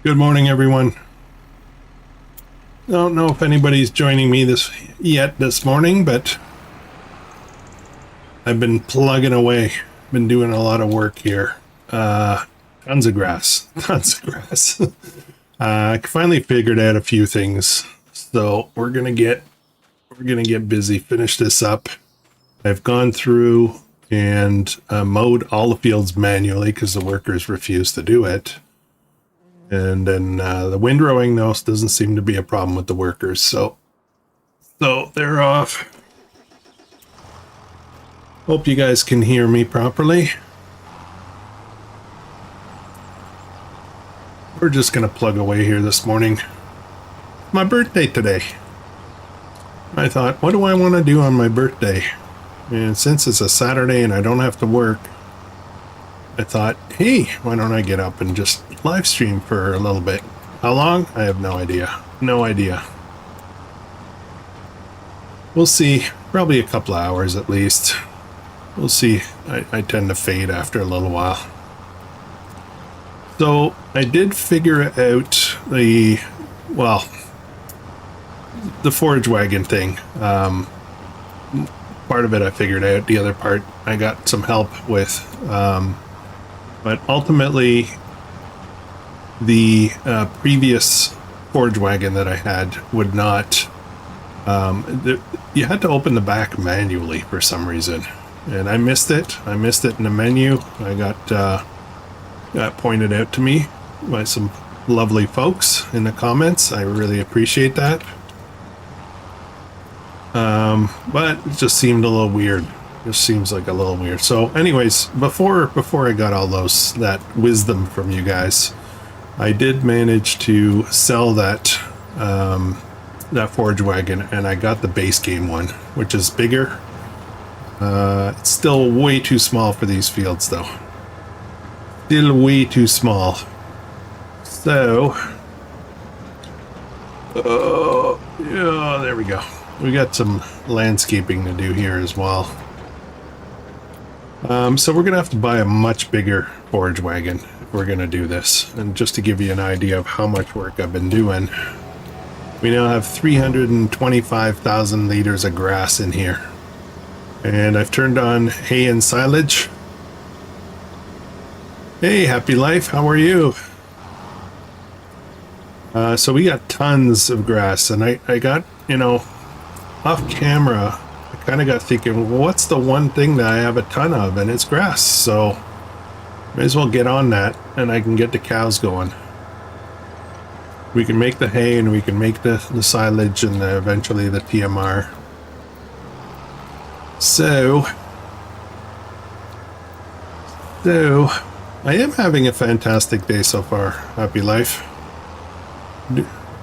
Good morning, everyone. I don't know if anybody's joining me this morning, but I've been plugging away. Been doing a lot of work here. Tons of grass. Tons of grass. I finally figured out a few things, so we're gonna get busy. Finish this up. I've gone through and mowed all the fields manually because the workers refuse to do it. And then the windrowing, though, doesn't seem to be a problem with the workers. So they're off. Hope you guys can hear me properly. We're just going to plug away here this morning. My birthday today. I thought, what do I want to do on my birthday? And since it's a Saturday and I don't have to work, I thought, hey, why don't I get up and just live stream for a little bit? How long? I have no idea. No idea. We'll see. Probably a couple of hours at least. We'll see. I tend to fade after a little while. So I did figure out the forage wagon thing. Part of it I figured out. The other part I got some help with. But ultimately, the previous forage wagon that I had would not. You had to open the back manually for some reason, and I missed it. I missed it in the menu. I got pointed out to me by some lovely folks in the comments. I really appreciate that. But it just seemed a little weird. Just seems like a little weird. So anyways, before I got all that wisdom from you guys, I did manage to sell that forage wagon, and I got the base game one, which is bigger. It's still way too small for these fields though. Still way too small. So yeah, there we go. We got some landscaping to do here as well. So we're going to have to buy a much bigger forage wagon if we're going to do this. And just to give you an idea of how much work I've been doing, we now have 325,000 liters of grass in here. And I've turned on hay and silage. Hey, Happy Life, how are you? So we got tons of grass, and I got, off camera, I kind of got thinking, well, what's the one thing that I have a ton of? And it's grass. So may as well get on that, and I can get the cows going. We can make the hay, and we can make the silage, and eventually the TMR. So I am having a fantastic day so far. Happy Life.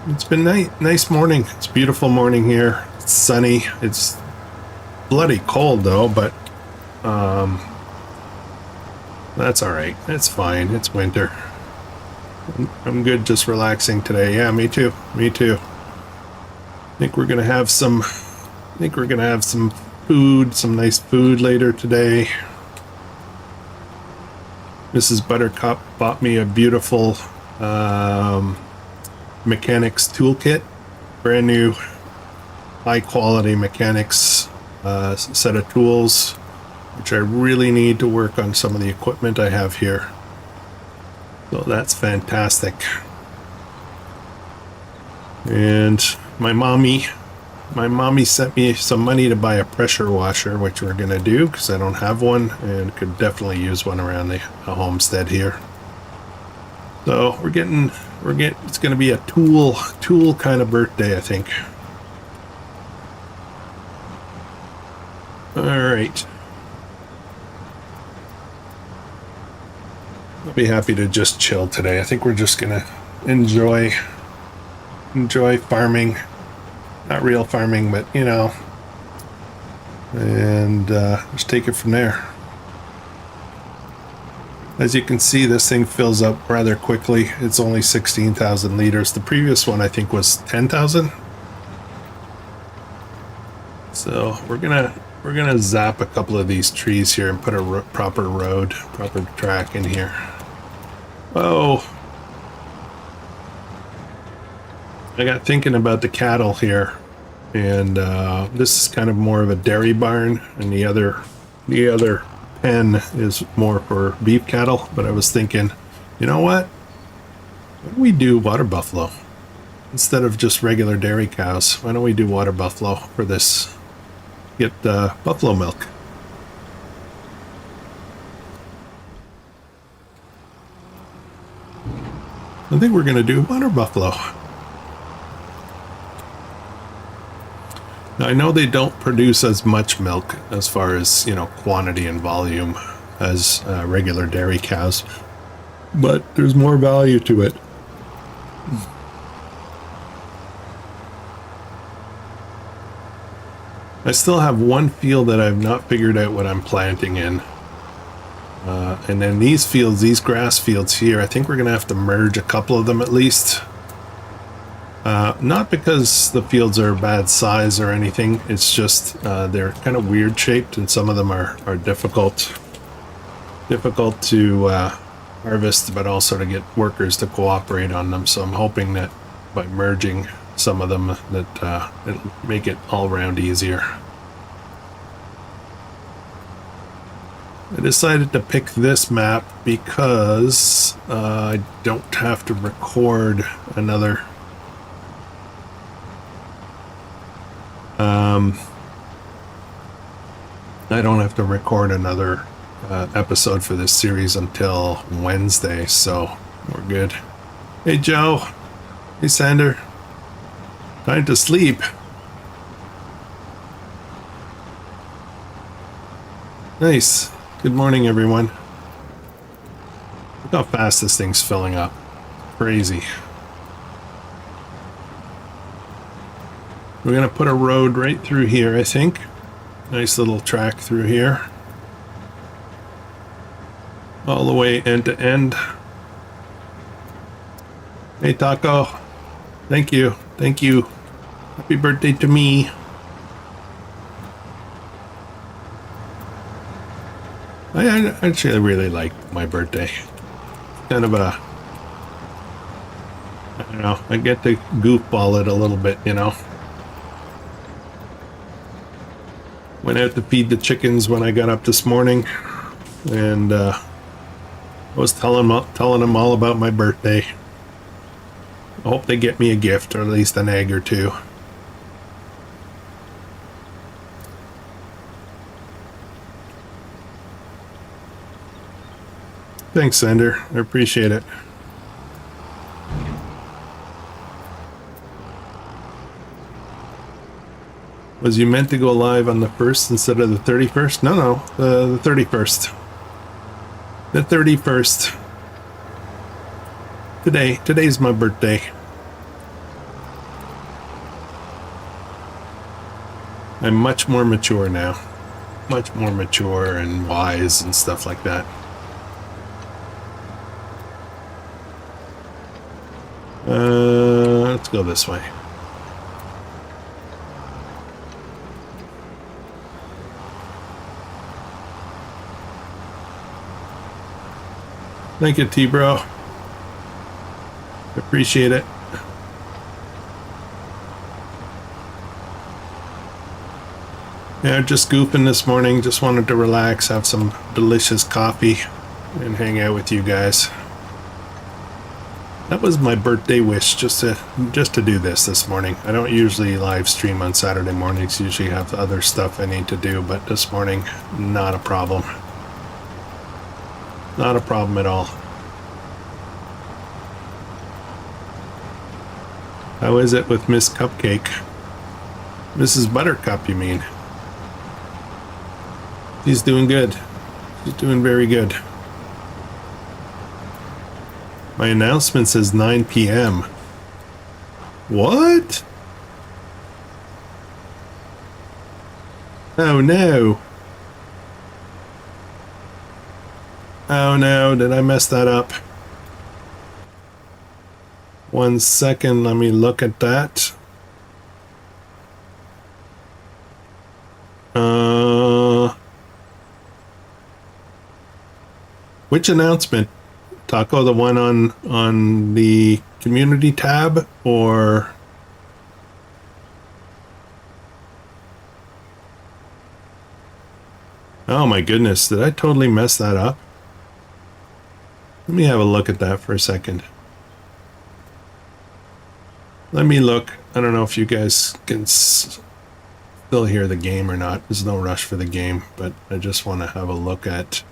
It's been nice morning. It's a beautiful morning here. It's sunny. It's bloody cold though, but that's all right. It's fine. It's winter. I'm good just relaxing today. Yeah, me too. I think we're gonna have some food, some nice food later today. Mrs. Buttercup bought me a beautiful mechanics toolkit, brand new high quality mechanics set of tools, which I really need to work on some of the equipment I have here. So that's fantastic. And my mommy sent me some money to buy a pressure washer, which we're gonna do because I don't have one and could definitely use one around the homestead here. So it's gonna be a tool kind of birthday, I think. All right. I'll be happy to just chill today. I think we're just gonna enjoy farming. Not real farming, but and just take it from there. As you can see, this thing fills up rather quickly. It's only 16,000 liters. The previous one I think was 10,000. So we're gonna zap a couple of these trees here and put a proper track in here. Oh, I got thinking about the cattle here, and this is kind of more of a dairy barn, and the other pen is more for beef cattle. But I was thinking, you know what? Why don't we do water buffalo instead of just regular dairy cows? Why don't we do water buffalo for this? Get buffalo milk. I think we're going to do water buffalo. Now, I know they don't produce as much milk as far as, quantity and volume as regular dairy cows, but there's more value to it. I still have one field that I've not figured out what I'm planting in. And then these fields, these grass fields here, I think we're going to have to merge a couple of them at least. Not because the fields are bad size or anything. It's just they're kind of weird shaped, and some of them are difficult to harvest, but also to get workers to cooperate on them. So I'm hoping that by merging some of them that it'll make it all around easier. I decided to pick this map because I don't have to record another episode for this series until Wednesday, so we're good. Hey Joe. Hey Sander. Time to sleep. Nice. Good morning, everyone. Look how fast this thing's filling up. Crazy. We're going to put a road right through here, I think. Nice little track through here. All the way end to end. Hey, Taco. Thank you. Thank you. Happy birthday to me. I actually really like my birthday. Kind of I don't know, I get to goofball it a little bit, Went out to feed the chickens when I got up this morning, and I was telling them all about my birthday. I hope they get me a gift, or at least an egg or two. Thanks, Sander. I appreciate it. Was you meant to go live on the 1st instead of the 31st? No, the 31st. The 31st. Today's my birthday. I'm much more mature now. Much more mature and wise and stuff like that. Let's go this way. Thank you, T-Bro. Appreciate it. Yeah, just goofing this morning. Just wanted to relax, have some delicious coffee, and hang out with you guys. That was my birthday wish, just to do this morning. I don't usually live stream on Saturday mornings. Usually have other stuff I need to do, but this morning, not a problem. Not a problem at all. How is it with Miss Cupcake? Mrs. Buttercup, you mean? She's doing good. She's doing very good. My announcement says 9 p.m. What? Oh no. Oh no, did I mess that up? 1 second, let me look at that. Which announcement? Taco, the one on the community tab, or Oh my goodness, did I totally mess that up? Let me have a look at that for a second. Let me look. I don't know if you guys can still hear the game or not. There's no rush for the game, but I just want to have a look at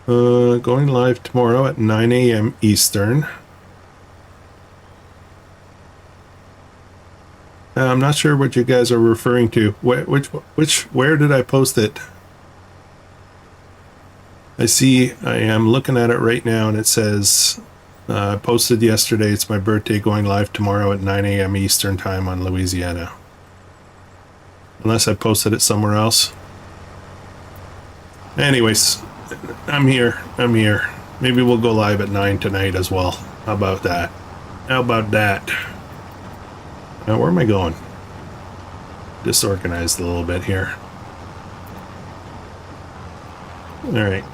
going live tomorrow at 9 a.m. Eastern. I'm not sure what you guys are referring to. Where did I post it? I am looking at it right now, and it says, I posted yesterday, it's my birthday, going live tomorrow at 9 a.m. Eastern time on Louisiana. Unless I posted it somewhere else. Anyways, I'm here. Maybe we'll go live at 9 tonight as well. How about that? Now, where am I going? Disorganized a little bit here. All right.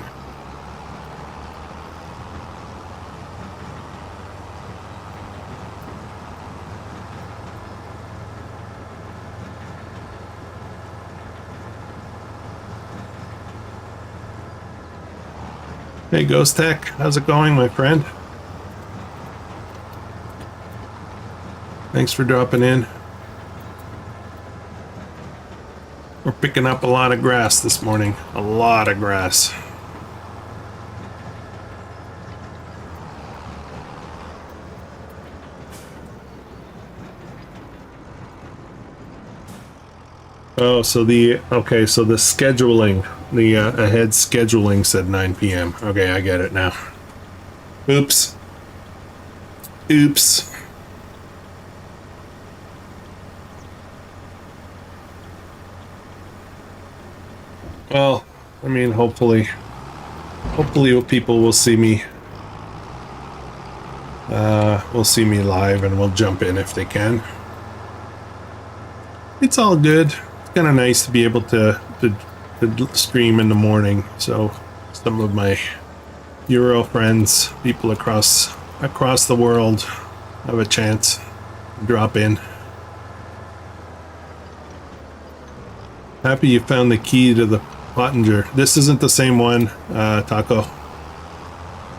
Hey, Ghost Tech, how's it going, my friend? Thanks for dropping in. We're picking up a lot of grass this morning. A lot of grass. Oh, so the scheduling, the ahead scheduling said 9 p.m. Okay, I get it now. Oops. Well, I mean, hopefully people will see me. Will see me live and will jump in if they can. It's all good. It's kind of nice to be able to stream in the morning, so some of my Euro friends, people across the world, have a chance to drop in. Happy you found the key to the Pottinger. This isn't the same one, Taco.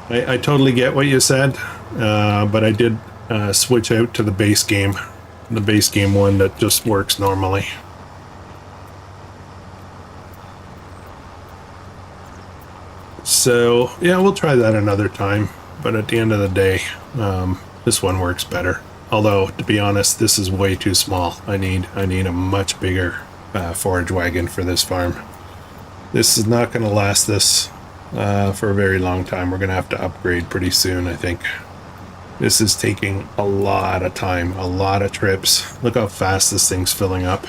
I totally get what you said, but I did switch out to the base game one that just works normally. So yeah, we'll try that another time, but at the end of the day, this one works better. Although, to be honest, this is way too small. I need a much bigger forage wagon for this farm. This is not going to last us for a very long time. We're going to have to upgrade pretty soon, I think. This is taking a lot of time, a lot of trips. Look how fast this thing's filling up.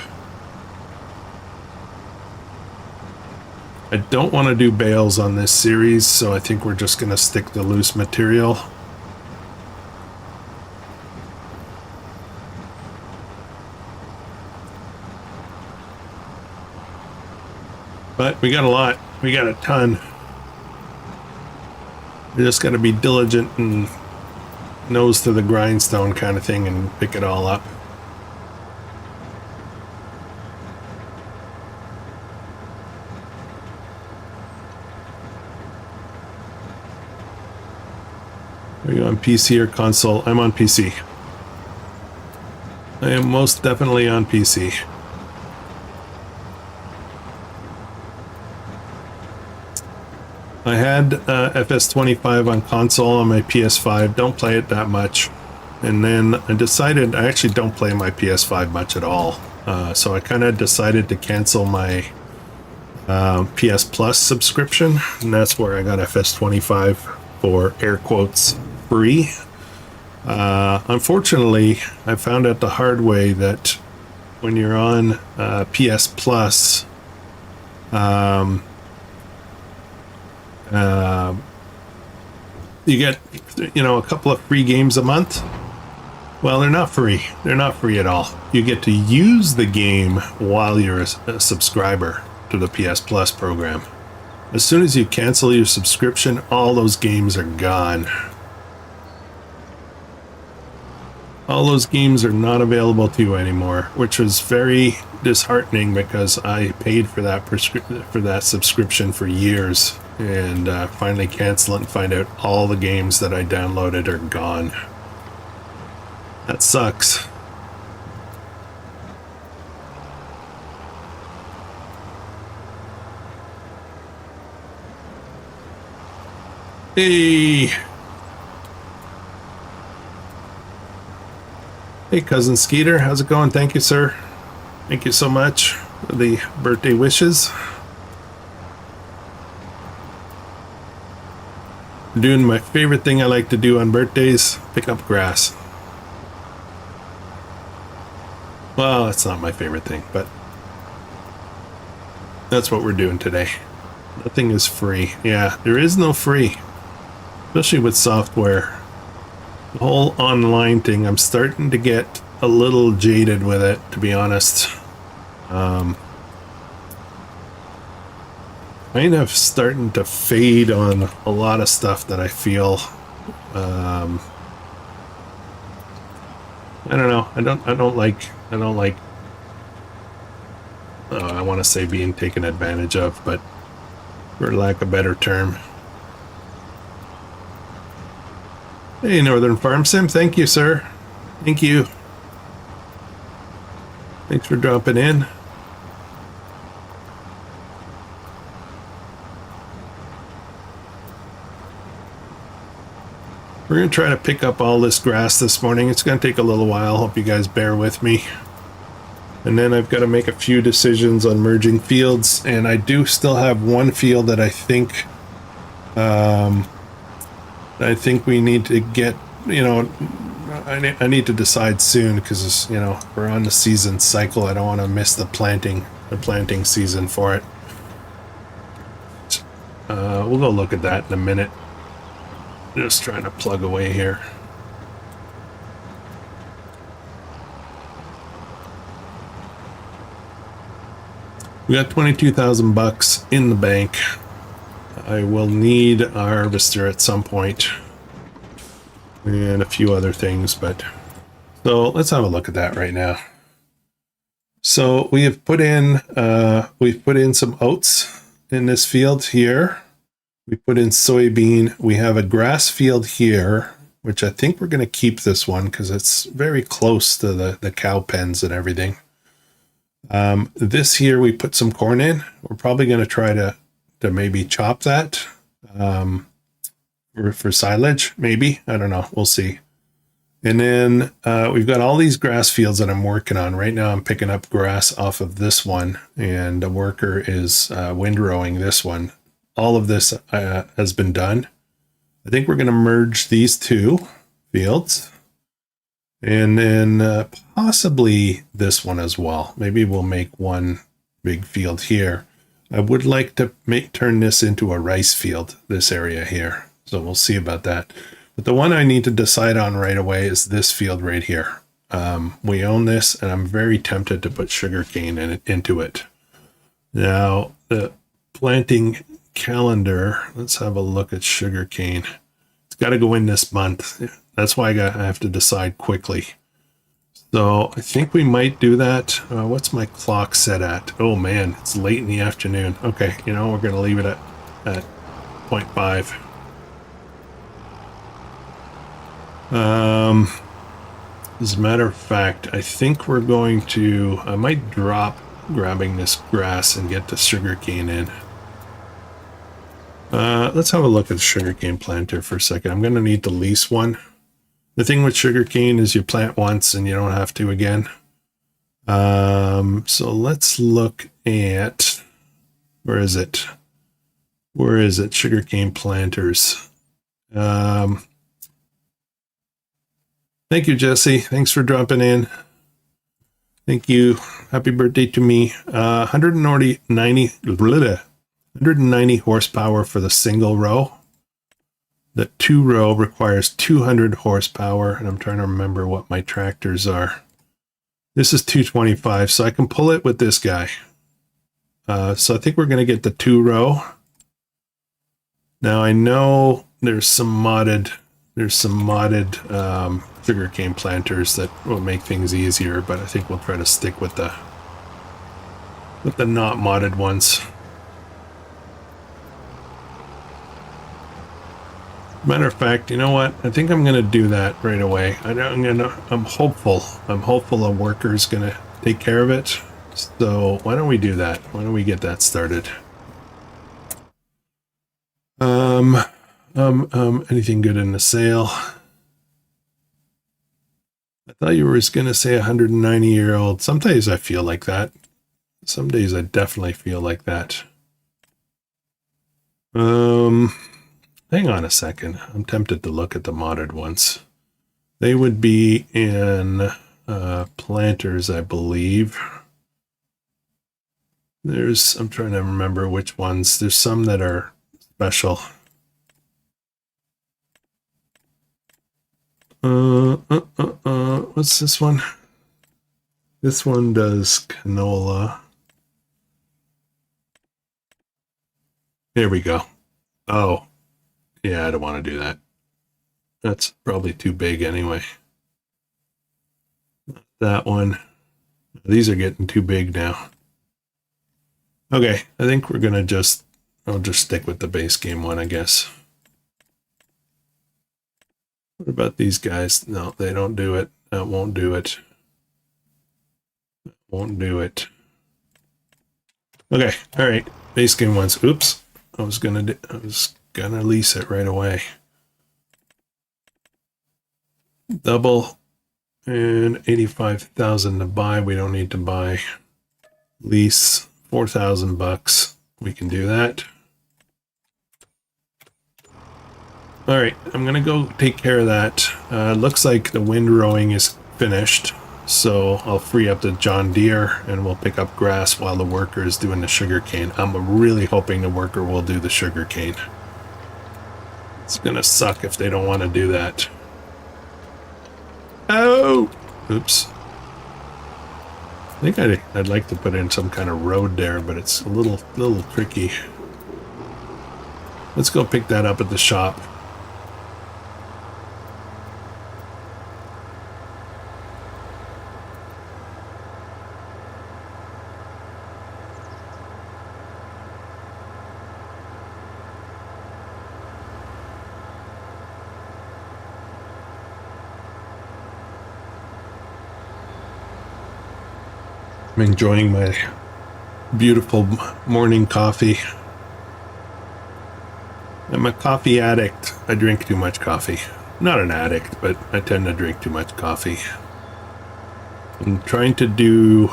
I don't want to do bales on this series, so I think we're just going to stick to loose material. But we got a lot. We got a ton. We just got to be diligent and nose to the grindstone kind of thing and pick it all up. Are you on PC or console? I'm on PC. I am most definitely on PC. I had FS25 on console on my PS5. Don't play it that much. And then I decided I actually don't play my PS5 much at all. So I kind of decided to cancel my PS Plus subscription. And that's where I got FS25 for air quotes free. Unfortunately, I found out the hard way that when you're on PS Plus, you get, a couple of free games a month. Well, they're not free. They're not free at all. You get to use the game while you're a subscriber to the PS Plus program. As soon as you cancel your subscription, all those games are gone. all those games are not available to you anymore, which was very disheartening because I paid for that subscription for years, and finally cancel it and find out all the games that I downloaded are gone. That sucks. Hey. Hey, Cousin Skeeter. How's it going? Thank you, sir. Thank you so much for the birthday wishes. Doing my favorite thing I like to do on birthdays, pick up grass. Well, it's not my favorite thing, but that's what we're doing today. Nothing is free. Yeah, there is no free, especially with software. The whole online thing, I'm starting to get a little jaded with it, to be honest. Kind of starting to fade on a lot of stuff that I feel. I don't know. I don't like. I want to say being taken advantage of, but for lack of a better term. Hey, Northern Farm Sim, thank you, sir. Thank you. Thanks for dropping in. We're going to try to pick up all this grass this morning. It's going to take a little while. Hope you guys bear with me. And then I've got to make a few decisions on merging fields. And I do still have one field that I think we need to get, I need to decide soon because, we're on the season cycle. I don't want to miss the planting season for it. We'll go look at that in a minute. Just trying to plug away here. We got 22,000 bucks in the bank. I will need a harvester at some point and a few other things, but so let's have a look at that right now. So we have we've put in some oats in this field here. We put in soybean. We have a grass field here, which I think we're going to keep this one because it's very close to the cow pens and everything. This here we put some corn in. We're probably going to try to maybe chop that for silage, maybe. I don't know. We'll see. And then we've got all these grass fields that I'm working on. Right now I'm picking up grass off of this one, and the worker is windrowing this one. All of this has been done. I think we're going to merge these two fields. And then possibly this one as well. Maybe we'll make one big field here. I would like to turn this into a rice field, this area here. So we'll see about that. But the one I need to decide on right away is this field right here. We own this, and I'm very tempted to put sugarcane into it. Now, the planting calendar, let's have a look at sugarcane. It's got to go in this month. That's why I have to decide quickly. So I think we might do that. What's my clock set at? Oh man, it's late in the afternoon. Okay, we're going to leave it at 0.5. As a matter of fact, I think we're going to, I might drop grabbing this grass and get the sugarcane in. Let's have a look at the sugarcane planter for a second. I'm going to need to lease one. The thing with sugarcane is you plant once and you don't have to again. So let's look at, where is it? Sugarcane planters. Thank you, Jesse. Thanks for dropping in. Thank you. Happy birthday to me. 190 horsepower for the single row. The 2 row requires 200 horsepower, and I'm trying to remember what my tractors are. This is 225, so I can pull it with this guy. So I think we're going to get the 2 row. Now I know there's some modded there's some modded sugarcane planters that will make things easier, but I think we'll try to stick with the not modded ones. Matter of fact, you know what? I think I'm gonna do that right away. I'm hopeful. I'm hopeful a worker's gonna take care of it. So why don't we do that? Why don't we get that started? Anything good in the sale? I thought you were just gonna say 190-year-old. Some days I feel like that. Some days I definitely feel like that. Hang on a second. I'm tempted to look at the modded ones. They would be in planters, I believe. I'm trying to remember which ones. There's some that are special. What's this one? This one does canola. Here we go. Oh, yeah, I don't want to do that. That's probably too big anyway. That one. These are getting too big now. Okay, I think we're gonna I'll just stick with the base game one, I guess. What about these guys? No, they don't do it. That won't do it. That won't do it. Okay, all right. Base game ones. Oops. I was gonna lease it right away. Double and 85,000 to buy. We don't need to buy. Lease 4,000 bucks. We can do that. All right, I'm gonna go take care of that. Looks like the windrowing is finished, so I'll free up the John Deere and we'll pick up grass while the worker is doing the sugarcane. I'm really hoping the worker will do the sugarcane. It's gonna suck if they don't want to do that. Oh, oops. I think I'd like to put in some kind of road there, but it's a little tricky. Let's go pick that up at the shop. I'm enjoying my beautiful morning coffee. I'm a coffee addict. I drink too much coffee. I'm not an addict, but I tend to drink too much coffee. I'm trying to do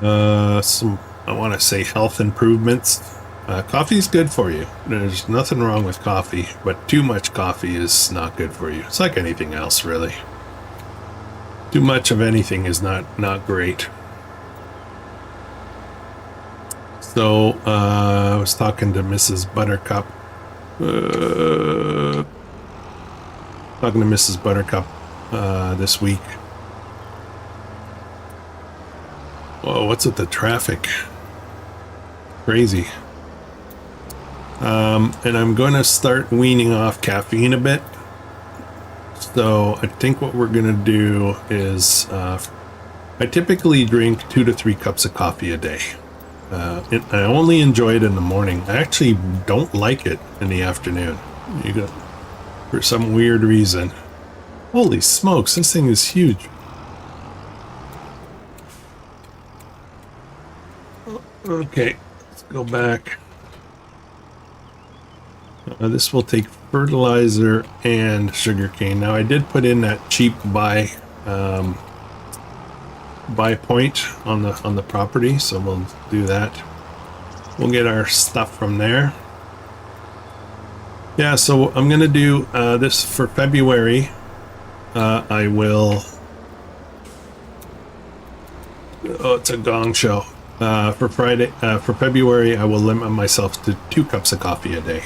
some, I want to say, health improvements. Coffee is good for you. There's nothing wrong with coffee, but too much coffee is not good for you. It's like anything else, really. Too much of anything is not great. So I was talking to Mrs. Buttercup. This week. Whoa, what's with the traffic? Crazy. And I'm going to start weaning off caffeine a bit. So I think what we're going to do is I typically drink 2 to 3 cups of coffee a day. I only enjoy it in the morning. I actually don't like it in the afternoon. For some weird reason. Holy smokes, this thing is huge. Okay, let's go back. This will take fertilizer and sugarcane. Now I did put in that cheap buy point on the property, so we'll do that. We'll get our stuff from there. Yeah, so I'm gonna do this for February. I will. Oh, it's a gong show. For February, I will limit myself to 2 cups of coffee a day.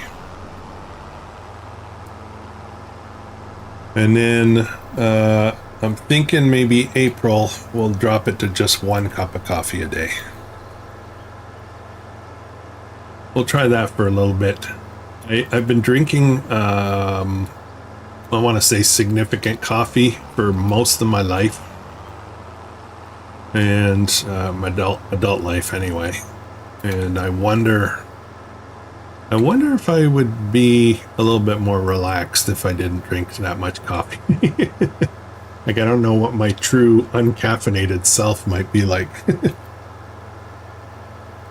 And then I'm thinking maybe April we'll drop it to just 1 cup of coffee a day. We'll try that for a little bit. I've been drinking, I want to say significant coffee for most of my life. And my adult life anyway. And I wonder if I would be a little bit more relaxed if I didn't drink that much coffee. Like, I don't know what my true uncaffeinated self might be like.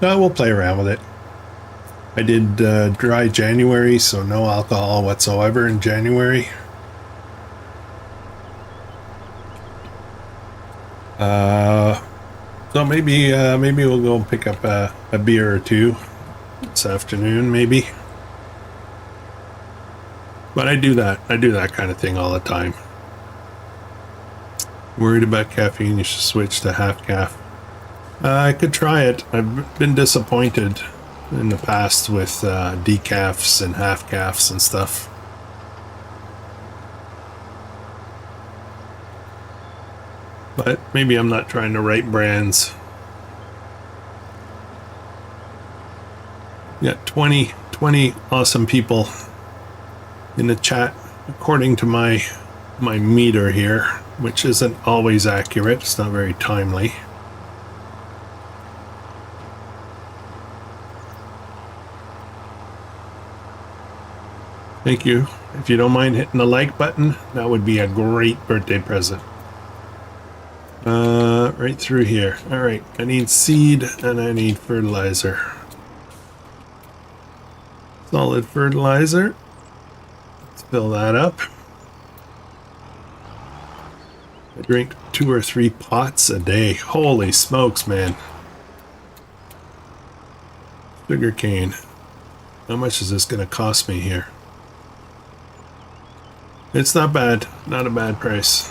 We'll play around with it. I did dry January, so no alcohol whatsoever in January. So maybe we'll go and pick up a beer or two this afternoon, maybe. But I do that kind of thing all the time. Worried about caffeine, you should switch to half calf. I could try it. I've been disappointed in the past with decafs and half calves and stuff. But maybe I'm not trying to write brands. Got 20 awesome people in the chat, according to my meter here, which isn't always accurate. It's not very timely. Thank you. If you don't mind hitting the like button, that would be a great birthday present. Right through here. All right, I need seed and I need fertilizer. Solid fertilizer. Let's fill that up. I drink 2 or 3 pots a day. Holy smokes, man. Sugar cane. How much is this going to cost me here? It's not bad. Not a bad price.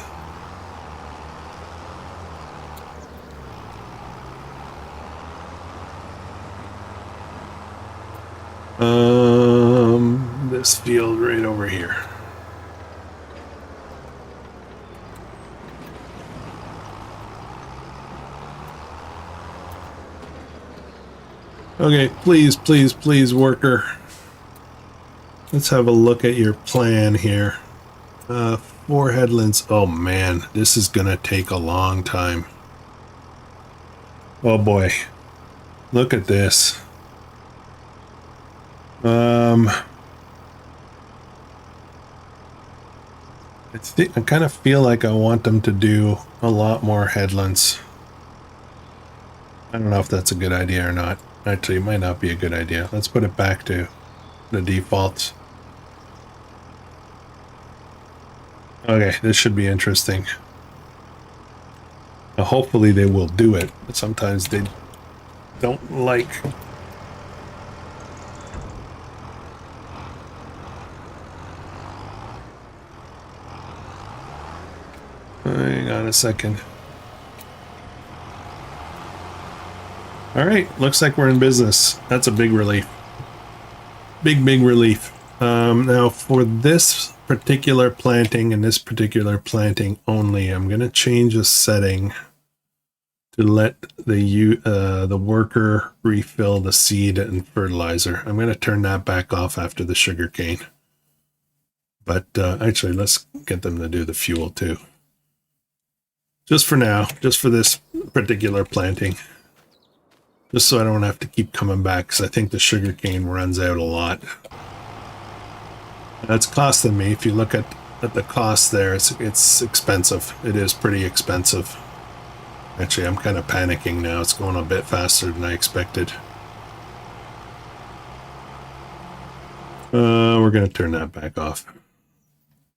This field right over here. Okay, please, worker. Let's have a look at your plan here. 4 headlands. Oh man, this is gonna take a long time. Oh boy. Look at this. I kind of feel like I want them to do a lot more headlands. I don't know if that's a good idea or not. Actually, it might not be a good idea. Let's put it back to the defaults. Okay, this should be interesting. Now, hopefully they will do it, but sometimes they don't like. Hang on a second. All right, looks like we're in business. That's a big relief. Big relief. Now for this particular planting and this particular planting only, I'm going to change a setting to let the worker refill the seed and fertilizer. I'm going to turn that back off after the sugar cane. But actually, let's get them to do the fuel too. Just for now, just for this particular planting. Just so I don't have to keep coming back, because I think the sugar cane runs out a lot. That's costing me. If you look at the cost there, it's expensive. It is pretty expensive. Actually, I'm kind of panicking now. It's going a bit faster than I expected. We're going to turn that back off.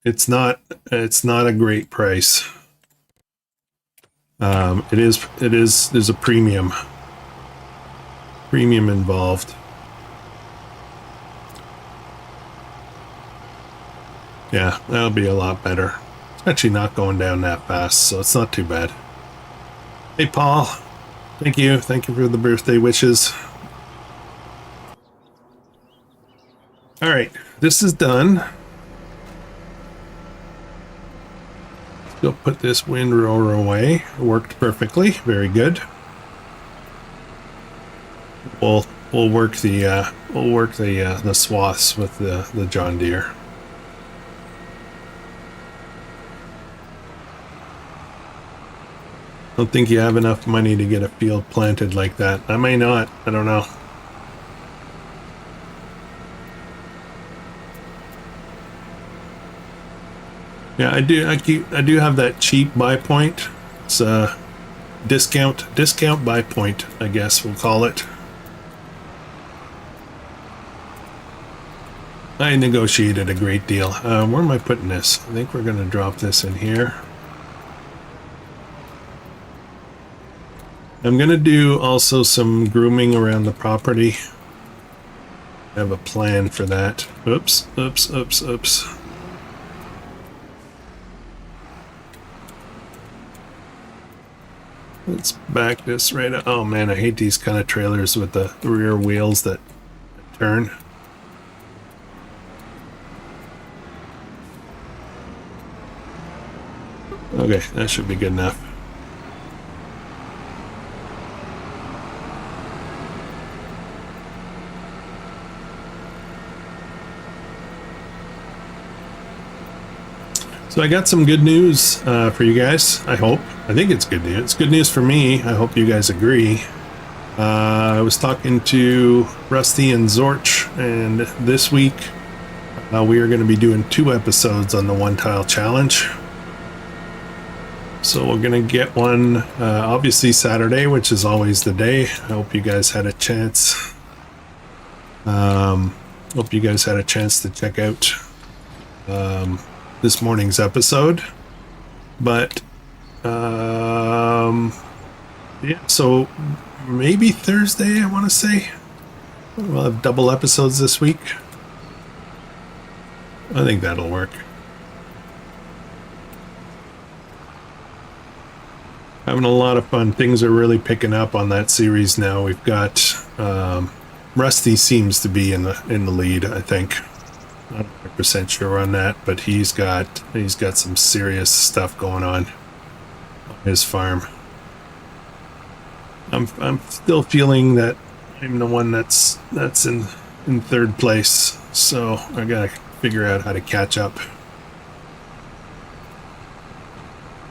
It's not a great price. There's a premium involved. Yeah, that'll be a lot better. It's actually not going down that fast, so it's not too bad. Hey Paul, thank you for the birthday wishes. All right, this is done. Go put this windrower away. It worked perfectly. Very good. We'll we'll work the swaths with the John Deere. Don't think you have enough money to get a field planted like that. I may not. I don't know. Yeah, I do. I do have that cheap buy point. It's a discount buy point, I guess we'll call it. I negotiated a great deal. Where am I putting this? I think we're going to drop this in here. I'm going to do also some grooming around the property. I have a plan for that. Oops. Let's back this right up. Oh man, I hate these kind of trailers with the rear wheels that turn. Okay, that should be good enough. So I got some good news for you guys, I hope. I think it's good news. It's good news for me. I hope you guys agree. I was talking to Rusty and Zorch, and this week we are going to be doing 2 episodes on the One Tile Challenge. So we're going to get one, obviously Saturday, which is always the day. I hope you guys had a chance. Hope you guys had a chance to check out this morning's episode. But yeah, so maybe Thursday, I want to say we'll have double episodes this week. I think that'll work. Having a lot of fun. Things are really picking up on that series now. We've got Rusty seems to be in the lead, I think. Not 100% sure on that, but he's got some serious stuff going on his farm. I'm still feeling that I'm the one that's in third place, so I gotta figure out how to catch up.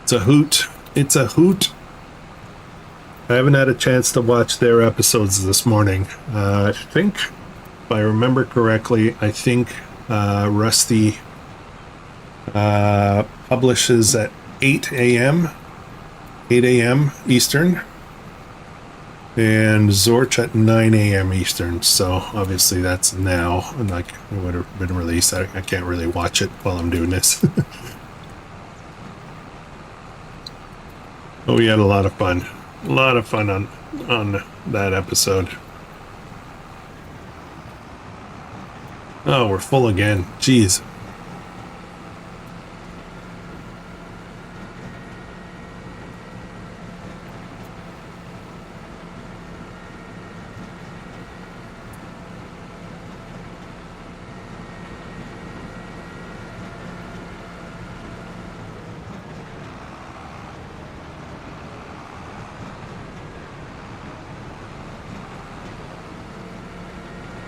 It's a hoot. It's a hoot. I haven't had a chance to watch their episodes this morning. I think, if I remember correctly, I think Rusty publishes at 8 a.m. Eastern, and Zorch at 9 a.m. Eastern. So obviously that's now, and like it would have been released. I can't really watch it while I'm doing this. Oh, we had a lot of fun. A lot of fun on that episode. Oh, we're full again. Jeez.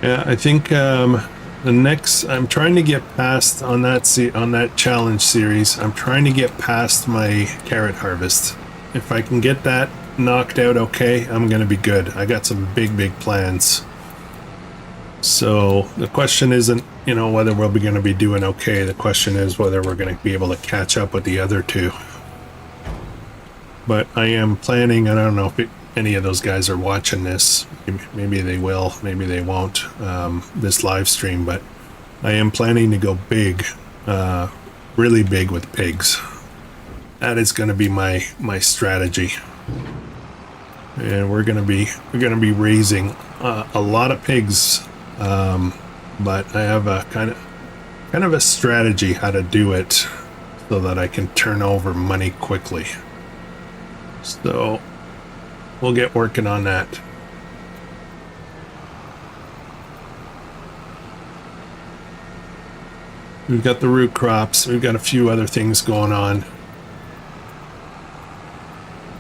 Yeah, I think the next, I'm trying to get past on that challenge series. I'm trying to get past my carrot harvest. If I can get that knocked out okay, I'm gonna be good. I got some big plans. So the question isn't, whether we're gonna be doing okay. The question is whether we're gonna be able to catch up with the other 2. But I am planning, and I don't know if any of those guys are watching this. Maybe they will, maybe they won't, this live stream, but I am planning to go big, really big with pigs. That is going to be my strategy, and we're going to be raising a lot of pigs, but I have a kind of a strategy how to do it so that I can turn over money quickly. So we'll get working on that. We've got the root crops. We've got a few other things going on.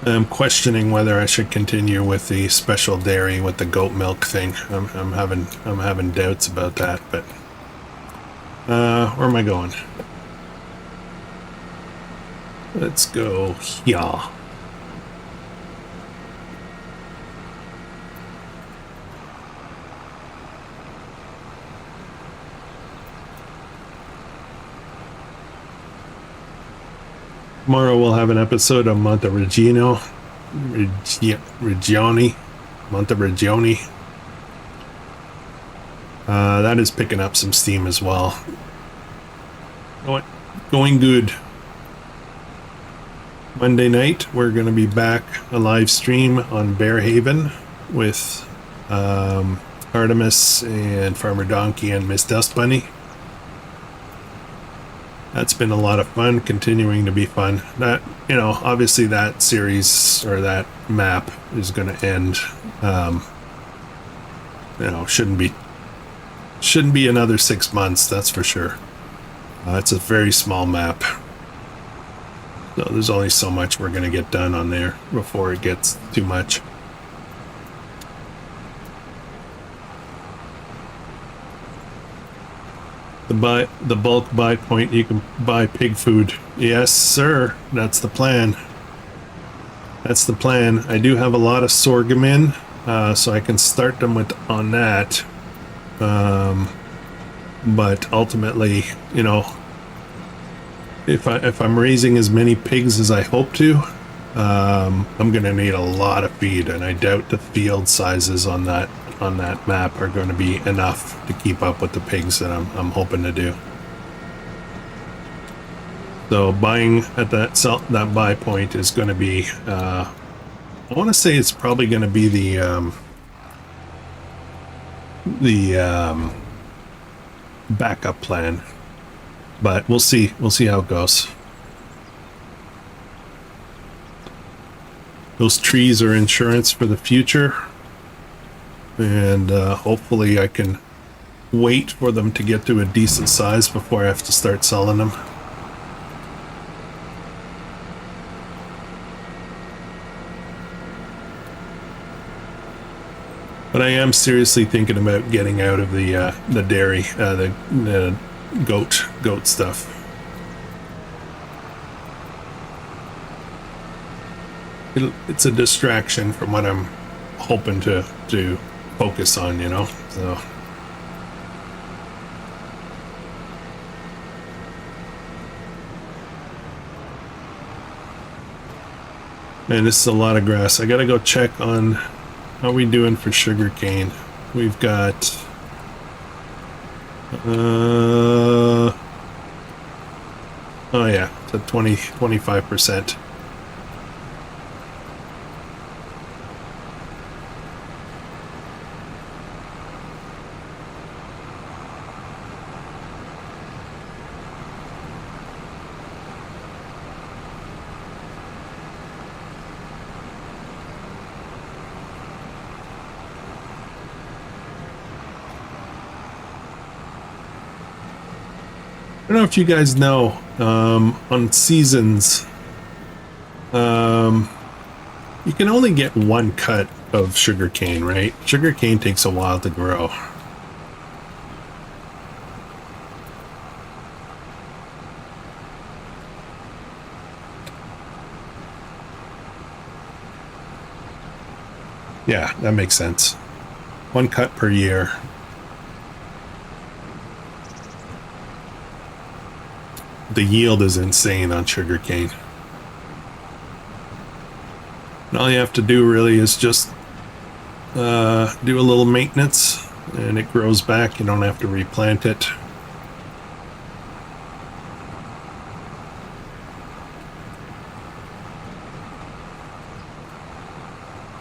I'm questioning whether I should continue with the special dairy with the goat milk thing. I'm having doubts about that, but where am I going? Let's go here. Tomorrow we'll have an episode of Montereggioni. That is picking up some steam as well. Going good. Monday night we're going to be back a live stream on Bearhaven with Artemis and Farmer Donkey and Miss Dust Bunny. That's been a lot of fun, continuing to be fun. That, you know, obviously that series or that map is going to end. You know, shouldn't be another 6 months, that's for sure. It's a very small map. So there's only so much we're going to get done on there before it gets too much. The bulk buy point, you can buy pig food. Yes, sir. That's the plan. That's the plan. I do have a lot of sorghum in, so I can start them on that. But ultimately, you know, if I'm raising as many pigs as I hope to, I'm going to need a lot of feed, and I doubt the field sizes on that map are going to be enough to keep up with the pigs that I'm hoping to do. So buying at that buy point is going to be, I want to say it's probably going to be the backup plan, but we'll see how it goes. Those trees are insurance for the future. And hopefully I can wait for them to get to a decent size before I have to start selling them. But I am seriously thinking about getting out of the dairy, the goat stuff. It's a distraction from what I'm hoping to focus on, you know, so. Man, this is a lot of grass. I gotta go check on how we doing for sugar cane. We've got oh yeah, it's at 25%. I don't know if you guys know, on seasons, you can only get one cut of sugarcane, right? Sugarcane takes a while to grow. Yeah, that makes sense. One cut per year. The yield is insane on sugarcane. And all you have to do really is just do a little maintenance and it grows back. You don't have to replant it.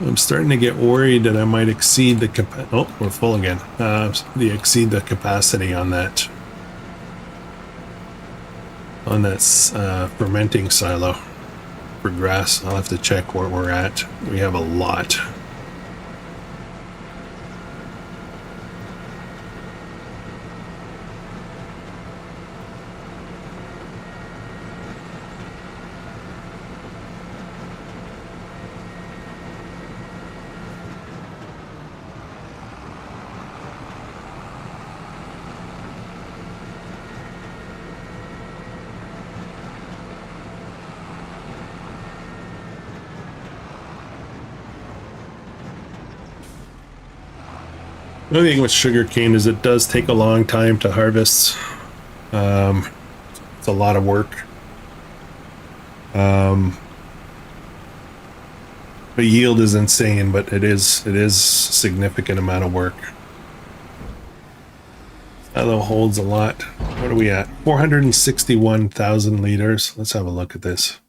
I'm starting to get worried that I might exceed the oh, we're full again. Exceed the capacity on that fermenting silo for grass. I'll have to check where we're at. We have a lot. The only thing with sugarcane is it does take a long time to harvest. It's a lot of work. The yield is insane, but it is a significant amount of work. Silo holds a lot. What are we at? 461,000 liters. Let's have a look at this.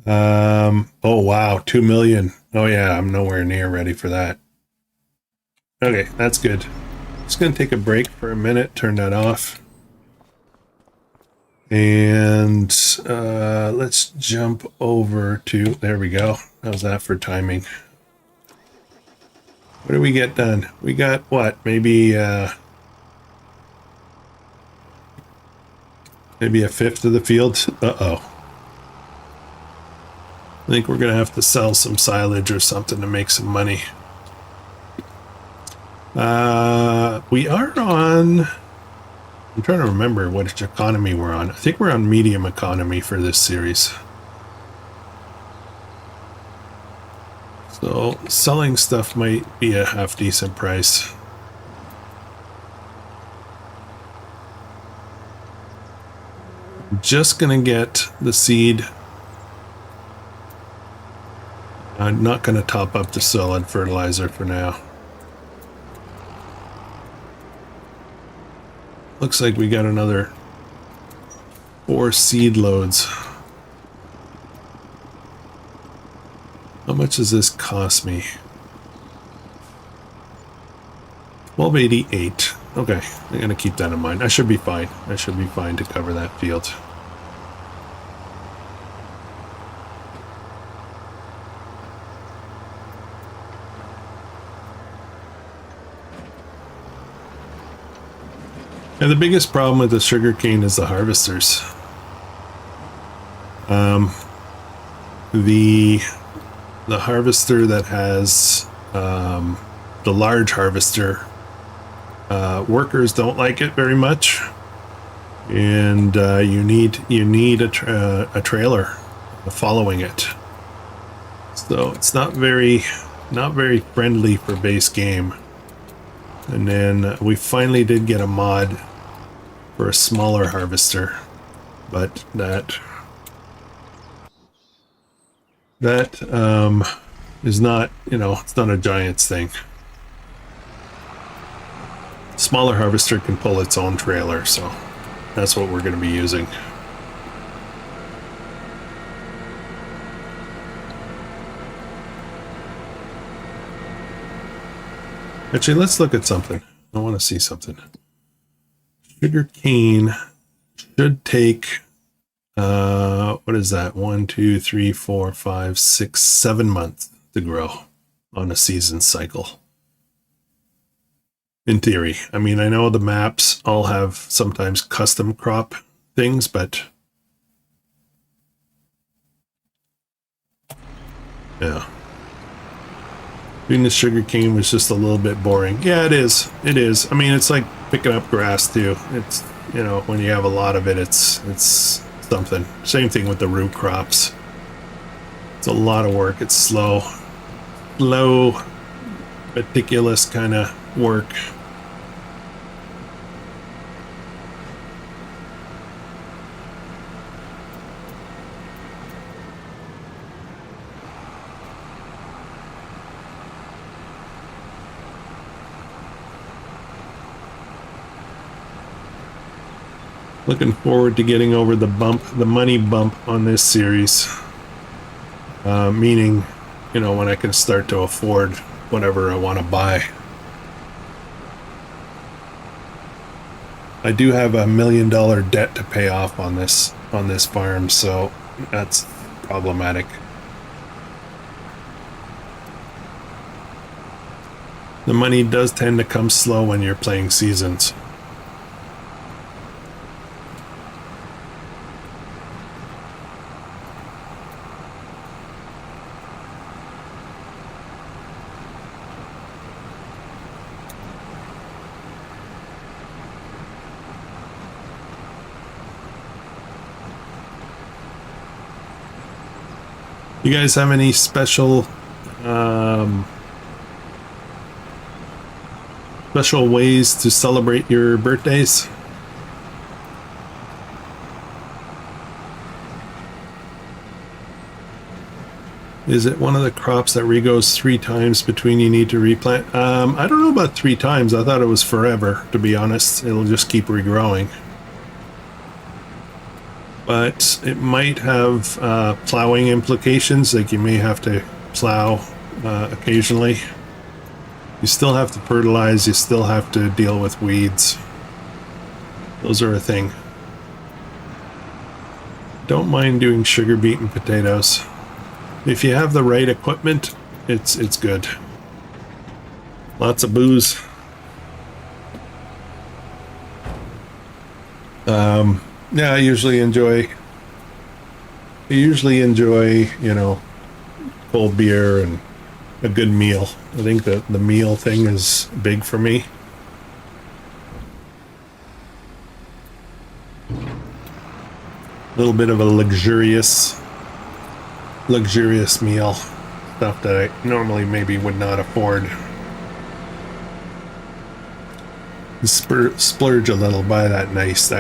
Oh wow, 2 million. Oh yeah, I'm nowhere near ready for that. Okay, that's good. Just gonna take a break for a minute, turn that off. And let's jump over to, there we go. How's that for timing? What do we get done? We got what? Maybe maybe a fifth of the field. Uh-oh. I think we're gonna have to sell some silage or something to make some money. We are on, I'm trying to remember which economy we're on. I think we're on medium economy for this series. So selling stuff might be a half decent price. I'm just gonna get the seed. I'm not gonna top up the solid fertilizer for now. Looks like we got another 4 seed loads. How much does this cost me? 1288. Okay, I'm gonna keep that in mind. I should be fine. I should be fine to cover that field. And the biggest problem with the sugarcane is the harvesters. The harvester that has the large harvester, workers don't like it very much, and you need a trailer following it. So it's not very friendly for base game. And then we finally did get a mod for a smaller harvester, but that is not, you know, it's not a Giants thing. Smaller harvester can pull its own trailer, so that's what we're going to be using. Actually, let's look at something. I want to see something. Sugar cane should take, what is that? 1, 2, 3, 4, 5, 6, 7 months to grow on a season cycle. In theory. I mean, I know the maps all have sometimes custom crop things, but yeah. Doing the sugar cane was just a little bit boring. Yeah, it is. It is. I mean, it's like picking up grass too. It's, you know, when you have a lot of it, it's something. Same thing with the root crops. It's a lot of work. It's slow, meticulous kind of work. Looking forward to getting over the money bump on this series. Meaning, you know, when I can start to afford whatever I want to buy. I do have $1 million debt to pay off on this farm, so that's problematic. The money does tend to come slow when you're playing seasons. You guys have any special Special ways to celebrate your birthdays? Is it one of the crops that regrows 3 times between you need to replant? I don't know about 3 times. I thought it was forever, to be honest. It'll just keep regrowing. But it might have plowing implications, like you may have to plow occasionally. You still have to fertilize, you still have to deal with weeds. Those are a thing. Don't mind doing sugar beet and potatoes. If you have the right equipment, it's good. Lots of booze. Yeah, I usually enjoy, you know, cold beer and a good meal. I think that the meal thing is big for me. A little bit of a luxurious meal. Stuff that I normally maybe would not afford. Splurge a little, buy that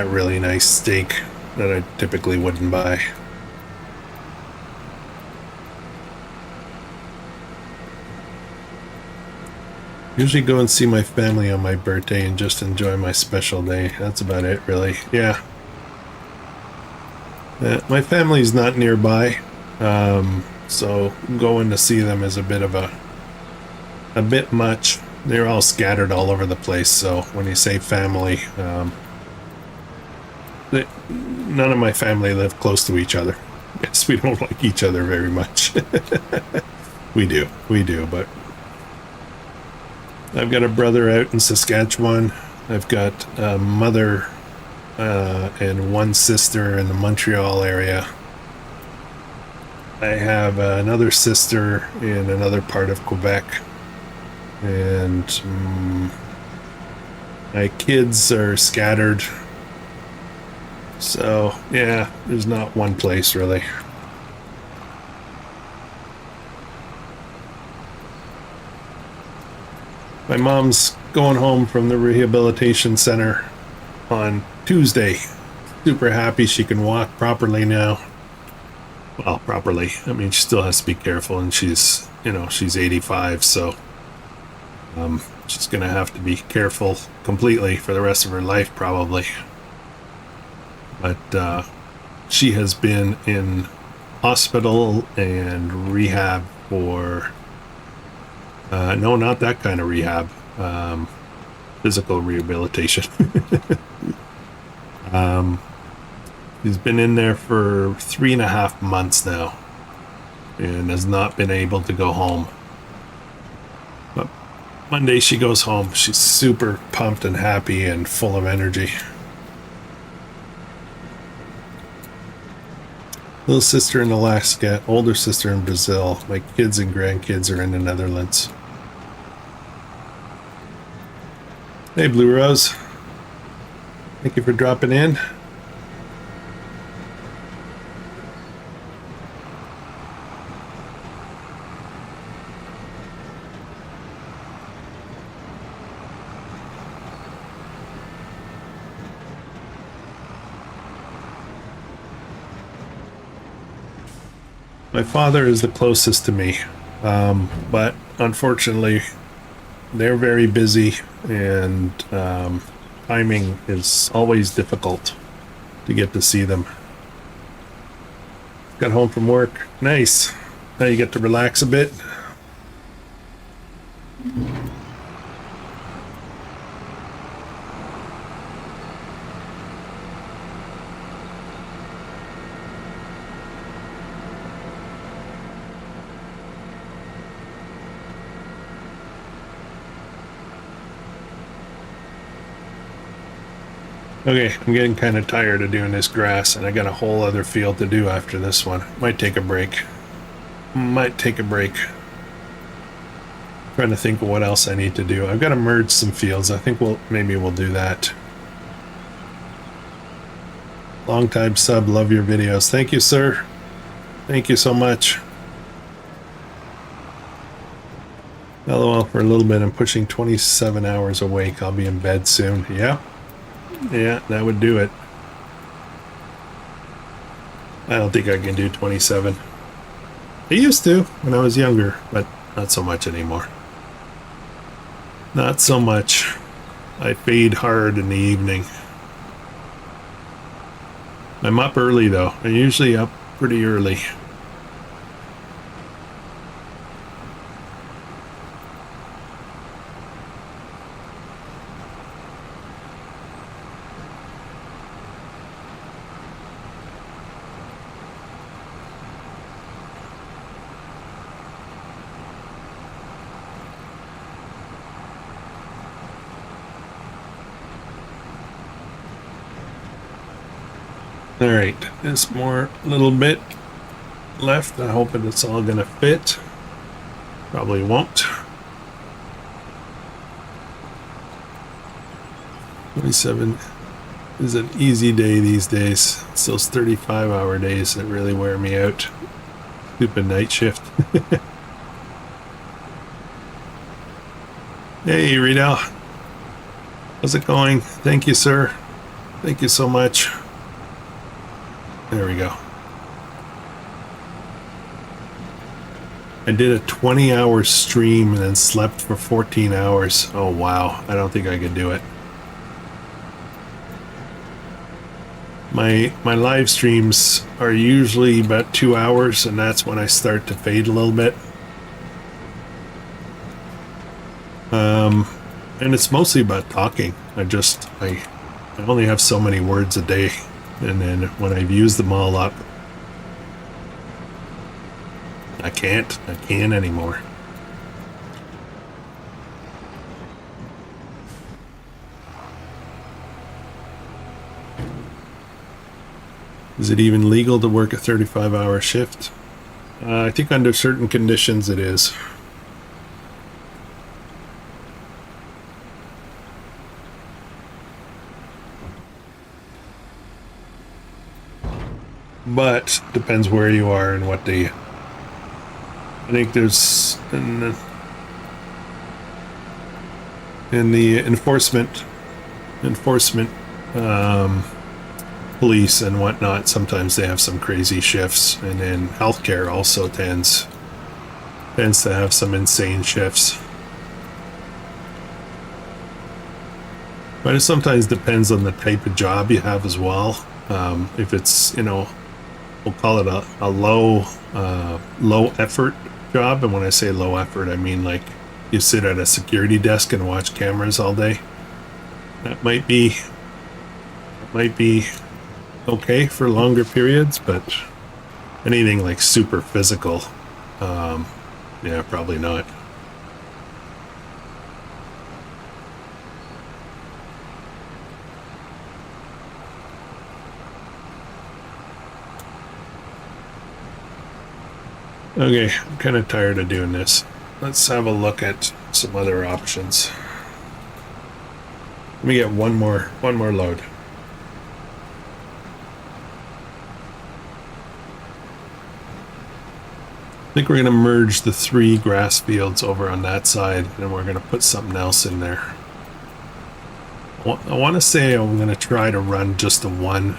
really nice steak that I typically wouldn't buy. Usually go and see my family on my birthday and just enjoy my special day. That's about it, really. Yeah. My family's not nearby, so going to see them is a bit much. They're all scattered all over the place, so when you say family, none of my family live close to each other. Yes, we don't like each other very much. We do, but I've got a brother out in Saskatchewan. I've got a mother and one sister in the Montreal area. I have another sister in another part of Quebec. And my kids are scattered. So, yeah, there's not one place really. My mom's going home from the rehabilitation center on Tuesday. Super happy she can walk properly now. Well, properly. I mean, she still has to be careful, and she's 85, so she's gonna have to be careful completely for the rest of her life, probably. But she has been in hospital and rehab for no, not that kind of rehab, physical rehabilitation. He's been in there for 3.5 months now and has not been able to go home. But Monday she goes home. She's super pumped and happy and full of energy. Little sister in Alaska, older sister in Brazil. My kids and grandkids are in the Netherlands. Hey, Blue Rose. Thank you for dropping in. My father is the closest to me, but unfortunately, they're very busy, and timing is always difficult to get to see them. Got home from work. Nice. Now you get to relax a bit. Okay, I'm getting kind of tired of doing this grass, and I got a whole other field to do after this one. Might take a break. Trying to think of what else I need to do. I've got to merge some fields. I think maybe we'll do that. Long time sub, love your videos. Thank you, sir. Thank you so much. LOL for a little bit. I'm pushing 27 hours awake. I'll be in bed soon. Yeah. Yeah, that would do it. I don't think I can do 27. I used to when I was younger, but not so much anymore. Not so much. I fade hard in the evening. I'm up early though. I'm usually up pretty early. All right, there's more little bit left. I hope it's all gonna fit. Probably won't. 27 is an easy day these days. It's those 35-hour days that really wear me out. Stupid night shift. Hey, Rita. How's it going? Thank you, sir. Thank you so much. There we go. I did a 20-hour stream and then slept for 14 hours. Oh, wow. I don't think I could do it. My live streams are usually about 2 hours, and that's when I start to fade a little bit. And it's mostly about talking. I only have so many words a day, and then when I've used them all up, I can't anymore. Is it even legal to work a 35-hour shift? I think under certain conditions it is. But depends where you are and what they. I think there's in the enforcement police and whatnot, sometimes they have some crazy shifts, and then healthcare also tends to have some insane shifts. But it sometimes depends on the type of job you have as well. If it's, we'll call it a low effort job, and when I say low effort, I mean like you sit at a security desk and watch cameras all day. That might be okay for longer periods, but anything like super physical, yeah, probably not. Okay, I'm kind of tired of doing this. Let's have a look at some other options. Let me get one more load. I think we're going to merge the 3 grass fields over on that side, and we're going to put something else in there. I want to say I'm going to try to run just the one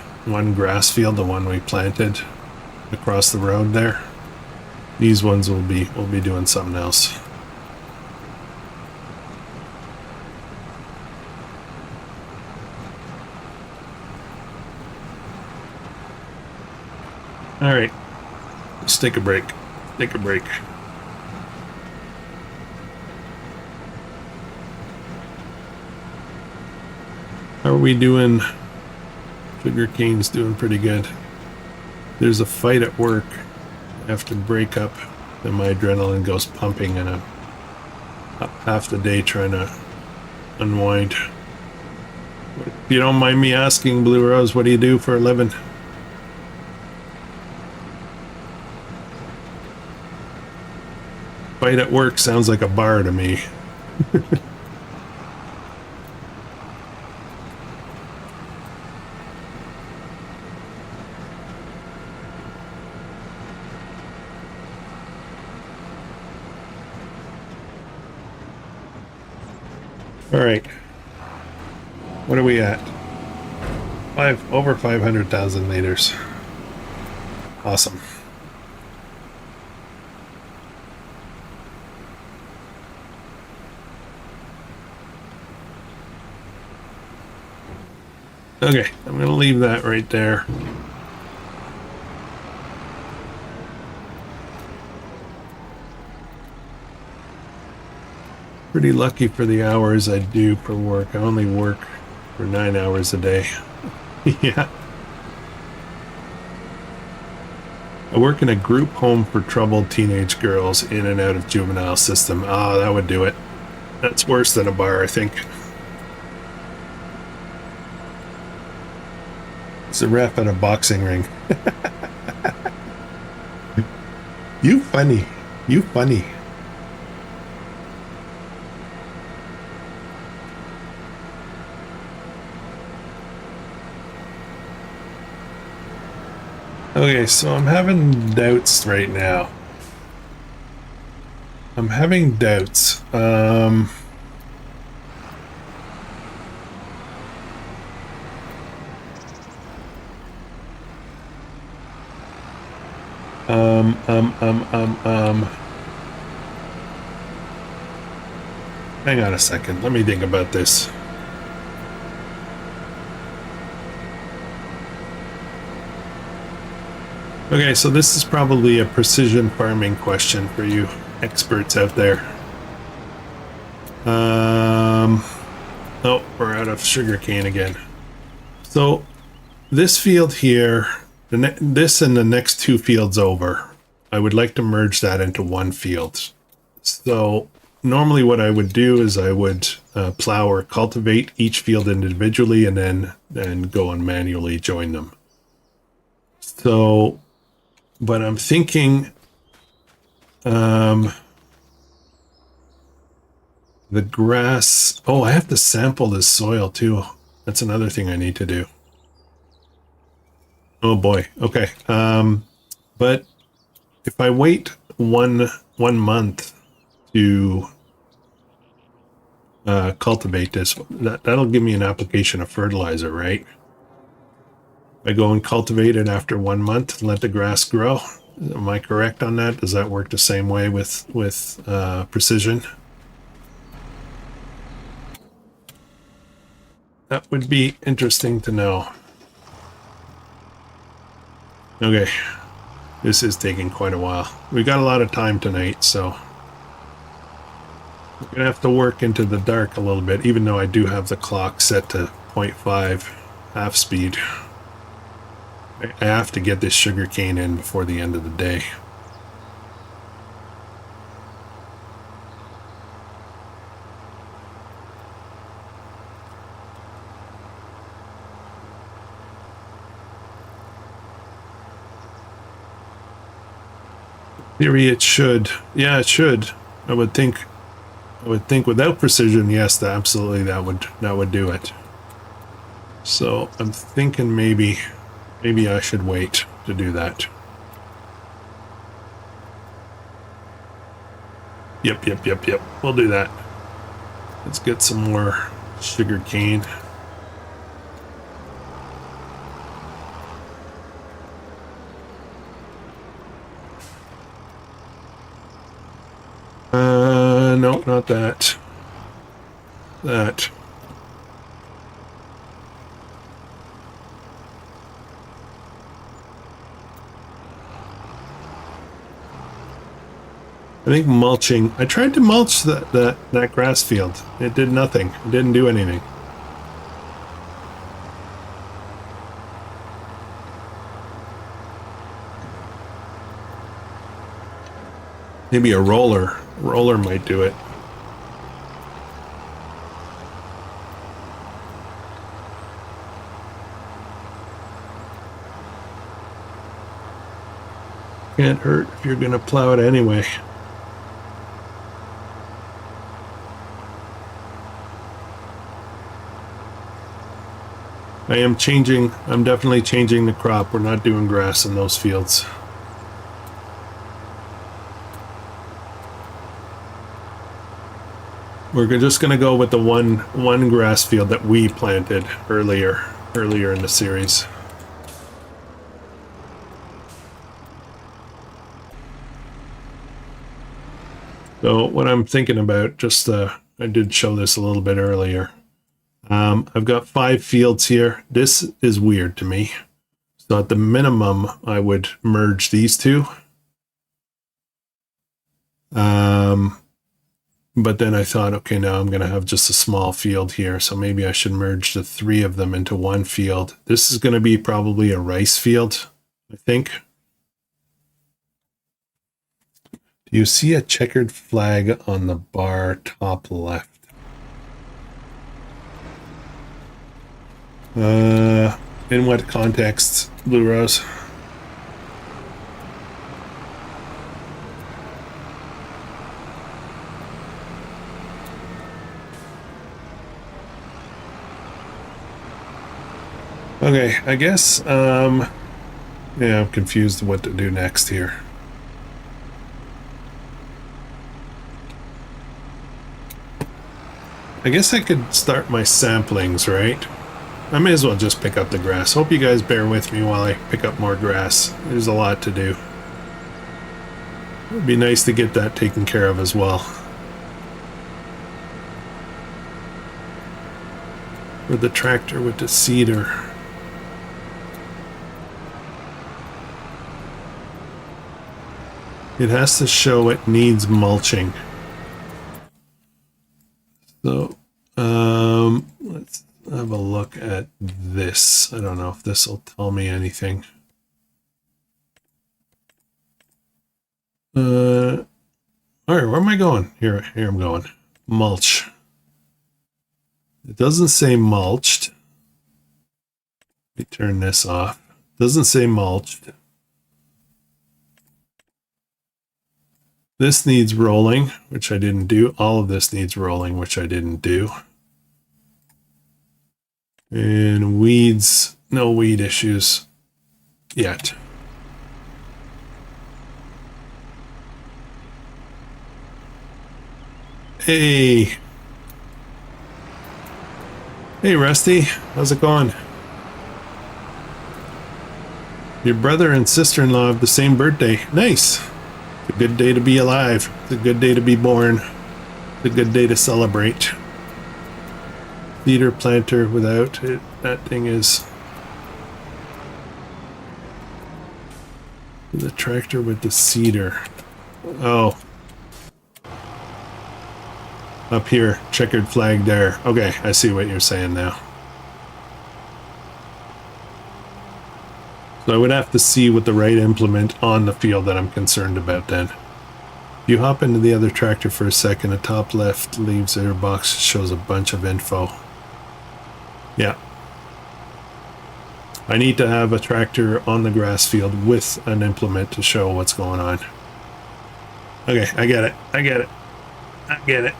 grass field, the one we planted across the road there. These ones we'll be doing something else. All right, let's take a break. Take a break. How are we doing? Sugarcane's doing pretty good. There's a fight at work. I have to break up, then my adrenaline goes pumping, and I'm up half the day trying to unwind. If you don't mind me asking, Blue Rose, what do you do for a living? Fight at work sounds like a bar to me. All right. What are we at? Over 500,000 liters. Awesome. Okay, I'm going to leave that right there. Pretty lucky for the hours I do per work. I only work for 9 hours a day. Yeah. I work in a group home for troubled teenage girls in and out of juvenile system. Ah, that would do it. That's worse than a bar, I think. It's a ref at a boxing ring. You funny. You funny. Okay, so I'm having doubts right now. I'm having doubts. Hang on a second. Let me think about this. Okay, so this is probably a precision farming question for you experts out there. Oh, we're out of sugarcane again. So this field here, this and the next two fields over, I would like to merge that into one field. So normally what I would do is I would plow or cultivate each field individually and then go and manually join them. So, but I'm thinking the grass, oh, I have to sample this soil too. That's another thing I need to do. Oh boy. Okay. But if I wait one month to cultivate this, that'll give me an application of fertilizer, right? I go and cultivate it after 1 month and let the grass grow. Am I correct on that? Does that work the same way with precision? That would be interesting to know. Okay, this is taking quite a while. We got a lot of time tonight, so we're gonna have to work into the dark a little bit, even though I do have the clock set to 0.5 half speed. I have to get this sugar cane in before the end of the day. Theory, it should. Yeah, it should. I would think without precision, yes, absolutely that would do it. So I'm thinking maybe I should wait to do that. Yep. We'll do that. Let's get some more sugar cane. No, not that. That. I think mulching. I tried to mulch that grass field. It did nothing. It didn't do anything. Maybe a roller might do it. Can't hurt if you're gonna plow it anyway. I'm definitely changing the crop. We're not doing grass in those fields. We're just going to go with the one grass field that we planted earlier in the series. So what I'm thinking about, just I did show this a little bit earlier. I've got 5 fields here. This is weird to me. So at the minimum, I would merge these two. But then I thought, okay, now I'm going to have just a small field here. So maybe I should merge the 3 of them into one field. This is going to be probably a rice field, I think. Do you see a checkered flag on the bar top left? In what context, Blue Rose? Okay, I guess, yeah, I'm confused what to do next here. I guess I could start my samplings, right? I may as well just pick up the grass. Hope you guys bear with me while I pick up more grass. There's a lot to do. It'd be nice to get that taken care of as well. Or the tractor with the seeder. It has to show it needs mulching. So, let's have a look at this. I don't know if this will tell me anything. All right, where am I going? Here I'm going. Mulch. It doesn't say mulched. Let me turn this off. It doesn't say mulched. This needs rolling, which I didn't do. All of this needs rolling, which I didn't do. And weeds, no weed issues yet. Hey. Hey, Rusty. How's it going? Your brother and sister-in-law have the same birthday. Nice. It's a good day to be alive. It's a good day to be born. It's a good day to celebrate. Seeder planter without it. That thing is... The tractor with the seeder. Oh. Up here. Checkered flag there. Okay, I see what you're saying now. So I would have to see with the right implement on the field that I'm concerned about then. If you hop into the other tractor for a second, the top left leaves their box shows a bunch of info. Yeah. I need to have a tractor on the grass field with an implement to show what's going on. Okay, I get it. I get it. I get it.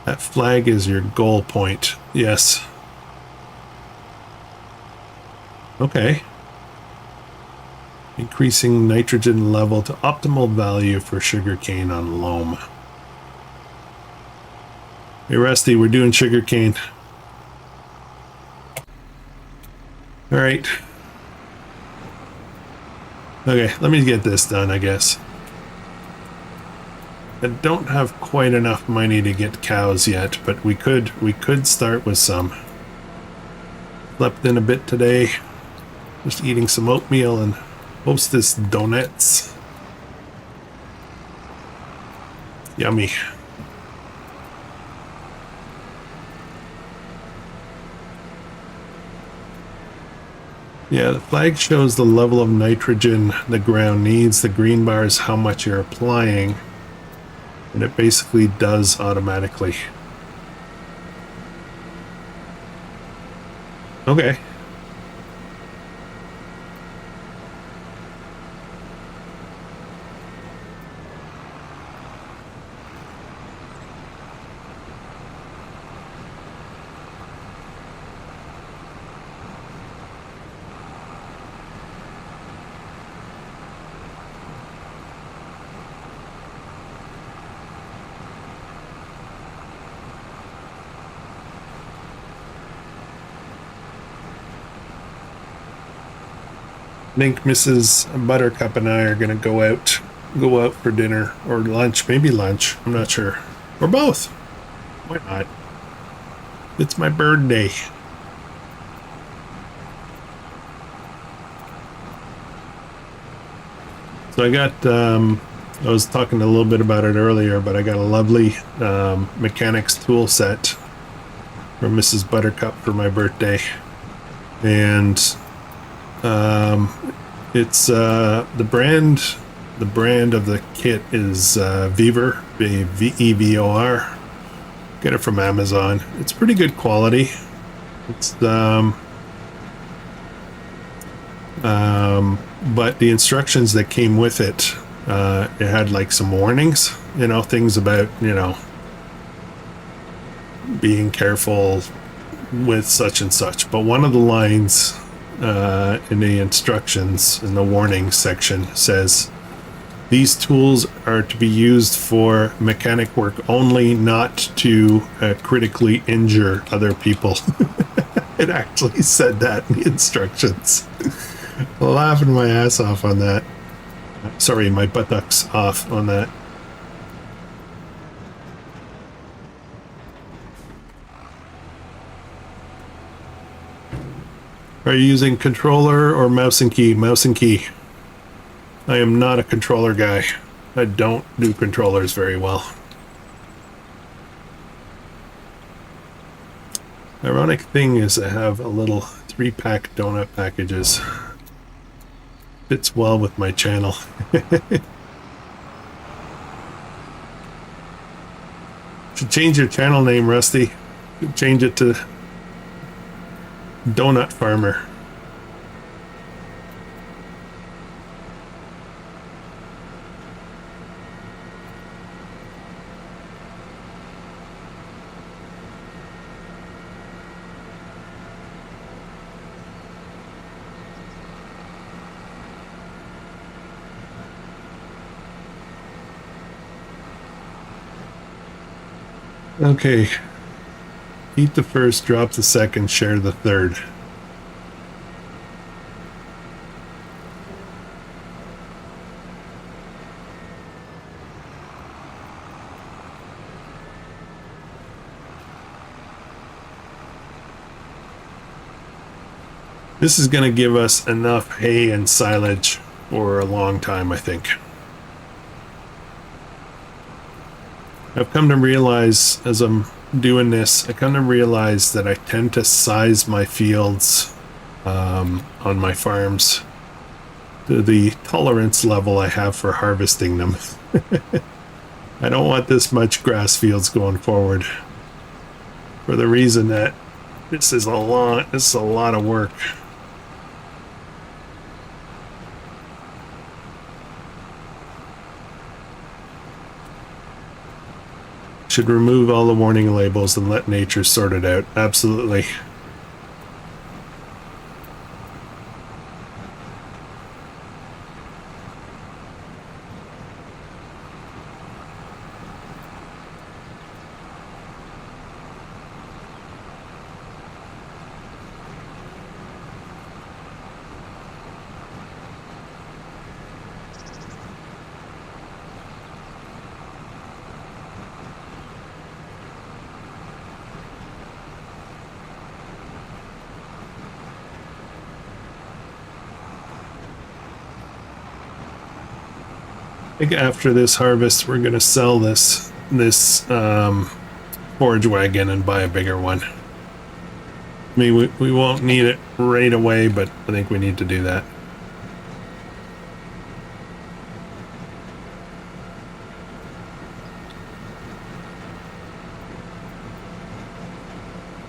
That flag is your goal point. Yes. Okay. Increasing nitrogen level to optimal value for sugarcane on loam. Hey, Rusty, we're doing sugarcane. All right. Okay, let me get this done, I guess. I don't have quite enough money to get cows yet, but we could start with some. Slept in a bit today. Just eating some oatmeal and Hostess donuts. Yummy. Yeah, the flag shows the level of nitrogen the ground needs. The green bar is how much you're applying. And it basically does automatically. Okay. I think Mrs. Buttercup and I are gonna go out for dinner or lunch, maybe lunch. I'm not sure, or both. Why not? It's my birthday. So I got. I was talking a little bit about it earlier, but I got a lovely mechanics tool set from Mrs. Buttercup for my birthday, and it's the brand. The brand of the kit is Vevor, Vevor. Get it from Amazon. It's pretty good quality. It's but the instructions that came with it, it had like some warnings, you know, things about, you know, being careful with such and such. But one of the lines in the instructions in the warning section says, these tools are to be used for mechanic work only, not to critically injure other people. It actually said that in the instructions. Laughing my ass off on that. Sorry, my buttocks off on that. Are you using controller or mouse and key? Mouse and key. I am not a controller guy. I don't do controllers very well. Ironic thing is I have a little 3-pack donut packages. Fits well with my channel. Should change your channel name, Rusty. Should change it to Donut Farmer. Okay. Eat the first, drop the second, share the third. This is going to give us enough hay and silage for a long time, I think. I've come to realize as I'm doing this, I come to realize that I tend to size my fields on my farms to the tolerance level I have for harvesting them. I don't want this much grass fields going forward for the reason that this is a lot of work. Should remove all the warning labels and let nature sort it out. Absolutely. I think after this harvest, we're going to sell this forage wagon and buy a bigger one. I mean, we won't need it right away, but I think we need to do that.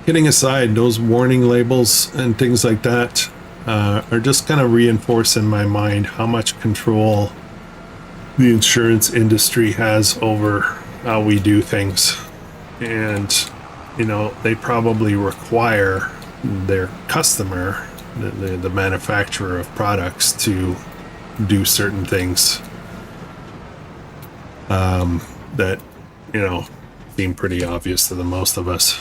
Kidding aside, those warning labels and things like that are just kind of reinforcing in my mind how much control the insurance industry has over how we do things. And, you know, they probably require their customer, the manufacturer of products, to do certain things that, you know, seem pretty obvious to the most of us.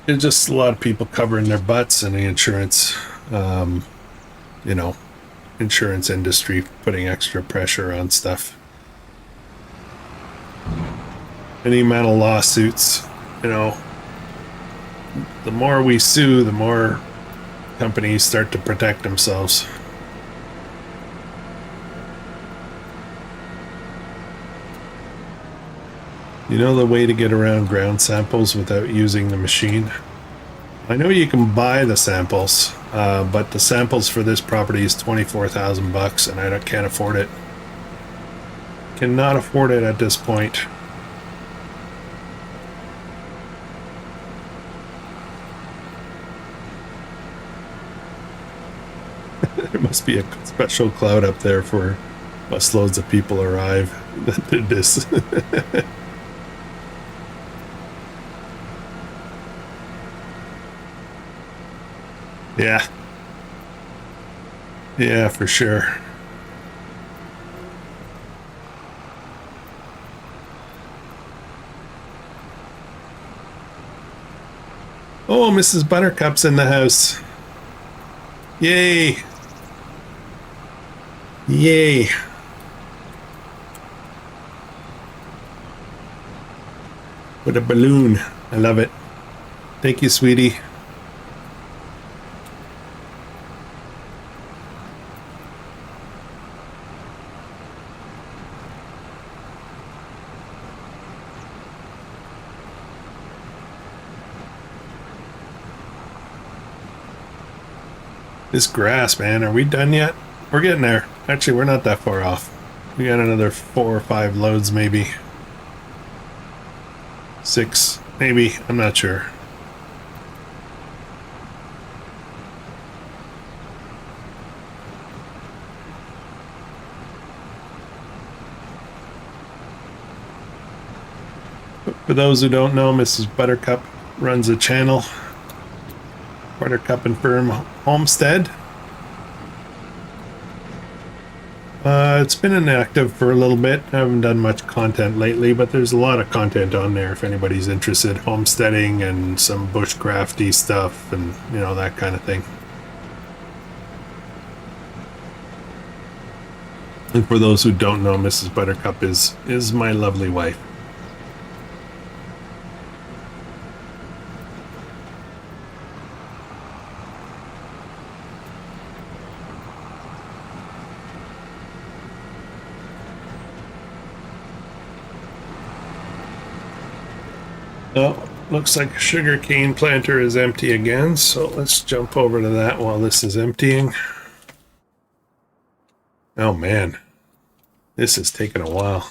There's just a lot of people covering their butts in the insurance, you know, insurance industry, putting extra pressure on stuff. Any amount of lawsuits, you know, the more we sue, the more companies start to protect themselves. You know the way to get around ground samples without using the machine? I know you can buy the samples, but the samples for this property is $24,000 and I can't afford it. Cannot afford it at this point. There must be a special cloud up there for busloads of people arrive that did this. Yeah. Yeah, for sure. Oh, Mrs. Buttercup's in the house. Yay. Yay. With a balloon. I love it. Thank you, sweetie. This grass, man, are we done yet? We're getting there. Actually, we're not that far off. We got another 4 or 5 loads, maybe. 6, maybe. I'm not sure. For those who don't know, Mrs. Buttercup runs a channel, Buttercup and Firm Homestead. It's been inactive for a little bit. I haven't done much content lately, but there's a lot of content on there if anybody's interested. Homesteading and some bushcrafty stuff and, you know, that kind of thing. And for those who don't know, Mrs. Buttercup is my lovely wife. Oh, looks like a sugarcane planter is empty again, so let's jump over to that while this is emptying. Oh man, this is taking a while.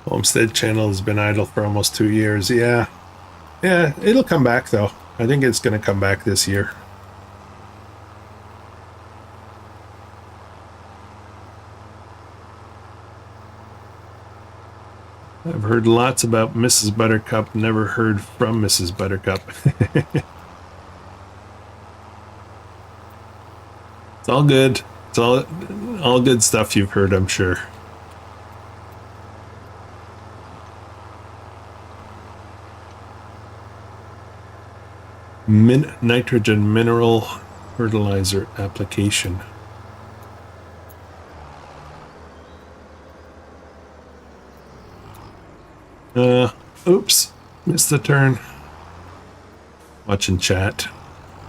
Homestead channel has been idle for almost 2 years. Yeah, it'll come back though. I think it's going to come back this year. I've heard lots about Mrs. Buttercup, never heard from Mrs. Buttercup. It's all good. It's all good stuff you've heard, I'm sure. Nitrogen mineral fertilizer application. Oops, missed the turn. Watching chat.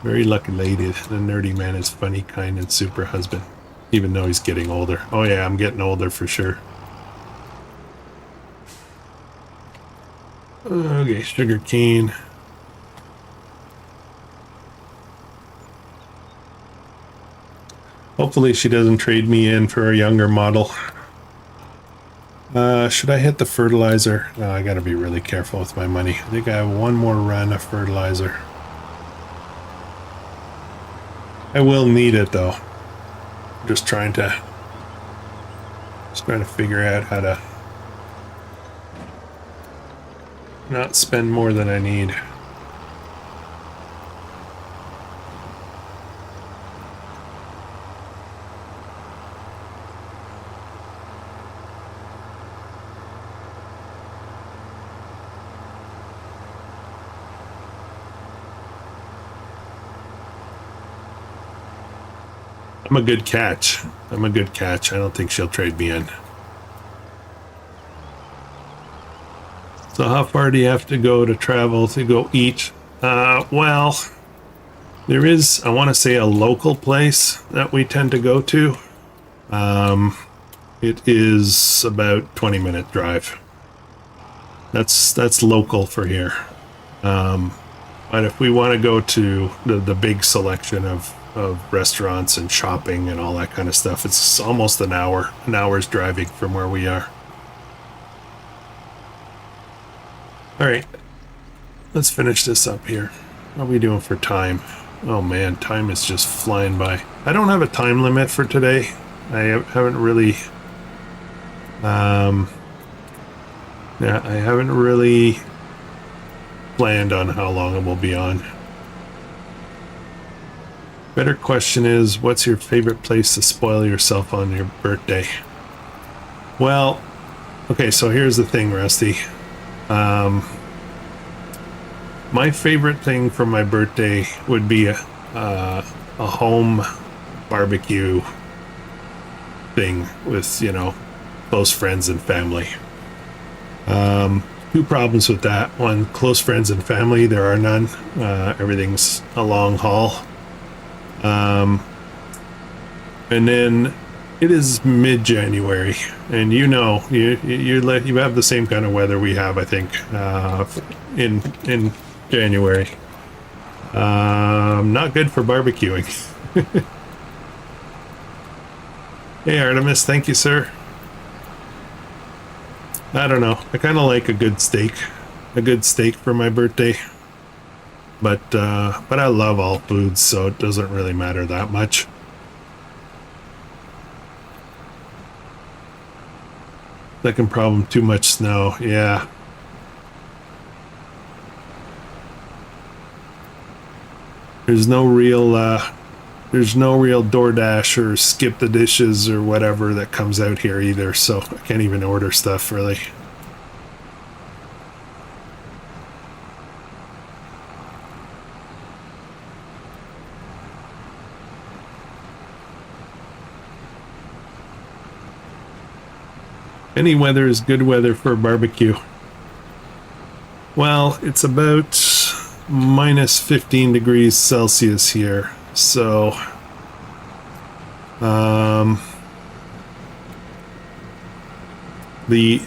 Very lucky lady. The nerdy man is funny, kind, and super husband. Even though he's getting older. Oh yeah, I'm getting older for sure. Okay, sugar cane. Hopefully she doesn't trade me in for a younger model. Should I hit the fertilizer? No, I gotta be really careful with my money. I think I have one more run of fertilizer. I will need it though. I'm just trying to figure out how to not spend more than I need. I'm a good catch. I'm a good catch. I don't think she'll trade me in. So how far do you have to go to travel to go eat? Well, there is, I want to say, a local place that we tend to go to. It is about 20-minute drive. That's local for here. But if we want to go to the big selection of restaurants and shopping and all that kind of stuff, it's almost an hour's driving from where we are. All right, let's finish this up here. What are we doing for time? Oh man, time is just flying by. I don't have a time limit for today. I haven't really, yeah, I haven't really planned on how long it will be on. Better question is, what's your favorite place to spoil yourself on your birthday? Well, okay, so here's the thing, Rusty. My favorite thing for my birthday would be a home barbecue thing with, you know, close friends and family. Two problems with that. One, close friends and family, there are none. Everything's a long haul. And then it is mid-January, and you know, you have the same kind of weather we have, I think, in January. Not good for barbecuing. Hey Artemis, thank you, sir. I don't know. I kind of like a good steak for my birthday. But I love all foods, so it doesn't really matter that much. Second problem, too much snow. Yeah. There's no real DoorDash or Skip the Dishes or whatever that comes out here either, so I can't even order stuff really. Any weather is good weather for a barbecue. Well, it's about minus 15 degrees Celsius here, so the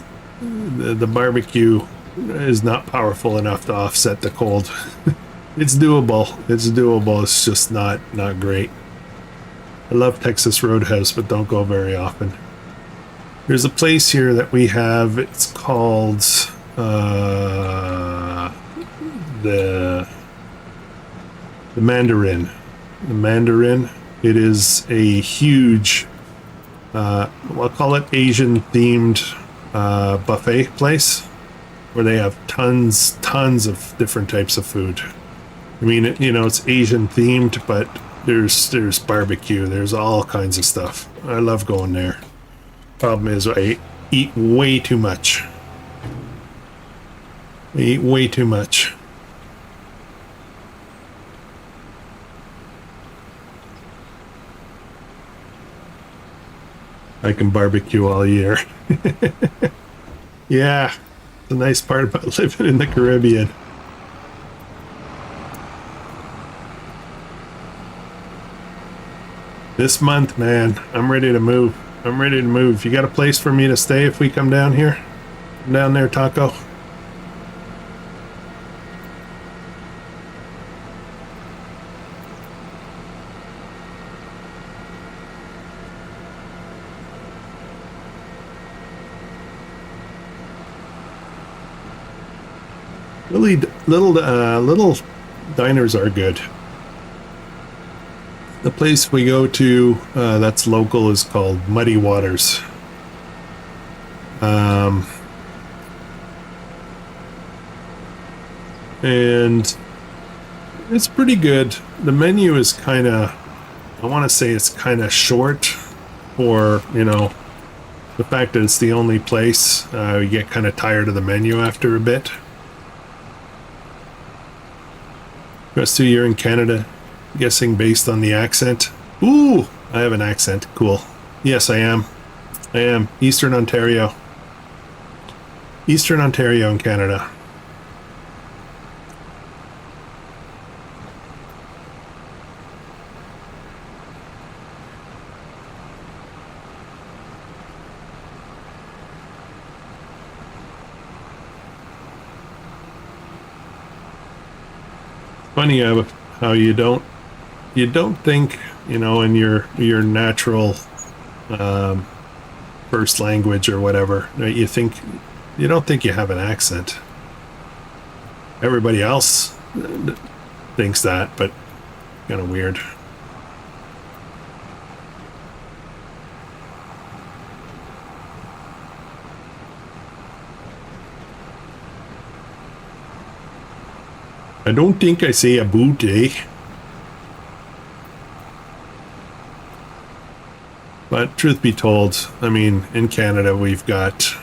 barbecue is not powerful enough to offset the cold. It's doable. It's just not great. I love Texas Roadhouse, but don't go very often. There's a place here that we have. It's called the Mandarin. The Mandarin. It is a huge, I'll call it Asian themed buffet place where they have tons of different types of food. I mean, you know, it's Asian themed, but there's barbecue. There's all kinds of stuff. I love going there. Problem is, I eat way too much. I can barbecue all year. Yeah, the nice part about living in the Caribbean. This month, man, I'm ready to move. You got a place for me to stay if we come down here? Down there, Taco? Really, little diners are good. The place we go to that's local is called Muddy Waters. And it's pretty good. The menu is kind of, I want to say it's kind of short for, you know, the fact that it's the only place. You get kind of tired of the menu after a bit. Krustoo, you're in Canada. Guessing based on the accent. Ooh, I have an accent. Cool. Yes, I am. I am. Eastern Ontario. Eastern Ontario in Canada. Funny how you don't think, in your natural um, first language or whatever, right? You don't think you have an accent. Everybody else thinks that, but kind of weird. I don't think I say a boot, eh? But truth be told, I mean, in Canada, we've got,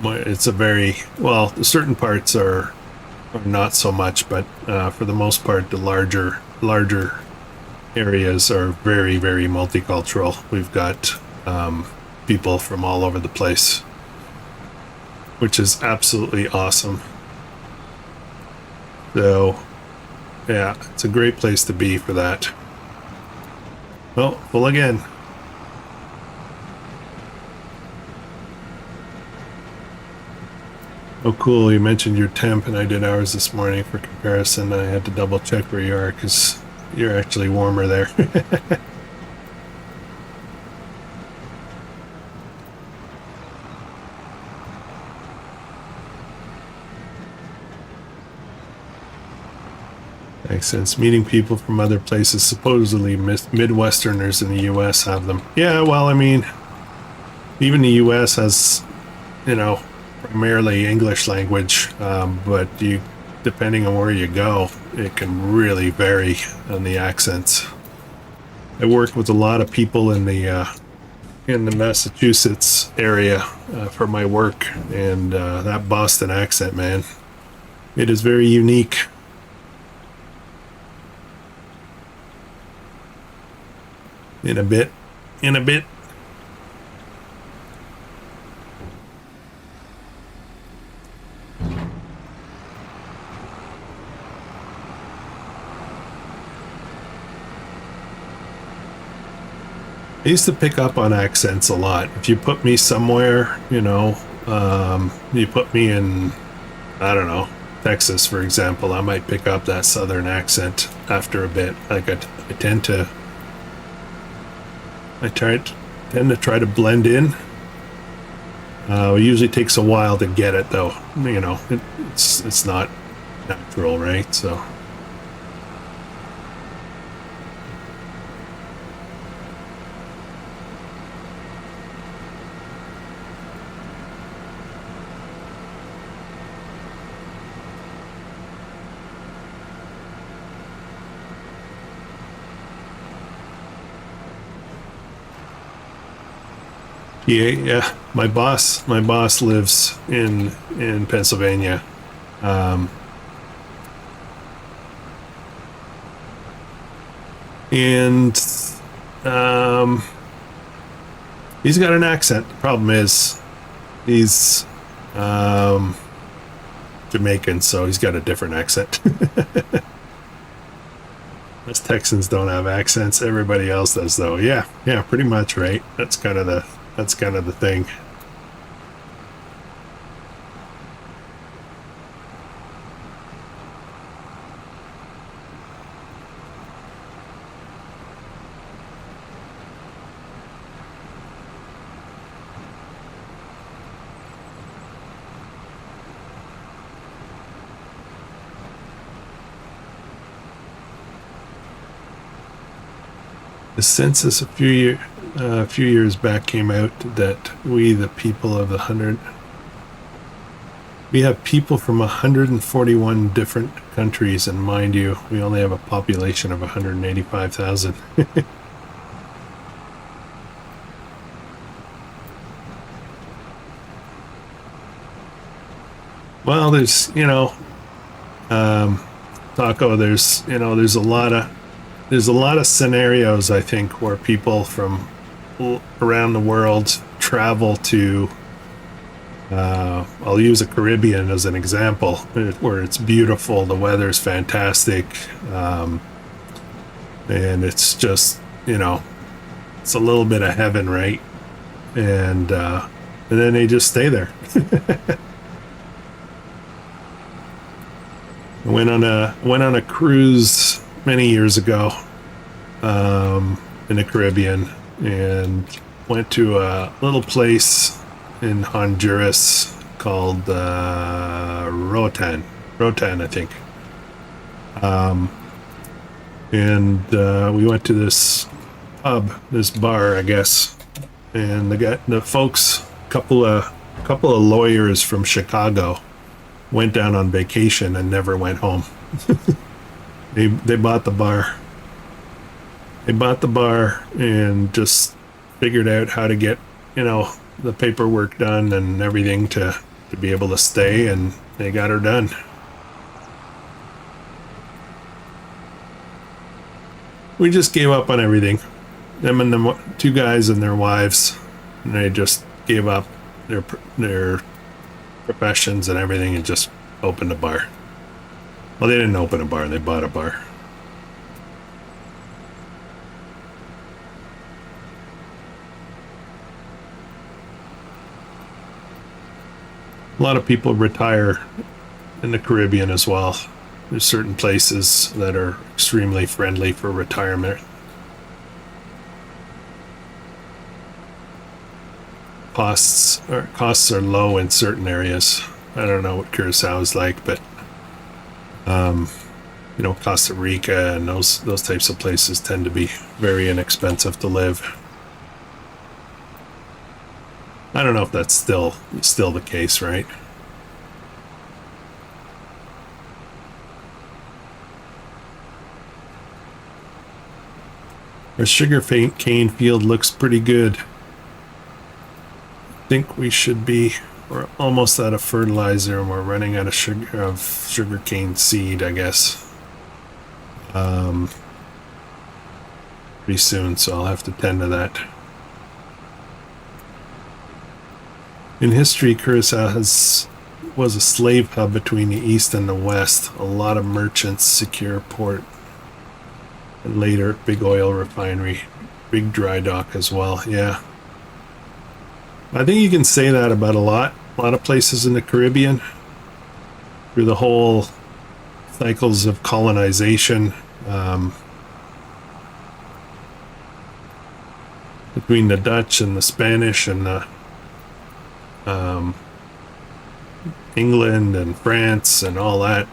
it's a very, well, certain parts are not so much, but for the most part, the larger areas are very, very multicultural. We've got people from all over the place, which is absolutely awesome. So, yeah, it's a great place to be for that. Well, full again. Oh, cool. You mentioned your temp, and I did ours this morning for comparison. I had to double check where you are because you're actually warmer there. Makes sense. Meeting people from other places, supposedly Midwesterners in the U.S. have them. Yeah, well, I mean, even the U.S. has, primarily English language, but depending on where you go, it can really vary on the accents. I worked with a lot of people in the Massachusetts area for my work, and that Boston accent, man, it is very unique. In a bit. I used to pick up on accents a lot. If you put me somewhere, you put me in, I don't know, Texas, for example, I might pick up that southern accent after a bit. Like I tend to try to blend in. It usually takes a while to get it, though. It's not natural, right? So. Yeah. My boss lives in Pennsylvania. Um, and um, he's got an accent. The problem is he's Jamaican, so he's got a different accent. Us Texans don't have accents. Everybody else does, though. Yeah, pretty much, right? That's kind of the thing. The census a few years back came out that we, the people of we have people from 141 different countries, and mind you, we only have a population of 185,000. Well, there's, Taco, there's a lot of there's a lot of scenarios, I think, where people from around the world travel to. I'll use the Caribbean as an example, where it's beautiful, the weather's fantastic, and it's just, it's a little bit of heaven, right? And then they just stay there. I went on a cruise many years ago, in the Caribbean, and went to a little place in Honduras called Rotan, I think. And we went to this pub, this bar, I guess, and the folks, couple of lawyers from Chicago, went down on vacation and never went home. They bought the bar. They bought the bar and just figured out how to get, the paperwork done and everything to be able to stay, and they got her done. We just gave up on everything. Them and the two guys and their wives, and they just gave up their professions and everything and just opened a bar. Well, they didn't open a bar, they bought a bar. A lot of people retire in the Caribbean as well. There's certain places that are extremely friendly for retirement. Costs are low in certain areas. I don't know what Curacao is like, but Costa Rica and those types of places tend to be very inexpensive to live. I don't know if that's still the case, right? Our sugar cane field looks pretty good. I think we're almost out of fertilizer and we're running out of sugar cane seed, I guess. Pretty soon, so I'll have to tend to that. In history, Curacao was a slave hub between the east and the west. A lot of merchants, secure port, and later big oil refinery, big dry dock as well. Yeah, I think you can say that about a lot of places in the Caribbean through the whole cycles of colonization, between the Dutch and the Spanish and the England and France and all that.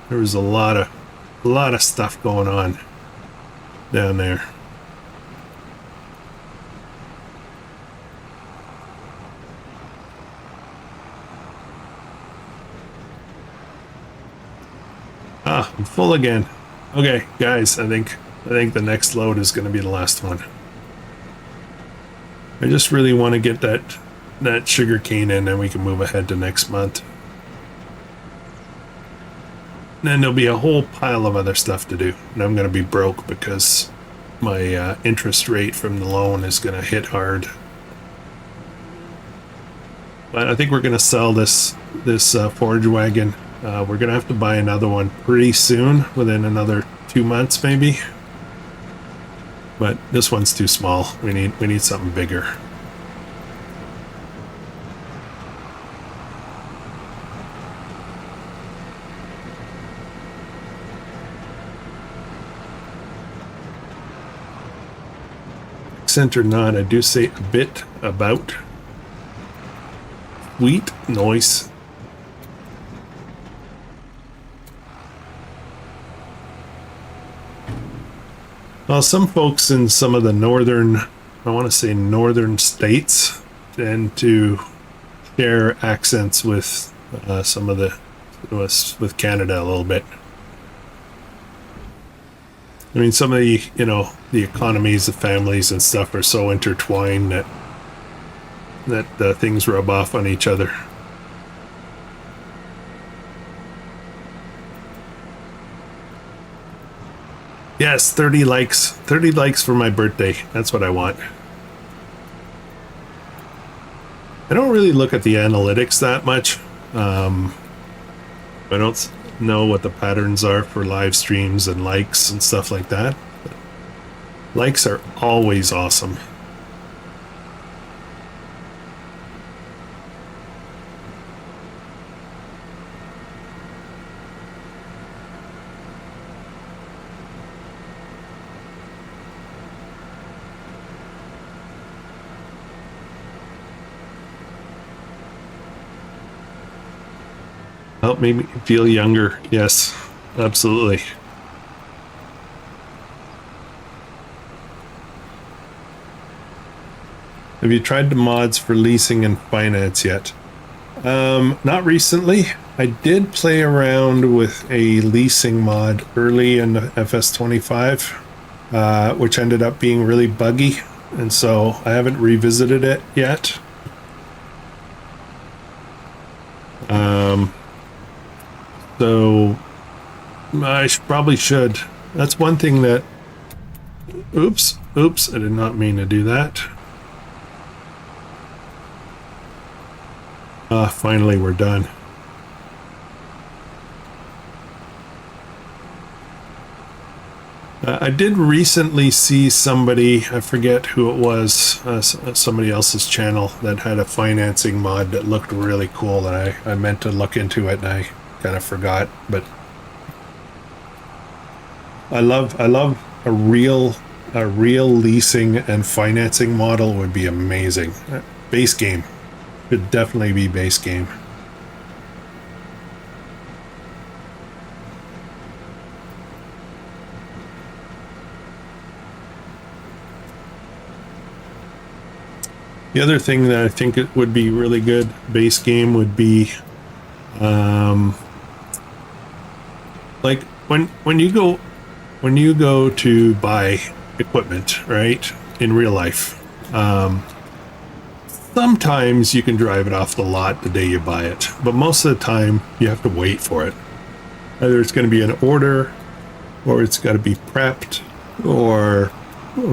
There was a lot of stuff going on down there. I'm full again. Okay, guys, I think the next load is going to be the last one. I just really want to get that sugar cane in, and we can move ahead to next month. Then there'll be a whole pile of other stuff to do, and I'm going to be broke because my interest rate from the loan is going to hit hard. But I think we're going to sell this forage wagon. We're going to have to buy another one pretty soon, within another 2 months maybe. But this one's too small. We need something bigger. Accent or not, I do say a bit about wheat noise. Well, some folks in some of the northern states tend to share accents with some of with Canada a little bit. I mean, some of the economies, the families and stuff are so intertwined that things rub off on each other. Yes, 30 likes. 30 likes for my birthday. That's what I want. I don't really look at the analytics that much. I don't know what the patterns are for live streams and likes and stuff like that. But likes are always awesome. Help me feel younger. Yes, absolutely. Have you tried the mods for leasing and finance yet? Not recently. I did play around with a leasing mod early in the FS25, which ended up being really buggy, and so I haven't revisited it yet. So I probably should. That's one thing that... Oops, I did not mean to do that. Finally, we're done. I did recently see somebody, I forget who it was, somebody else's channel that had a financing mod that looked really cool, and I meant to look into it and I kind of forgot, but I love a real leasing and financing model would be amazing. Base game. Could definitely be base game. The other thing that I think it would be really good base game would be like when you go to buy equipment, right, in real life, sometimes you can drive it off the lot the day you buy it, but most of the time you have to wait for it. Either it's going to be an order, or it's got to be prepped, or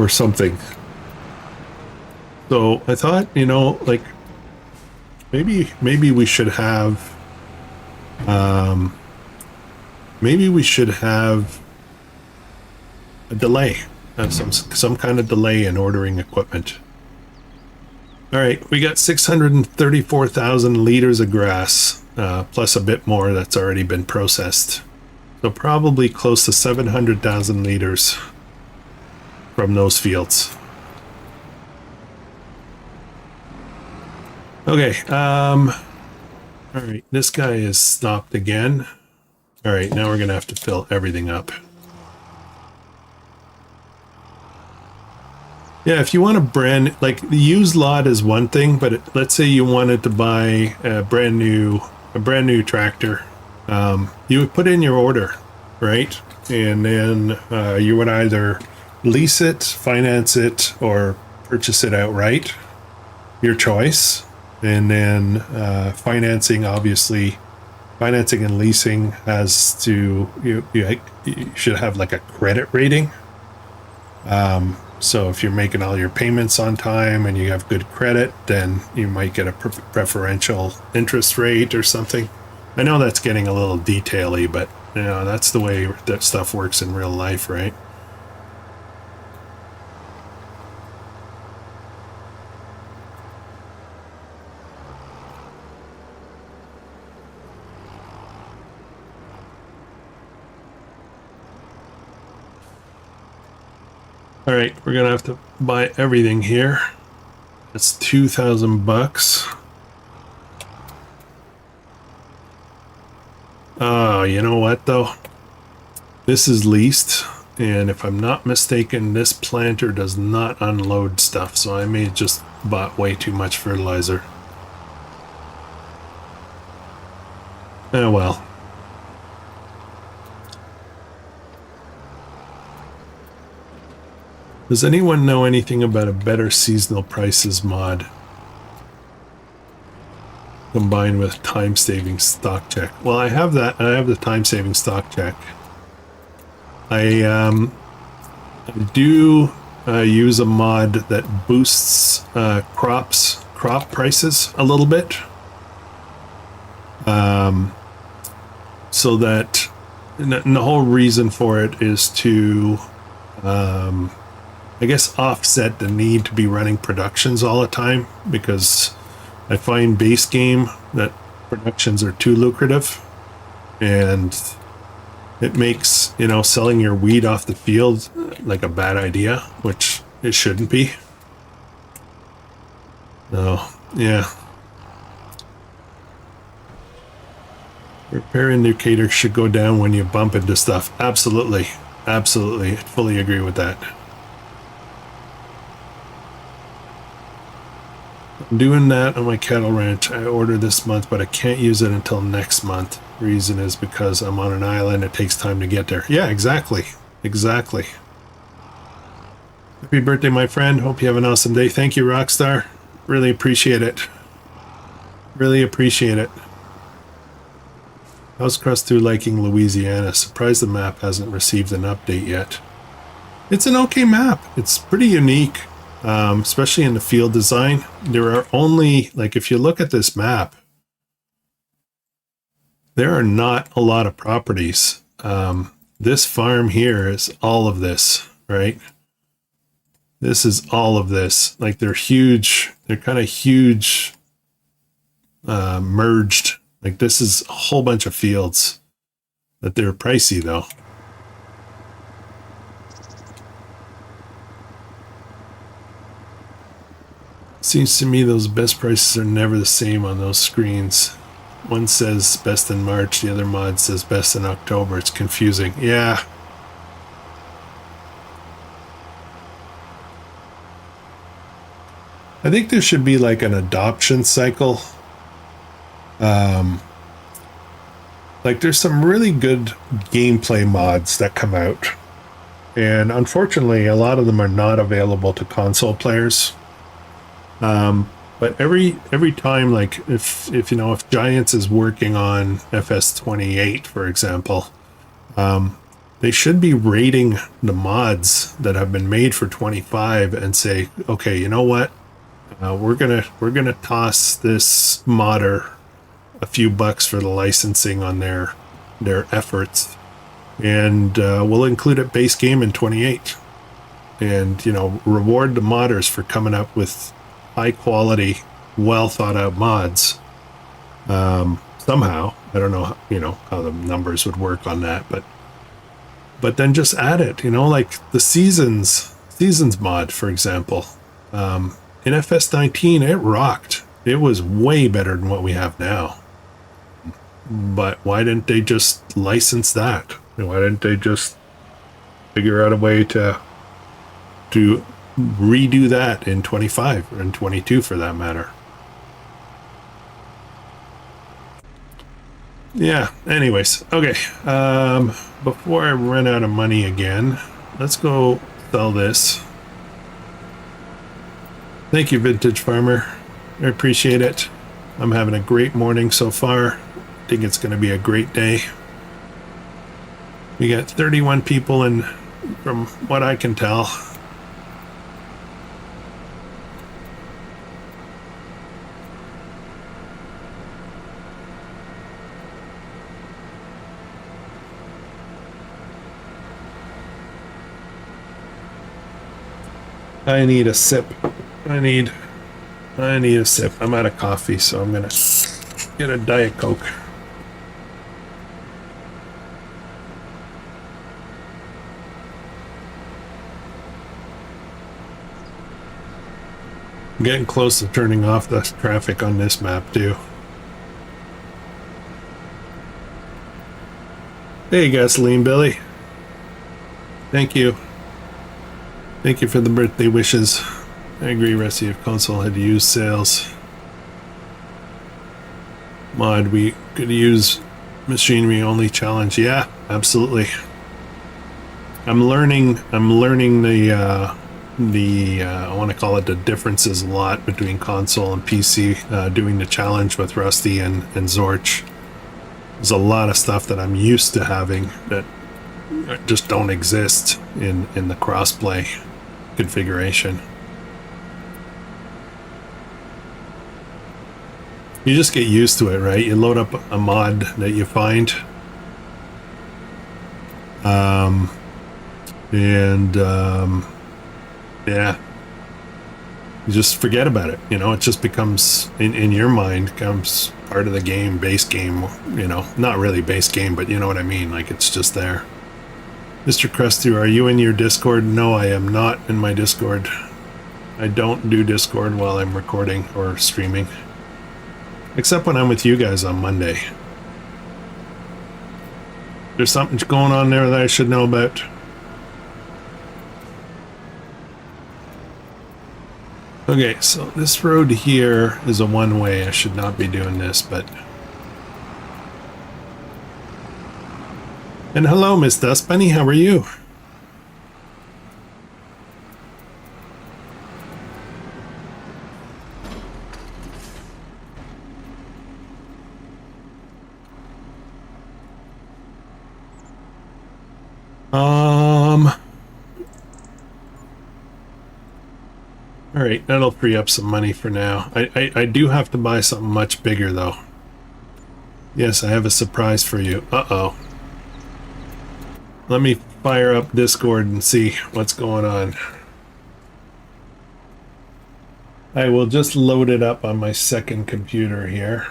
something. So I thought, you know, like maybe we should have a delay, some kind of delay in ordering equipment. All right, we got 634,000 liters of grass, plus a bit more that's already been processed. So probably close to 700,000 liters from those fields. Okay, all right, this guy is stopped again. All right, now we're gonna have to fill everything up. Yeah, if you want a brand, like the used lot is one thing, but let's say you wanted to buy a brand new tractor, you would put in your order, right? And then you would either lease it, finance it, or purchase it outright, your choice. And then financing, obviously, financing and leasing has to, you should have like a credit rating. So if you're making all your payments on time and you have good credit, then you might get a preferential interest rate or something. I know that's getting a little detail-y, but you know, that's the way that stuff works in real life, right? All right, we're gonna have to buy everything here. That's 2,000 bucks. Oh, you know what though? This is leased, and if I'm not mistaken, this planter does not unload stuff, so I may have just bought way too much fertilizer. Oh well. Does anyone know anything about a better seasonal prices mod combined with time-saving stock check? Well, I have that. I have the time-saving stock check. I I do use a mod that boosts crop prices a little bit, so that and the whole reason for it is to I guess offset the need to be running productions all the time, because I find base game that productions are too lucrative, and it makes, selling your weed off the field like a bad idea, which it shouldn't be. So, yeah. Repair indicator should go down when you bump into stuff. Absolutely. Absolutely. I fully agree with that. I'm doing that on my cattle ranch. I ordered this month, but I can't use it until next month. Reason is because I'm on an island. It takes time to get there. Yeah, exactly. Exactly. Happy birthday, my friend. Hope you have an awesome day. Thank you, Rockstar. Really appreciate it. Really appreciate it. How's Krustoo liking Louisiana? Surprised the map hasn't received an update yet. It's an okay map. It's pretty unique, especially in the field design. There are only, like, if you look at this map, there are not a lot of properties. This farm here is all of this, right? This is all of this. Like, they're huge. They're kind of huge, merged. Like, this is a whole bunch of fields, but they're pricey though. Seems to me those best prices are never the same on those screens. One says best in March, the other mod says best in October. It's confusing. Yeah. I think there should be like an adoption cycle. Like, there's some really good gameplay mods that come out, and unfortunately a lot of them are not available to console players. But every time, like, if Giants is working on FS28, for example, they should be rating the mods that have been made for 25 and say, okay, you know what, we're gonna toss this modder a few bucks for the licensing on their efforts, and we'll include it base game in 28, and reward the modders for coming up with high quality, well thought out mods. Somehow, I don't know how the numbers would work on that, but then just add it, like the seasons mod, for example. In FS19, it rocked. It was way better than what we have now. But why didn't they just license that? Why didn't they just figure out a way to redo that in 25 and 22 for that matter? Yeah, anyways, okay. Before I run out of money again, let's go sell this. Thank you, Vintage Farmer. I appreciate it. I'm having a great morning so far. I think it's going to be a great day. We got 31 people in, from what I can tell. I need a sip. I need a sip. I'm out of coffee, so I'm gonna get a Diet Coke. I'm getting close to turning off the traffic on this map too. Hey, Gasoline Billy. Thank you. Thank you for the birthday wishes. I agree, Reci, if console had used sales mod, we could use machinery only challenge. Yeah, absolutely. I'm learning the I want to call it the differences a lot between console and PC, doing the challenge with Rusty and Zorch. There's a lot of stuff that I'm used to having that just don't exist in the crossplay configuration. You just get used to it, right? You load up a mod that you find, yeah, you just forget about it. You know, it just becomes in your mind becomes part of the game, base game. You know, not really base game, but you know what I mean. Like it's just there. Mr. Krustoo, are you in your Discord? No, I am not in my Discord. I don't do Discord while I'm recording or streaming. Except when I'm with you guys on Monday. There's something going on there that I should know about. Okay, so this road here is a one-way. I should not be doing this, but... And hello, Miss Dust Bunny, how are you? Alright, that'll free up some money for now. I do have to buy something much bigger, though. Yes, I have a surprise for you. Uh-oh. Let me fire up Discord and see what's going on. I will just load it up on my second computer here.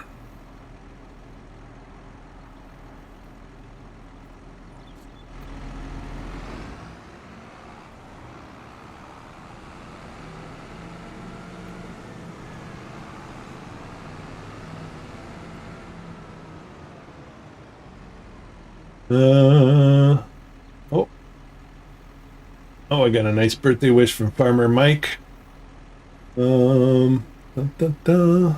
Oh, I got a nice birthday wish from Farmer Mike. Da, da, da.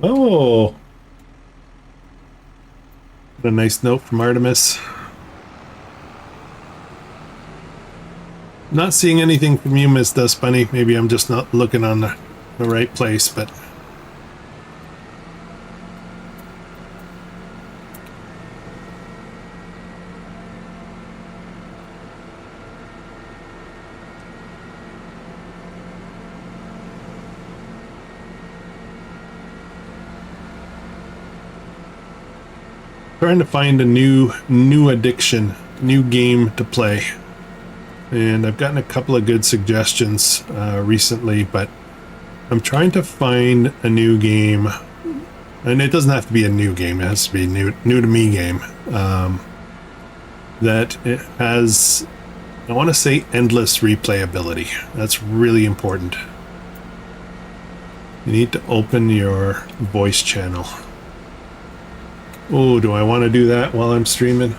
Oh, a nice note from Artemis. Not seeing anything from you, Miss Dust Bunny. Maybe I'm just not looking on the right place, but... Trying to find a new addiction, new game to play. And I've gotten a couple of good suggestions recently, but I'm trying to find a new game. And it doesn't have to be a new game, it has to be a new to me game. That it has, I want to say, endless replayability. That's really important. You need to open your voice channel. Oh, do I want to do that while I'm streaming?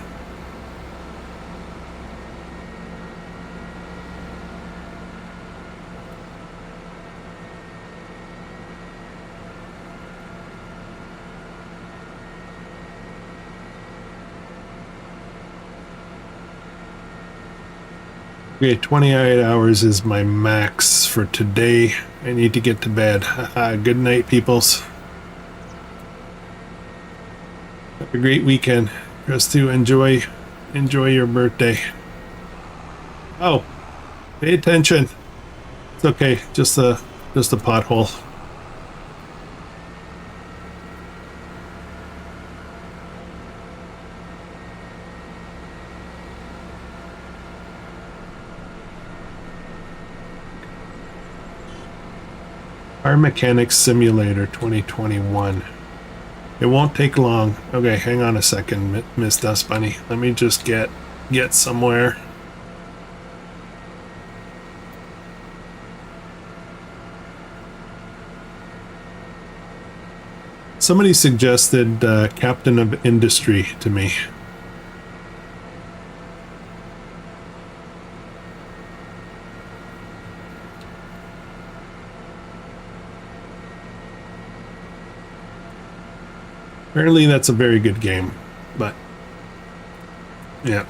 Okay, 28 hours is my max for today. I need to get to bed. Good night, peoples. Have a great weekend. Krustoo, enjoy your birthday. Oh, pay attention. It's okay, just a pothole. Car Mechanics Simulator 2021. It won't take long. Okay, hang on a second, Miss Dust Bunny. Let me just get somewhere. Somebody suggested Captain of Industry to me. Apparently that's a very good game, but yeah.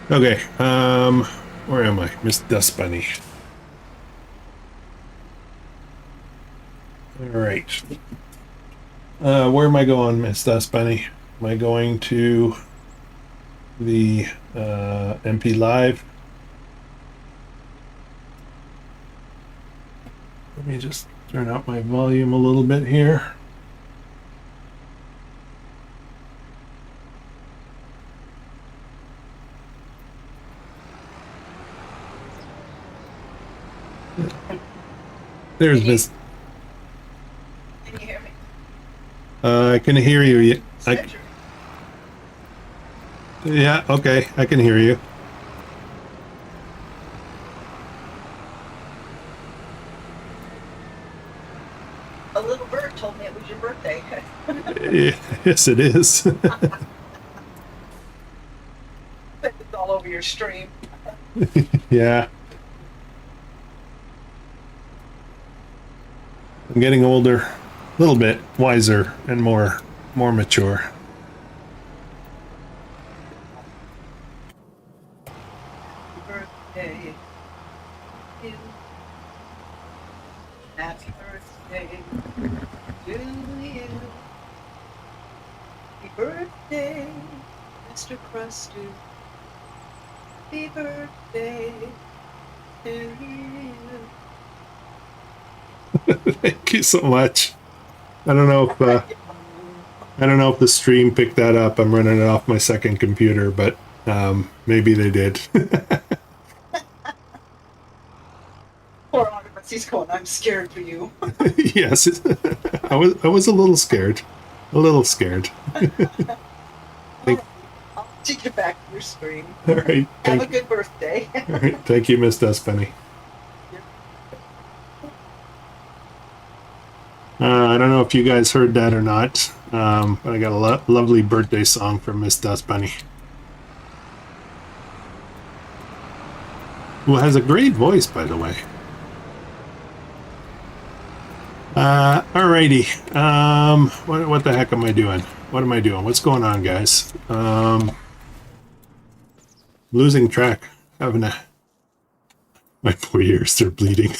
Okay, where am I? Miss Dust Bunny. All right. Where am I going, Miss Dust Bunny? Am I going to the MP Live? Let me just turn up my volume a little bit here. There's Miss. Can you hear me? I can hear you. Yeah, okay, I can hear you. A little bird told me it was your birthday. Yes, it is. It's all over your stream. Yeah. I'm getting older, a little bit wiser and more mature. Birthday. to you. Happy birthday to you. Happy birthday, Mr. Krustoo. Happy birthday to you. Thank you so much. I don't know if the stream picked that up. I'm running it off my second computer, but maybe they did. Poor Artemis, he's going, I'm scared for you. Yes, I was a little scared. A little scared. I'll take you back to your screen. All right. Have a good birthday. All right. Thank you, Miss Dustpenny. I don't know if you guys heard that or not, but I got a lovely birthday song from Miss Dustpenny, who has a great voice, by the way. Alrighty. What the heck am I doing? What am I doing? What's going on, guys? Losing track. Having a... My poor ears, they're bleeding.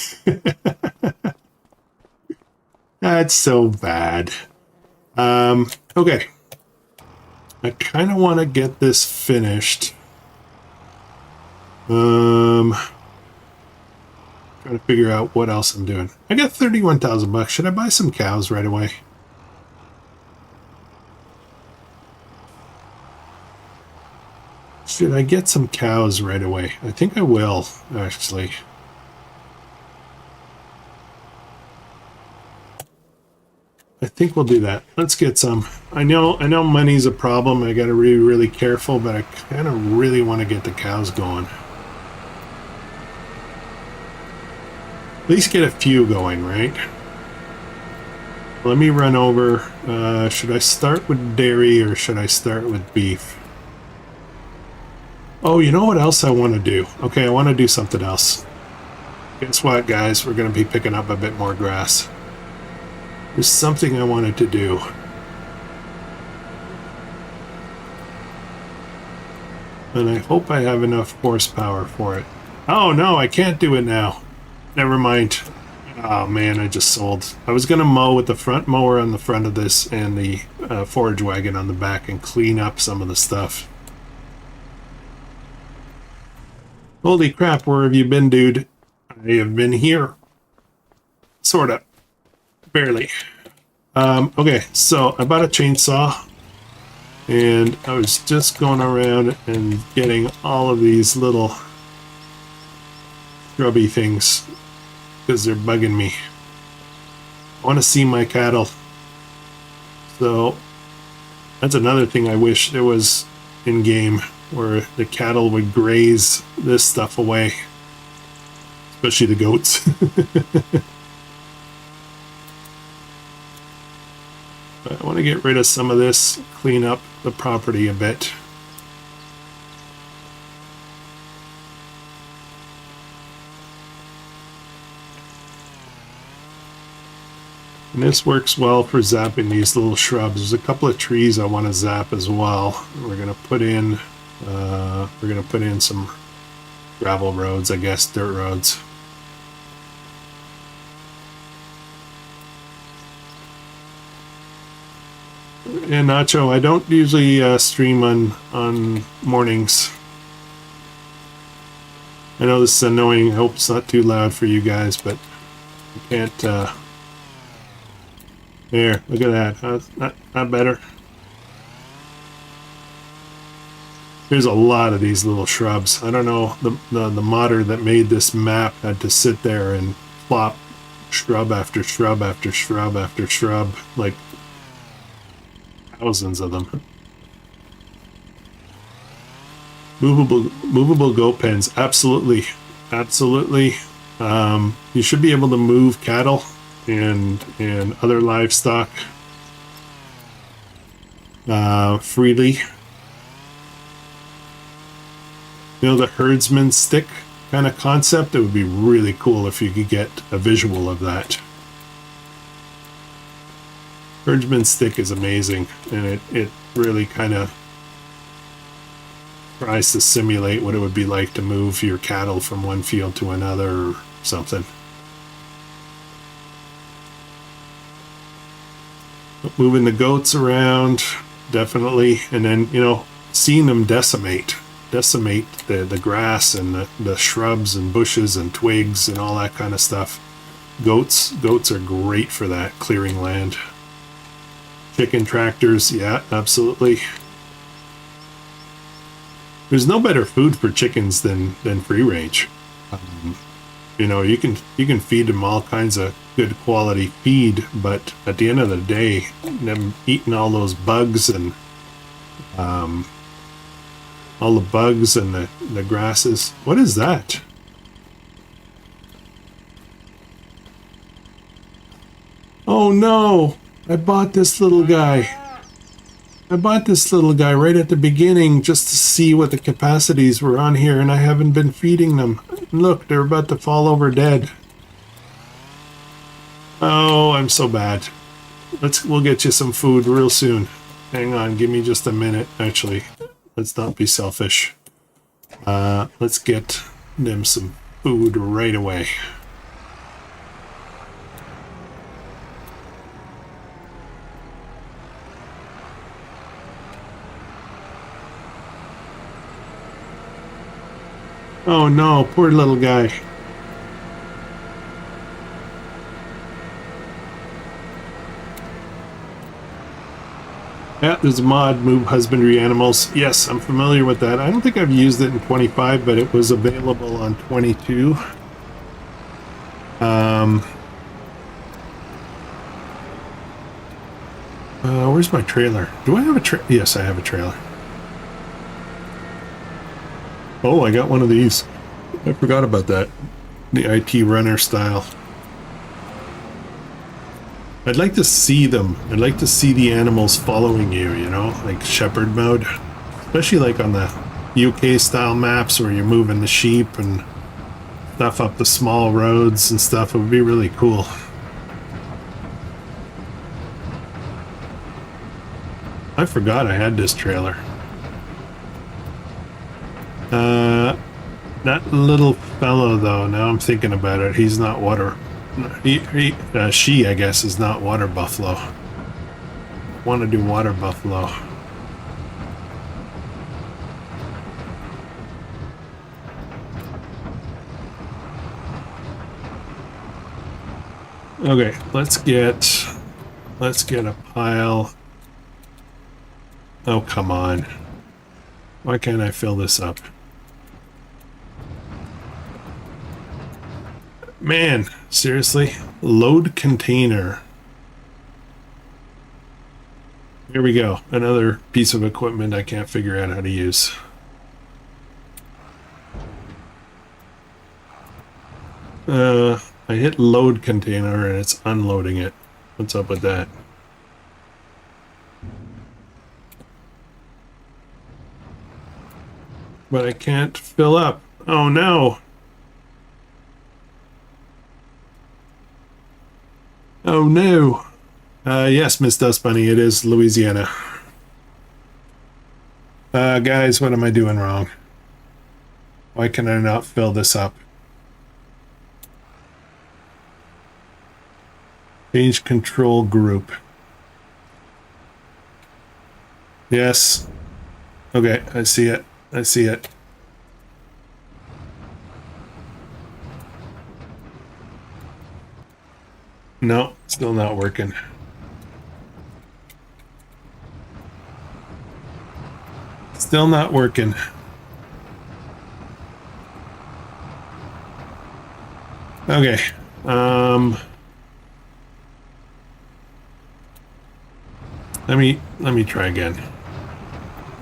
That's so bad. Okay. I kind of want to get this finished. Trying to figure out what else I'm doing. I got 31,000 bucks. Should I buy some cows right away? Should I get some cows right away? I think I will, actually. I think we'll do that. Let's get some. I know money's a problem. I got to be really careful, but I kind of really want to get the cows going. At least get a few going, right? Let me run over. Should I start with dairy or should I start with beef? Oh, you know what else I want to do? Okay, I want to do something else. Guess what, guys? We're going to be picking up a bit more grass. There's something I wanted to do. And I hope I have enough horsepower for it. Oh, no, I can't do it now. Never mind. Oh, man, I just sold. I was going to mow with the front mower on the front of this and the forage wagon on the back and clean up some of the stuff. Holy crap, where have you been, dude? I have been here. Sort of. Barely. Okay, so I bought a chainsaw. And I was just going around and getting all of these little grubby things. Because they're bugging me. I want to see my cattle. So that's another thing I wish there was in game, where the cattle would graze this stuff away, especially the goats. But I want to get rid of some of this, clean up the property a bit. And this works well for zapping these little shrubs. There's a couple of trees I want to zap as well. We're gonna put in some gravel roads, I guess, dirt roads. Yeah, Nacho, I don't usually stream on mornings. I know this is annoying. I hope it's not too loud for you guys, but I can't. There, look at that. Not better. There's a lot of these little shrubs. I don't know. The modder that made this map had to sit there and plop shrub after shrub after shrub after shrub, like thousands of them. Movable goat pens, absolutely. You should be able to move cattle and other livestock freely. You know, the herdsman stick kind of concept, it would be really cool if you could get a visual of that. Herdsman stick is amazing, and it really kind of tries to simulate what it would be like to move your cattle from one field to another or something. Moving the goats around, definitely, and then, you know, seeing them decimate the grass and the shrubs and bushes and twigs and all that kind of stuff. Goats are great for that, clearing land. Chicken tractors, yeah, absolutely. There's no better food for chickens than free range. You know, you can feed them all kinds of good quality feed, but at the end of the day, them eating all those bugs and all the bugs and the grasses. What is that? Oh no! I bought this little guy. I bought this little guy right at the beginning just to see what the capacities were on here, and I haven't been feeding them. Look, they're about to fall over dead. Oh, I'm so bad. We'll get you some food real soon. Hang on, give me just a minute. Actually, let's not be selfish. Let's get them some food right away. Oh no, poor little guy. Yeah, there's a mod, Move Husbandry Animals. Yes, I'm familiar with that. I don't think I've used it in 25, but it was available on 22. Where's my trailer? Do I have a trailer? Yes, I have a trailer. Oh, I got one of these. I forgot about that. The IT runner style. I'd like to see them. I'd like to see the animals following you, you know, like shepherd mode. Especially like on the UK style maps where you're moving the sheep and stuff up the small roads and stuff. It would be really cool. I forgot I had this trailer. That little fellow, though, now I'm thinking about it, he's not water. She, I guess, is not water buffalo. Want to do water buffalo. Okay, let's get a pile. Oh, come on. Why can't I fill this up? Man, seriously? Load container. Here we go. Another piece of equipment I can't figure out how to use. I hit load container and it's unloading it. What's up with that? But I can't fill up. Oh no! Oh no! Yes, Miss Dust Bunny, it is Louisiana. Guys, what am I doing wrong? Why can I not fill this up? Change control group. Yes. Okay, I see it. I see it. No, still not working. Still not working. Okay. Let me try again.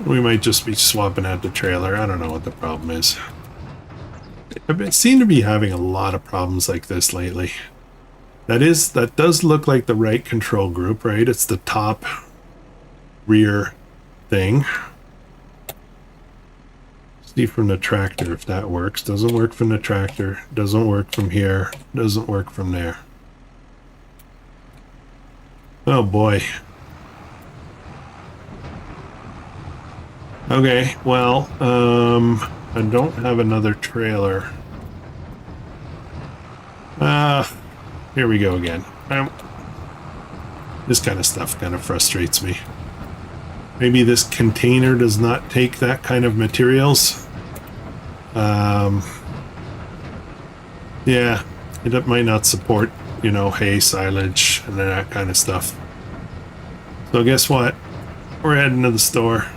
We might just be swapping out the trailer. I don't know what the problem is. I've seem to be having a lot of problems like this lately. That does look like the right control group, right? It's the top rear thing. See from the tractor if that works. Doesn't work from the tractor. Doesn't work from here. Doesn't work from there. Oh boy. Okay, well, I don't have another trailer. Here we go again. This kind of stuff kind of frustrates me. Maybe this container does not take that kind of materials. Yeah, it might not support, you know, hay, silage, and that kind of stuff. So guess what? We're heading to the store.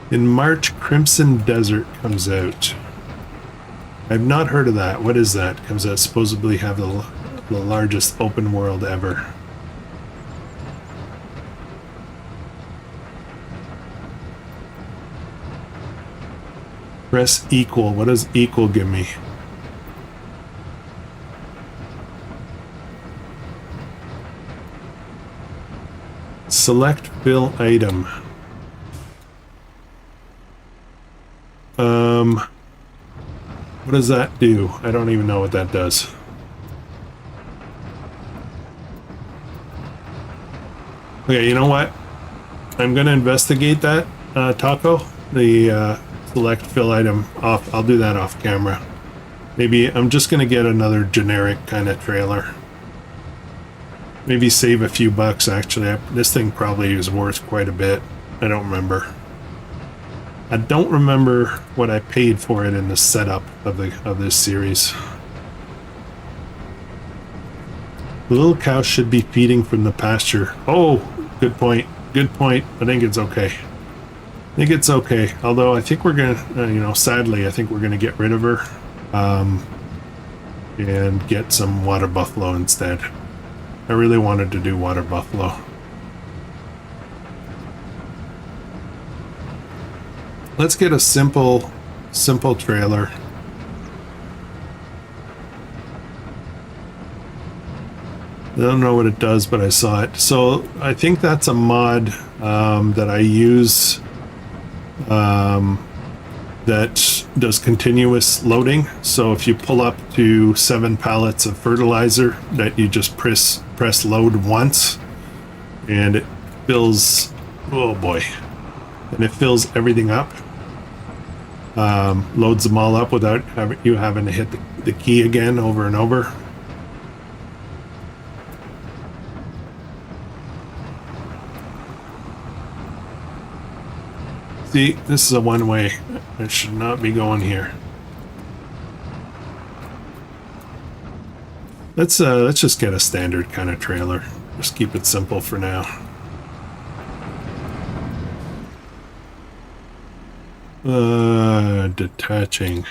In March, Crimson Desert comes out. I've not heard of that. What is that? Comes out supposedly have the largest open world ever. Press equal. What does equal give me? Select fill item. What does that do? I don't even know what that does. Okay, you know what? I'm gonna investigate that, Taco. The select fill item off. I'll do that off camera. Maybe I'm just gonna get another generic kind of trailer. Maybe save a few bucks. Actually, this thing probably is worth quite a bit. I don't remember. I don't remember what I paid for it in the setup of this series. The little cow should be feeding from the pasture. Oh, good point. Good point. I think it's okay. I think it's okay. Although I think we're gonna, sadly, I think we're gonna get rid of her, and get some water buffalo instead. I really wanted to do water buffalo. Let's get a simple trailer. I don't know what it does, but I saw it. So I think that's a mod that I use that does continuous loading. So if you pull up to 7 pallets of fertilizer, that you just press load once, and it fills. Oh boy. And it fills everything up, loads them all up without you having to hit the key again over and over. See, this is a one-way. I should not be going here. Let's just get a standard kind of trailer. Just keep it simple for now. Detaching.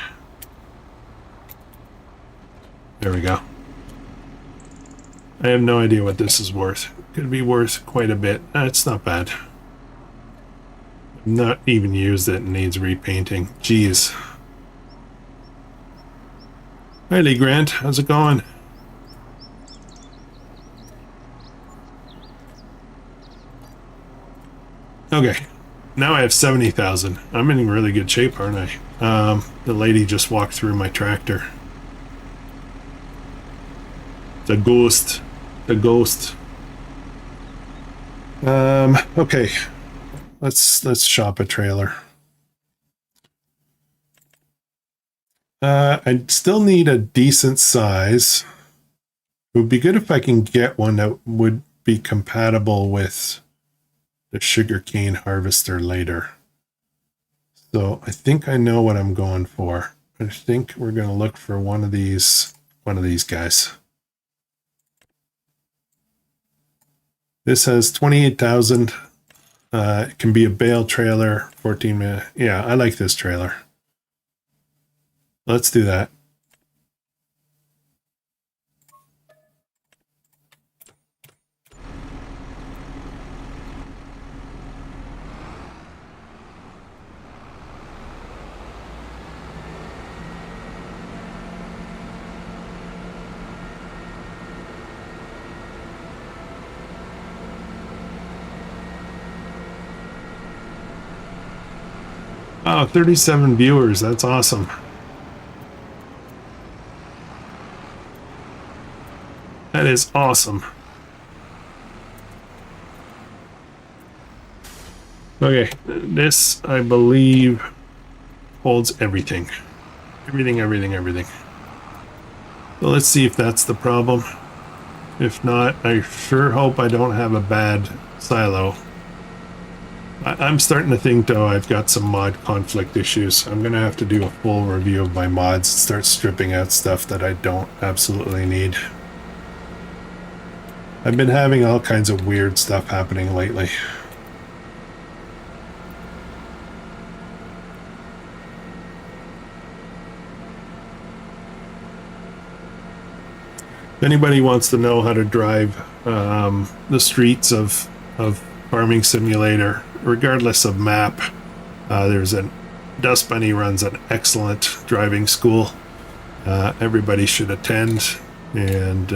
There we go. I have no idea what this is worth. Could be worth quite a bit. It's not bad. Not even used it and needs repainting. Jeez. Hi, Lee Grant. How's it going? Okay. Now I have 70,000. I'm in really good shape, aren't I? The lady just walked through my tractor. It's a ghost. The ghost. Okay. Let's shop a trailer. I still need a decent size. It would be good if I can get one that would be compatible with the sugarcane harvester later. So I think I know what I'm going for. I think we're going to look for one of these guys. This has 28,000. It can be a bale trailer, 14 minute. Yeah, I like this trailer. Let's do that. Oh, 37 viewers. That's awesome. That is awesome. Okay, this, I believe, holds everything. Everything. So let's see if that's the problem. If not, I sure hope I don't have a bad silo. I'm starting to think, though, I've got some mod conflict issues. I'm going to have to do a full review of my mods and start stripping out stuff that I don't absolutely need. I've been having all kinds of weird stuff happening lately. If anybody wants to know how to drive the streets of Farming Simulator, regardless of map, there's a Dust Bunny runs an excellent driving school. Everybody should attend, and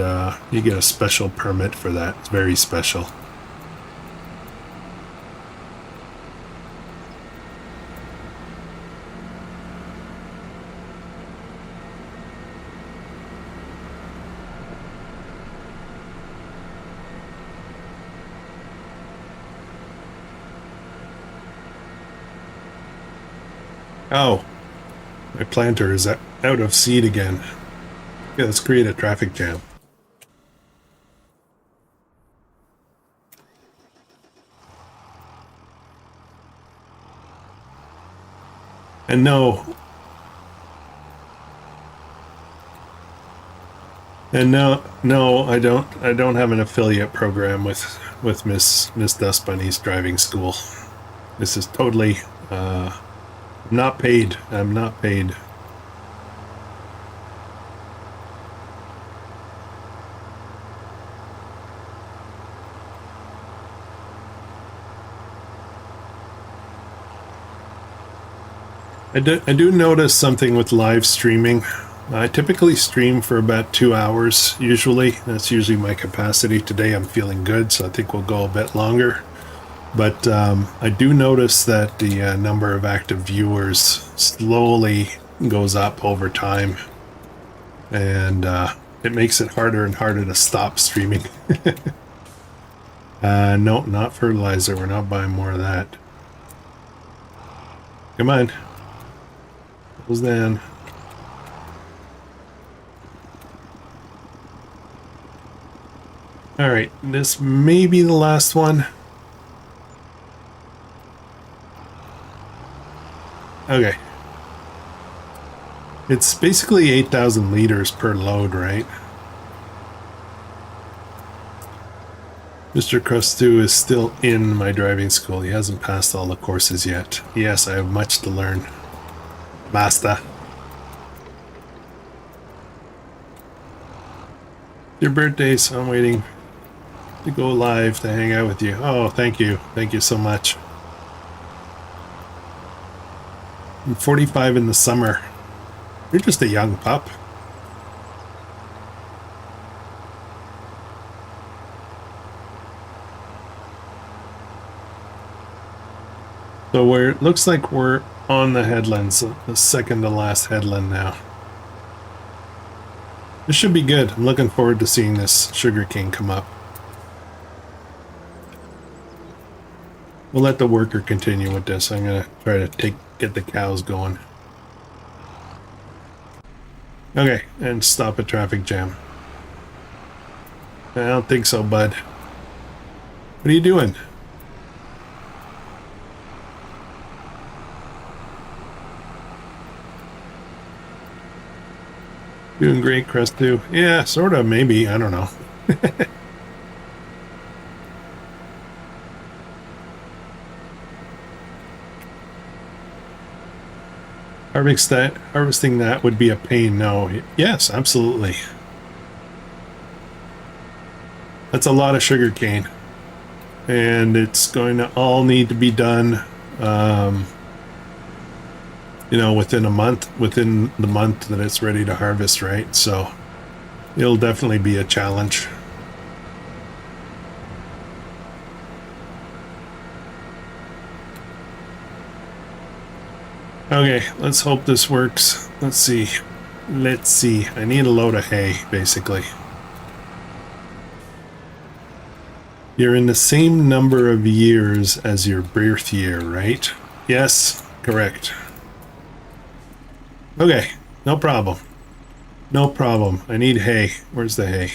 you get a special permit for that. It's very special. Oh, my planter is out of seed again. Yeah, let's create a traffic jam. And no, I don't have an affiliate program with Miss Dust Bunny's driving school. This is totally not paid. I'm not paid. I do notice something with live streaming. I typically stream for about 2 hours, usually. That's usually my capacity. Today I'm feeling good, so I think we'll go a bit longer. But I do notice that the number of active viewers slowly goes up over time. And it makes it harder and harder to stop streaming. No, not fertilizer. We're not buying more of that. Come on. Close down. Alright, this may be the last one. Okay. It's basically 8,000 liters per load, right? Mr. Krustoo is still in my driving school. He hasn't passed all the courses yet. Yes, I have much to learn. Master. Your birthday, so I'm waiting to go live to hang out with you. Oh, thank you. Thank you so much. I'm 45 in the summer. You're just a young pup. So it looks like we're on the headlands, the second to last headland now. This should be good. I'm looking forward to seeing this sugarcane come up. We'll let the worker continue with this. I'm gonna try to get the cows going. Okay, and stop a traffic jam. I don't think so, bud. What are you doing? Doing great, Krustoo. Yeah, sort of, maybe. I don't know. Harvesting that would be a pain. No. Yes, absolutely. That's a lot of sugar cane. And it's going to all need to be done, you know, within the month that it's ready to harvest, right? So it'll definitely be a challenge. Okay, let's hope this works. Let's see. Let's see. I need a load of hay, basically. You're in the same number of years as your birth year, right? Yes, correct. Okay, no problem. No problem. I need hay. Where's the hay?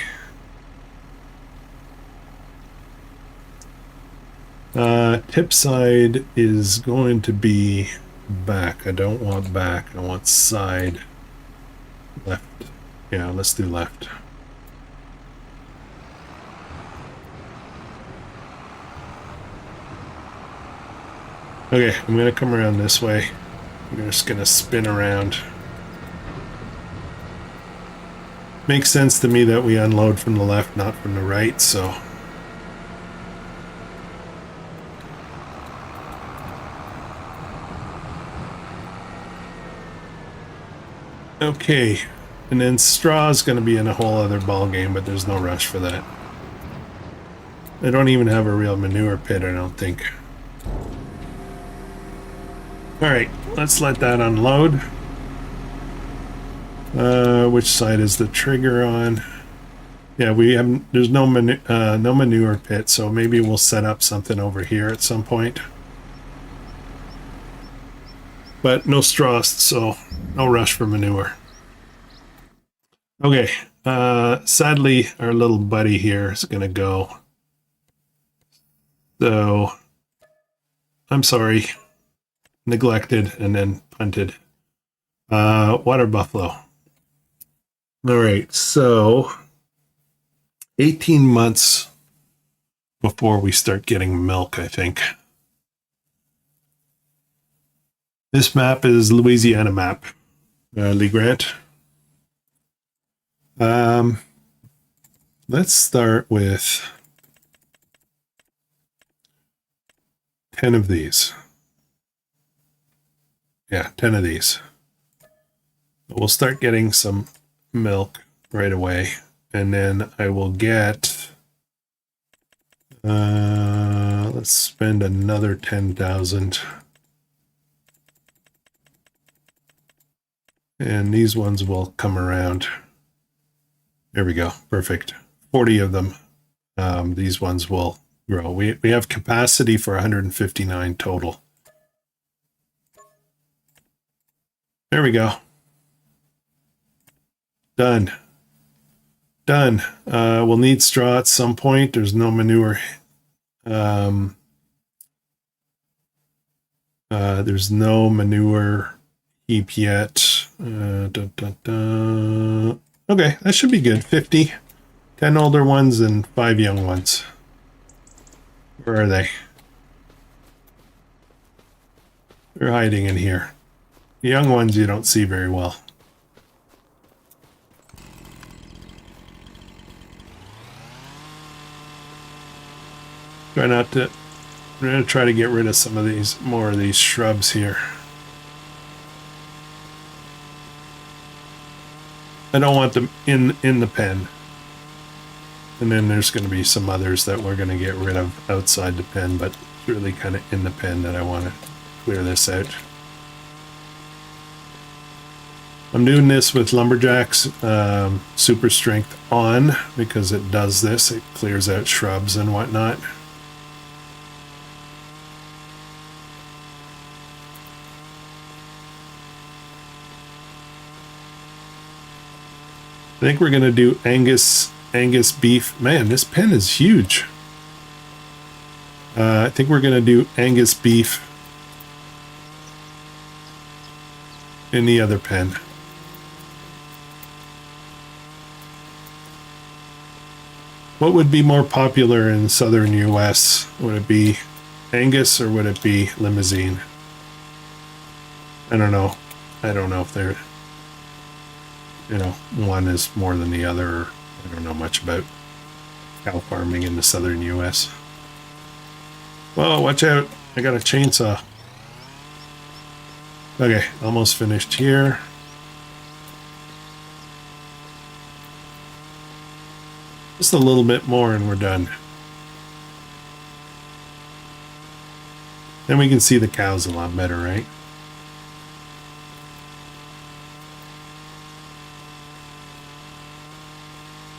Tip side is going to be back. I don't want back. I want side. Left. Yeah, let's do left. Okay, I'm gonna come around this way. I'm just gonna spin around. Makes sense to me that we unload from the left, not from the right, so. Okay, and then straw is gonna be in a whole other ball game, but there's no rush for that. I don't even have a real manure pit, I don't think. Alright, let's let that unload. Which side is the trigger on? Yeah, there's no manure pit, so maybe we'll set up something over here at some point. But no straw, so no rush for manure. Okay, sadly, our little buddy here is gonna go. So, I'm sorry. Neglected and then punted. Water buffalo. All right, so 18 months before we start getting milk, I think. This map is Louisiana map, Lee Grant. Let's start with 10 of these. Yeah, 10 of these. We'll start getting some milk right away, and then I will get let's spend another 10,000, and these ones will come around. There we go, perfect. 40 of them. These ones will grow. We have capacity for 159 total. There we go. Done. Done. We'll need straw at some point. There's no manure. There's no manure heap yet. Okay, that should be good. 50. 10 older ones and 5 young ones. Where are they? They're hiding in here. The young ones you don't see very well. Try not to. I'm going to try to get rid of some of these, more of these shrubs here. I don't want them in the pen. And then there's going to be some others that we're going to get rid of outside the pen, but it's really kind of in the pen that I want to clear this out. I'm doing this with Lumberjack's super strength on because it does this. It clears out shrubs and whatnot. I think we're going to do Angus Angus beef. Man, this pen is huge. I think we're going to do Angus beef in the other pen. What would be more popular in southern US? Would it be Angus or would it be Limousine? I don't know. I don't know if they're, one is more than the other. Or I don't know much about cow farming in the southern US. Whoa, watch out. I got a chainsaw. Okay, almost finished here. Just a little bit more and we're done. Then we can see the cows a lot better, right?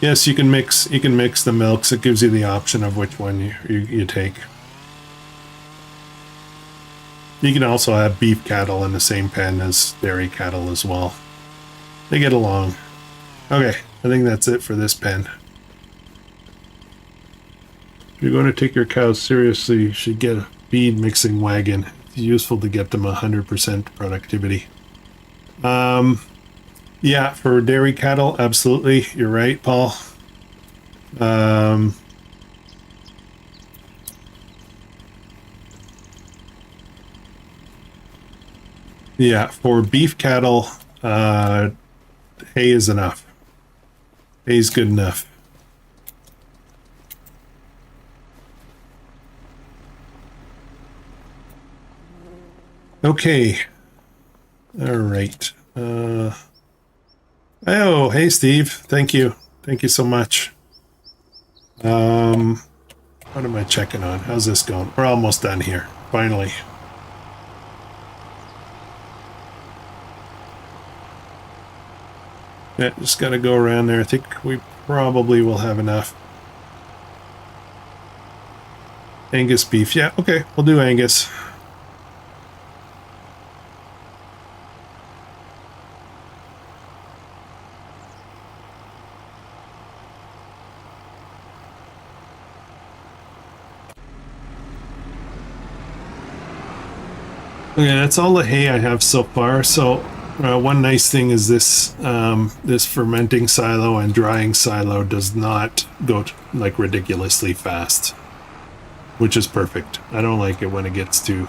Yes, you can mix the milks. It gives you the option of which one you take. You can also have beef cattle in the same pen as dairy cattle as well. They get along. Okay, I think that's it for this pen. If you're going to take your cows seriously, you should get a feed mixing wagon. It's useful to get them 100% productivity. Yeah, for dairy cattle, absolutely. You're right, Paul. Yeah, for beef cattle, hay is enough. Hay's good enough. Okay. All right. Oh, hey, Steve. Thank you. Thank you so much. What am I checking on? How's this going? We're almost done here. Finally. Yeah, just got to go around there. I think we probably will have enough. Angus beef. Yeah, okay. We'll do Angus. Okay, that's all the hay I have so far. So one nice thing is this this fermenting silo and drying silo does not go like ridiculously fast, which is perfect. I don't like it when it gets too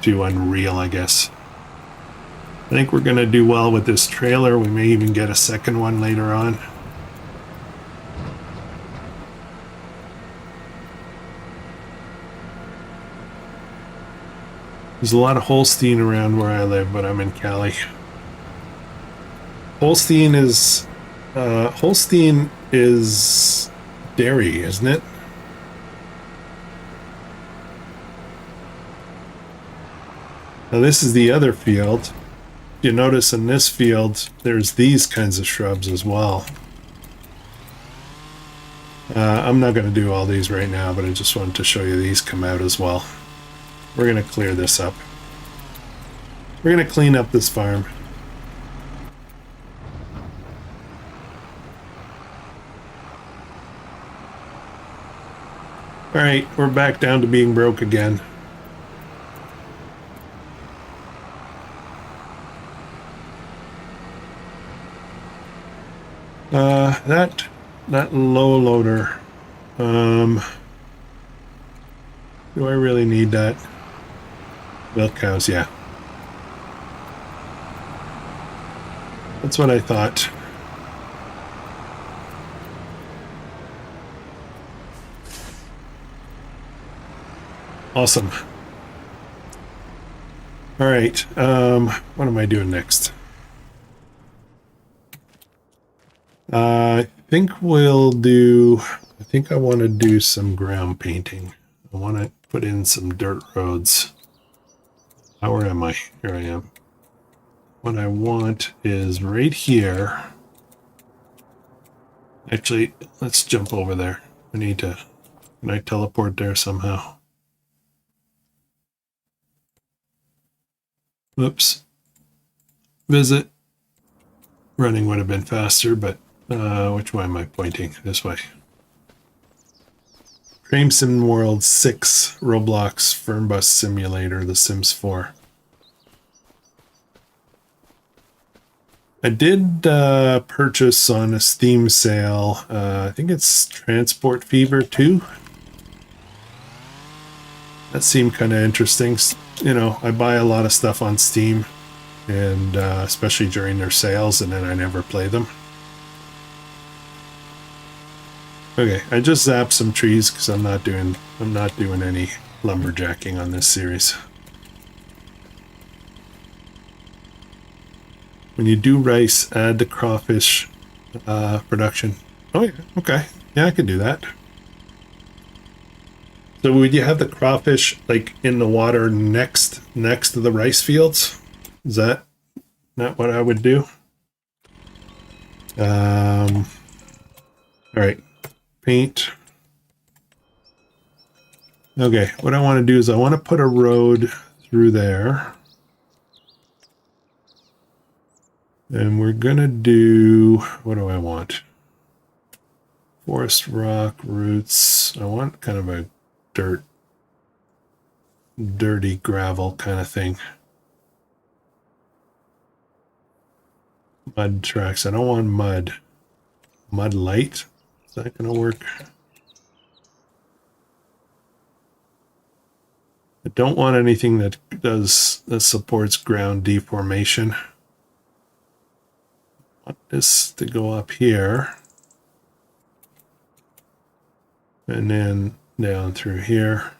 unreal, I guess. I think we're gonna do well with this trailer. We may even get a second one later on. There's a lot of Holstein around where I live, but I'm in Cali. Holstein is dairy, isn't it? Now this is the other field. You notice in this field, there's these kinds of shrubs as well. I'm not going to do all these right now, but I just wanted to show you these come out as well. We're going to clear this up. We're going to clean up this farm. All right, we're back down to being broke again. That low loader. Do I really need that? Milk cows, yeah. That's what I thought. Awesome. All right. What am I doing next? I think we'll do. I think I want to do some ground painting. I want to put in some dirt roads. Where am I? Here I am. What I want is right here. Actually, let's jump over there. I need to. Can I teleport there somehow? Oops. Visit. Running would have been faster, but Which way am I pointing? This way. Frame Sim World 6, Roblox, Fernbus Simulator, The Sims 4. I did purchase on a Steam sale, I think it's Transport Fever 2. That seemed kind of interesting. You know, I buy a lot of stuff on Steam, and especially during their sales, and then I never play them. Okay, I just zapped some trees because I'm not doing any lumberjacking on this series. When you do rice, add the crawfish production. Oh yeah, okay, yeah, I can do that. So would you have the crawfish like in the water next to the rice fields? Is that not what I would do? All right, paint. Okay, what I want to do is I want to put a road through there. And we're gonna do, what do I want? Forest rock roots. I want kind of a dirty gravel kind of thing. Mud tracks. I don't want mud. Mud light. Is that gonna work? I don't want anything that supports ground deformation. I want this to go up here. And then down through here.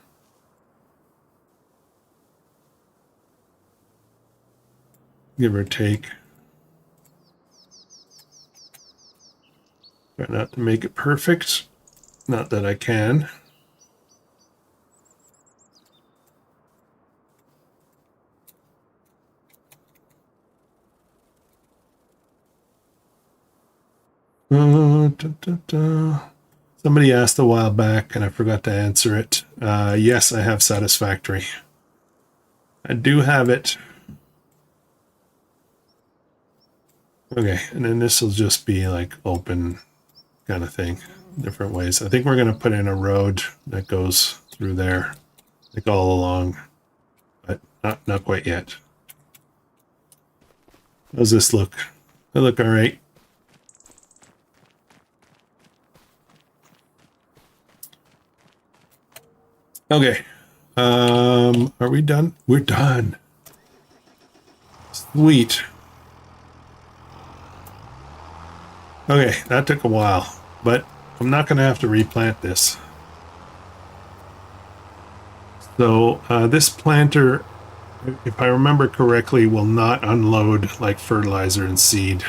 Give or take. Try not to make it perfect. Not that I can. Somebody asked a while back and I forgot to answer it. Yes, I have Satisfactory. I do have it. Okay, and then this will just be like open kind of thing, different ways. I think we're going to put in a road that goes through there, like all along, but not quite yet. How's this look? They look all right. Okay. Are we done? We're done. Sweet. Okay, that took a while, but I'm not going to have to replant this. So this planter, if I remember correctly, will not unload like fertilizer and seed.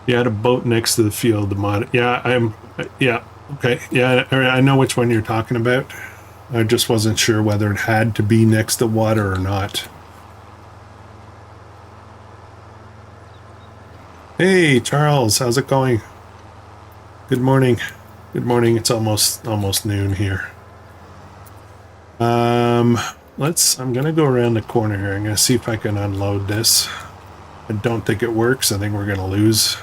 You had a boat next to the field. The mod. Yeah, yeah. Okay. Yeah, I know which one you're talking about. I just wasn't sure whether it had to be next to water or not. Hey, Charles, how's it going? Good morning. Good morning. It's almost noon here. I'm gonna go around the corner here. I'm gonna see if I can unload this. I don't think it works. I think we're gonna lose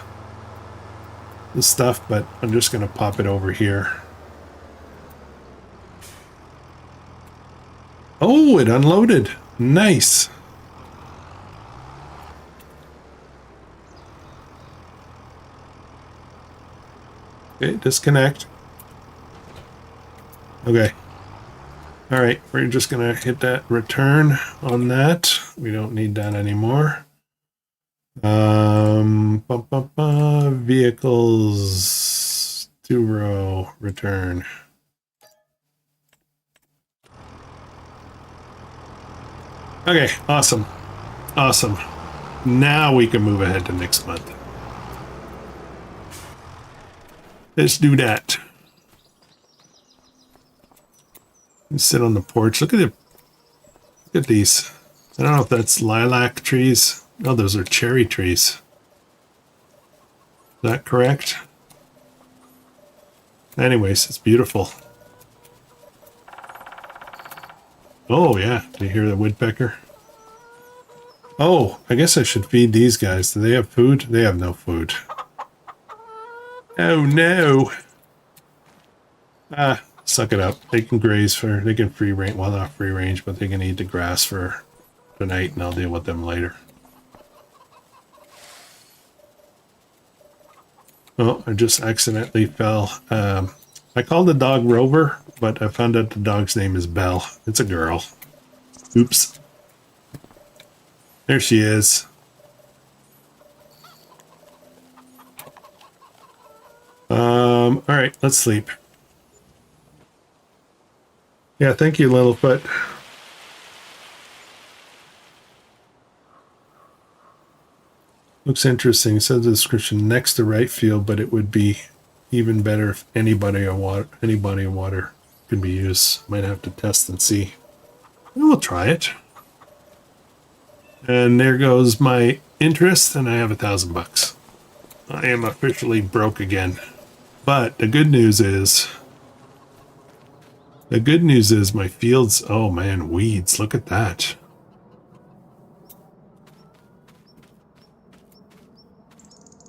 the stuff, but I'm just gonna pop it over here. Oh, it unloaded. Nice. Okay, disconnect. Okay. All right, we're just gonna hit that return on that. We don't need that anymore. Vehicles, 2-row, return. Okay, awesome. Awesome. Now we can move ahead to next month. Let's do that. Let's sit on the porch. Look at these. I don't know if that's lilac trees. Oh, those are cherry trees. Is that correct? Anyways, it's beautiful. Oh, yeah. Do you hear the woodpecker? Oh, I guess I should feed these guys. Do they have food? They have no food. Oh, no. Ah, suck it up. They can graze they can free range. Well, not free range, but they can eat the grass for tonight, and I'll deal with them later. Oh, I just accidentally fell. I called the dog Rover, but I found out the dog's name is Belle. It's a girl. Oops. There she is. All right, let's sleep. Yeah, thank you, Littlefoot. Looks interesting. It says the description next to right field, but it would be even better if any body of water can be used. Might have to test and see. We'll try it. And there goes my interest, and I have $1,000. I am officially broke again. But the good news is my fields, oh man, weeds, look at that.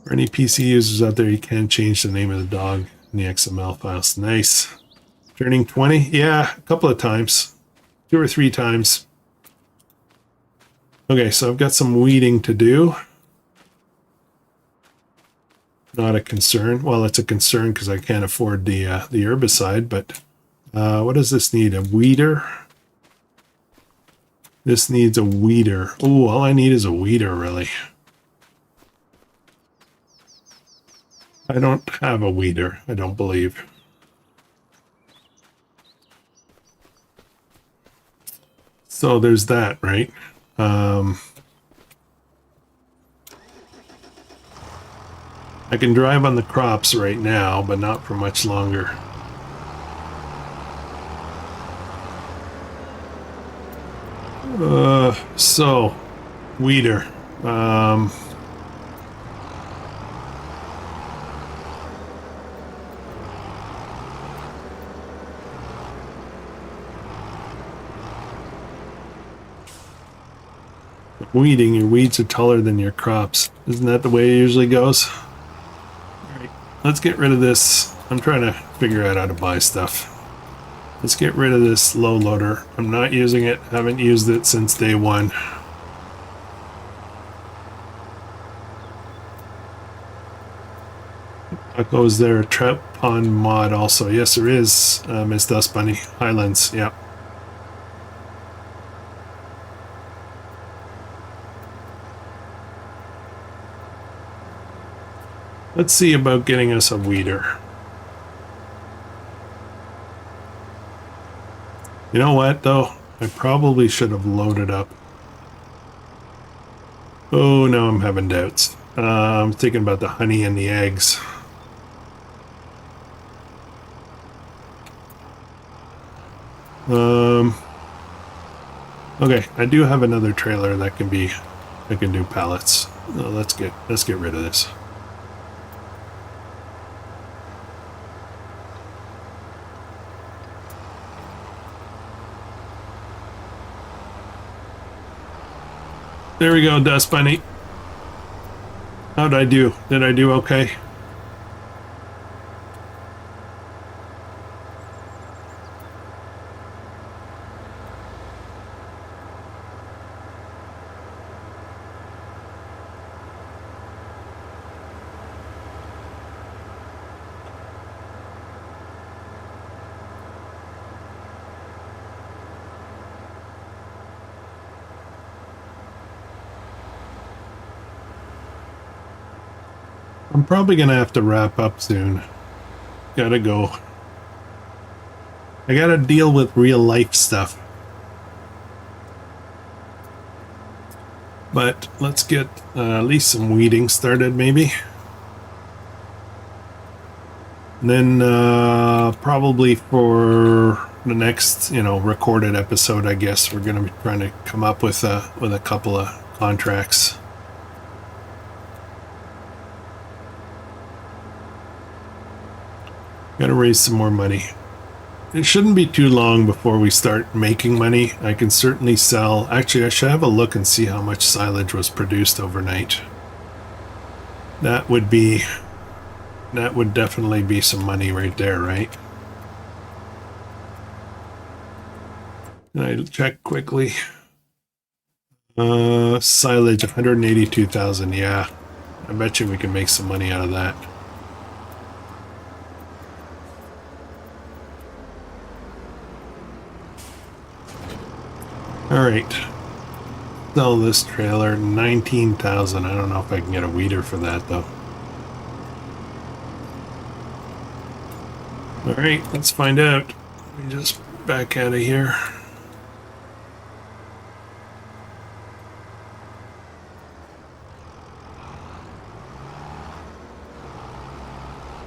For any PC users out there, you can change the name of the dog in the XML files. Nice. Turning 20? Yeah, a couple of times. 2 or 3 times. Okay, so I've got some weeding to do. Not a concern. Well, it's a concern because I can't afford the herbicide, but what does this need? A weeder? This needs a weeder. Oh, all I need is a weeder, really. I don't have a weeder, I don't believe. So there's that, right? I can drive on the crops right now, but not for much longer. So, weeder. Weeding, your weeds are taller than your crops. Isn't that the way it usually goes? Alright, let's get rid of this. I'm trying to figure out how to buy stuff. Let's get rid of this low loader. I'm not using it. Haven't used it since day one. Is there a trout pond mod also? Yes, there is, Miss Dust Bunny. Highlands, yeah. Let's see about getting us a weeder. You know what, though? I probably should have loaded up. Oh, now I'm having doubts. I'm thinking about the honey and the eggs. Okay, I do have another trailer that can do pallets. Let's get rid of this. There we go, Dust Bunny. How'd I do? Did I do okay? I'm probably gonna have to wrap up soon. Gotta go. I gotta deal with real life stuff. But let's get at least some weeding started, maybe. And then probably for the next, recorded episode, I guess we're gonna be trying to come up with a couple of contracts. Gotta raise some more money. it shouldn't be too long before we start making money. I can certainly sell. Actually, I should have a look and see how much silage was produced overnight. That would definitely be some money right there, right? Can I check quickly? Silage, 182,000. Yeah, I bet you we can make some money out of that. All right. Sell this trailer, 19,000. I don't know if I can get a weeder for that though. All right, let's find out. Let me just back out of here.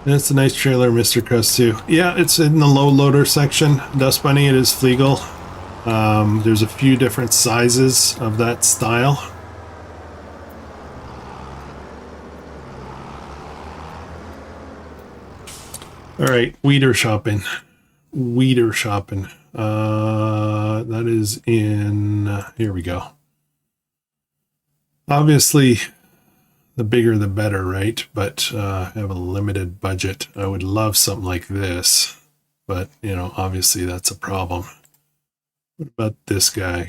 That's a nice trailer, Mr. Krustoo. Yeah, it's in the low loader section. Dust Bunny, it is legal. There's a few different sizes of that style. All right, weeder shopping. Weeder shopping. That is in, here we go. Obviously, the bigger the better, right? But I have a limited budget. I would love something like this, but you know, obviously that's a problem. What about this guy?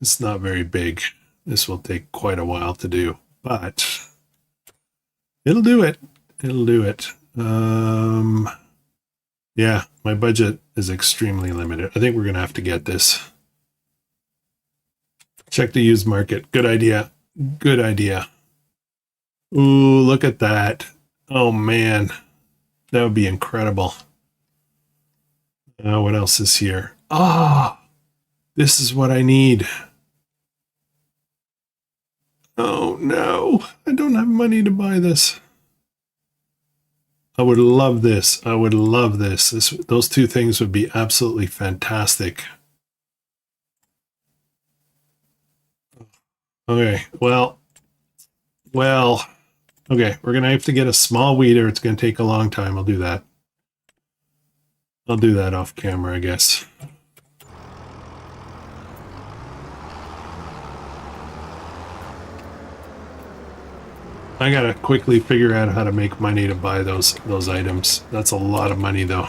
It's not very big. This will take quite a while to do, but it'll do it. It'll do it. Yeah, my budget is extremely limited. I think we're gonna have to get this. Check the used market. Good idea. Good idea. Ooh, look at that. Oh man, that would be incredible. What else is here? Ah, oh, this is what I need. Oh no, I don't have money to buy this. I would love this. I would love this. Those two things would be absolutely fantastic. Okay, well, okay, we're going to have to get a small weeder. It's going to take a long time. I'll do that. I'll do that off camera, I guess. I gotta quickly figure out how to make money to buy those items. That's a lot of money, though.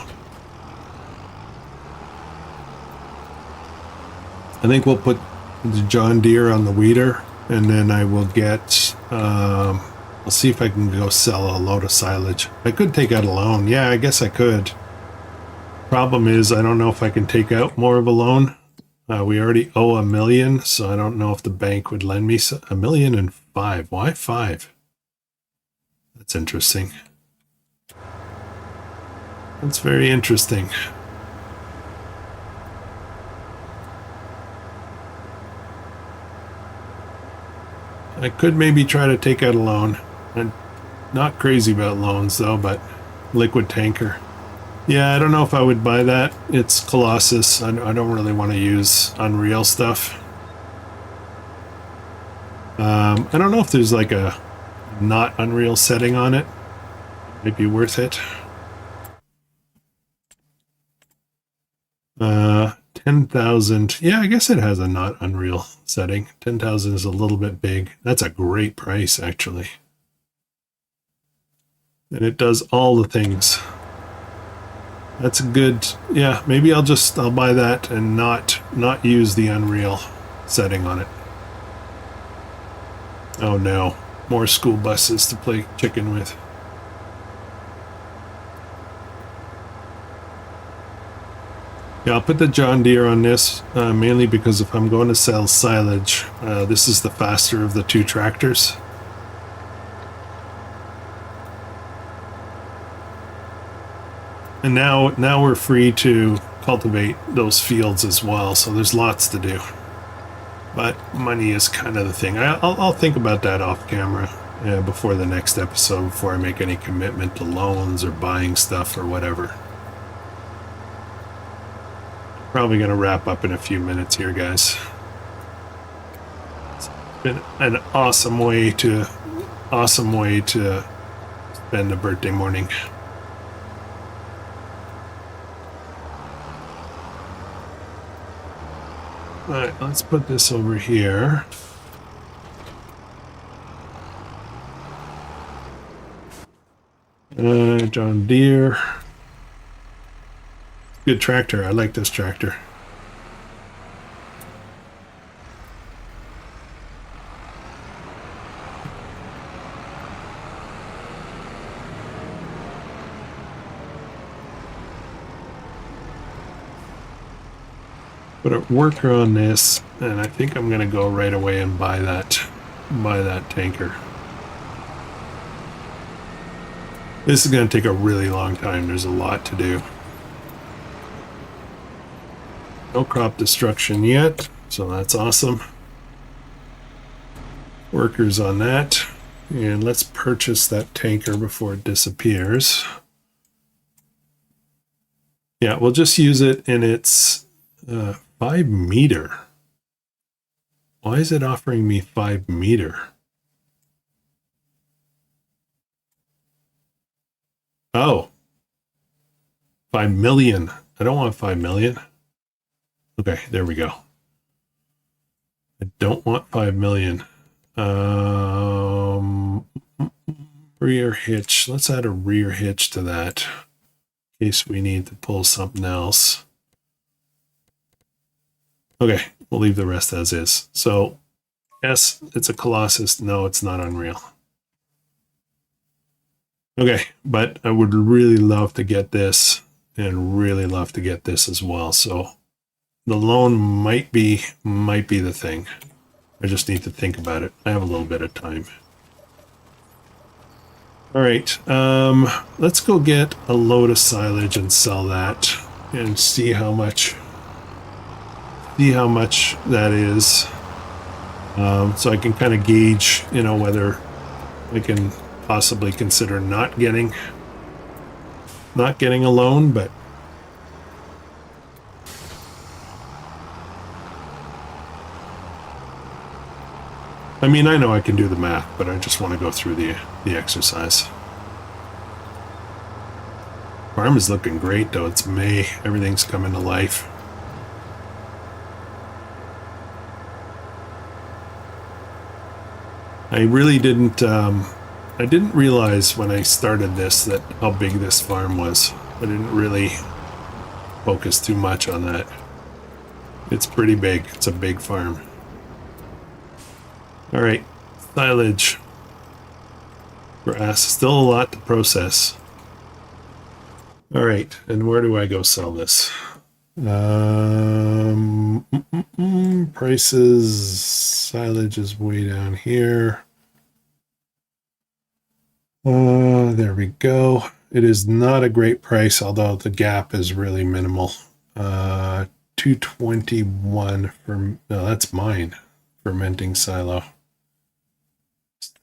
I think we'll put the John Deere on the weeder, and then I will get. I'll see if I can go sell a load of silage. I could take out a loan. Yeah, I guess I could. Problem is, I don't know if I can take out more of a loan. We already owe $1 million, so I don't know if the bank would lend me $1.5 million. Why 5? That's interesting. That's very interesting. I could maybe try to take out a loan. I'm not crazy about loans though, but liquid tanker. Yeah, I don't know if I would buy that. It's Colossus. I don't really want to use Unreal stuff. I don't know if there's like a not Unreal setting on it. Might be worth it. 10,000. Yeah, I guess it has a not Unreal setting. 10,000 is a little bit big. That's a great price, actually. And it does all the things. That's a good. Yeah, maybe I'll buy that and not use the Unreal setting on it. Oh no, more school buses to play chicken with. Yeah, I'll put the John Deere on this, mainly because if I'm going to sell silage, this is the faster of the two tractors. And now we're free to cultivate those fields as well, so there's lots to do. But money is kind of the thing. I'll think about that off camera before the next episode, before I make any commitment to loans or buying stuff or whatever. Probably going to wrap up in a few minutes here, guys. It's been an awesome way to spend a birthday morning. All right, let's put this over here. John Deere. Good tractor. I like this tractor. Put a worker on this, and I think I'm gonna go right away and buy that tanker. This is gonna take a really long time. There's a lot to do. No crop destruction yet, so that's awesome. Workers on that, and let's purchase that tanker before it disappears. Yeah, we'll just use it in its 5 meter. Why is it offering me 5 meter? Oh, 5 million. I don't want 5 million. Okay, there we go. I don't want 5 million. Rear hitch. Let's add a rear hitch to that in case we need to pull something else. Okay, we'll leave the rest as is. So, yes, it's a Colossus. No, it's not Unreal. Okay, but I would really love to get this and really love to get this as well. So the loan might be the thing. I just need to think about it. I have a little bit of time. All right, let's go get a load of silage and sell that and see how much that is. So I can kind of gauge, whether I can possibly consider not getting a loan, but I mean, I know I can do the math, but I just want to go through the exercise. Farm is looking great, though. It's May. Everything's coming to life. I really didn't, I didn't realize when I started this that how big this farm was. I didn't really focus too much on that. It's pretty big. It's a big farm. All right, silage. Grass, still a lot to process. All right, and where do I go sell this? Prices, silage is way down here. There we go. It is not a great price, although the gap is really minimal. 221 for, no, that's mine, fermenting silo.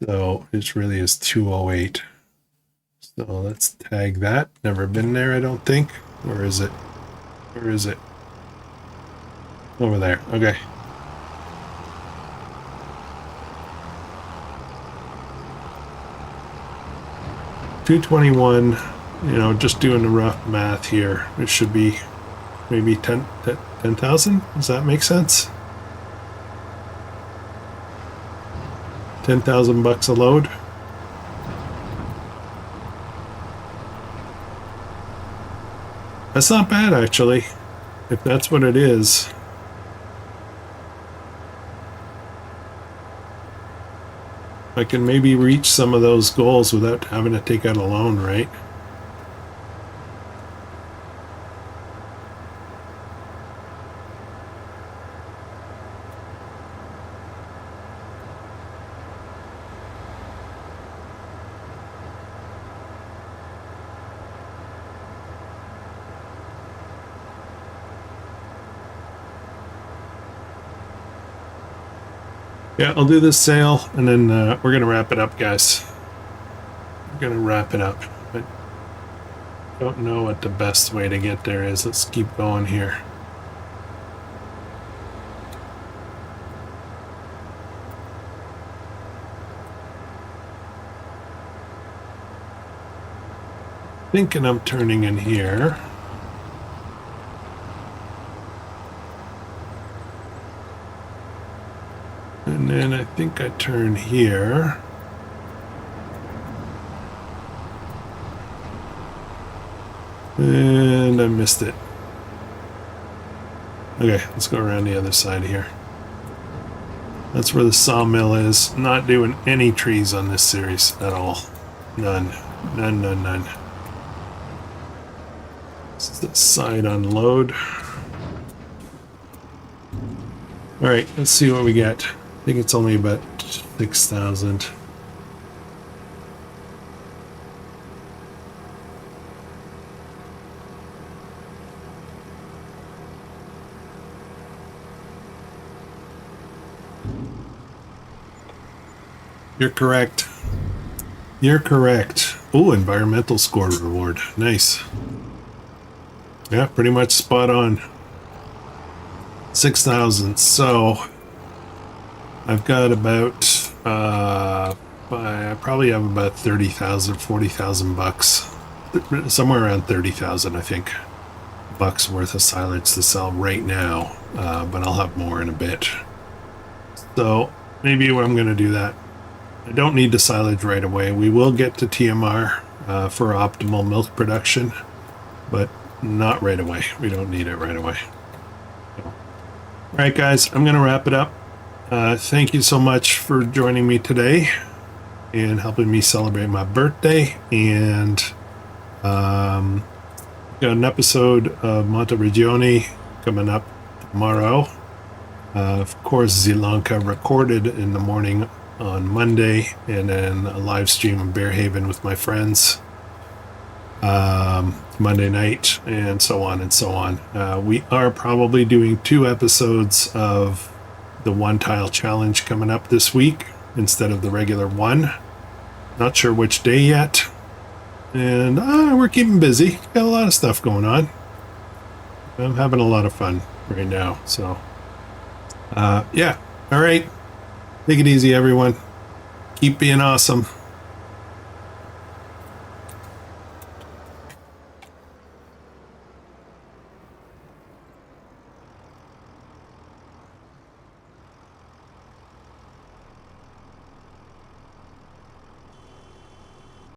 So it really is 208. So let's tag that. Never been there, I don't think. Where is it? Where is it? Over there. Okay. $221, just doing the rough math here. It should be maybe 10,000. Does that make sense? 10,000 bucks a load. That's not bad, actually, if that's what it is. I can maybe reach some of those goals without having to take out a loan, right? Yeah, I'll do this sale, and then we're going to wrap it up, guys. We're going to wrap it up. I don't know what the best way to get there is. Let's keep going here. Thinking I'm turning in here. And then I think I turn here. And I missed it. Okay, let's go around the other side here. That's where the sawmill is. Not doing any trees on this series at all. None. None, none, none. This is the side unload. Alright, let's see what we get. I think it's only about 6,000. You're correct. You're correct. Oh, environmental score reward. Nice. Yeah, pretty much spot on. 6,000. So I've got about I probably have about 30,000, 40,000 bucks. Somewhere around 30,000, I think, bucks worth of silage to sell right now. But I'll have more in a bit. So maybe I'm going to do that. I don't need the silage right away. We will get to TMR for optimal milk production, but not right away. We don't need it right away. So. All right, guys, I'm going to wrap it up. Thank you so much for joining me today and helping me celebrate my birthday. And got an episode of Monteregione coming up tomorrow. Of course, Zilanka recorded in the morning on Monday, and then a live stream of Bearhaven with my friends Monday night, and so on and so on. We are probably doing 2 episodes of the one tile challenge coming up this week instead of the regular one. Not sure which day yet, and we're keeping busy. Got a lot of stuff going on. I'm having a lot of fun right now, so yeah. All right, take it easy, everyone. Keep being awesome.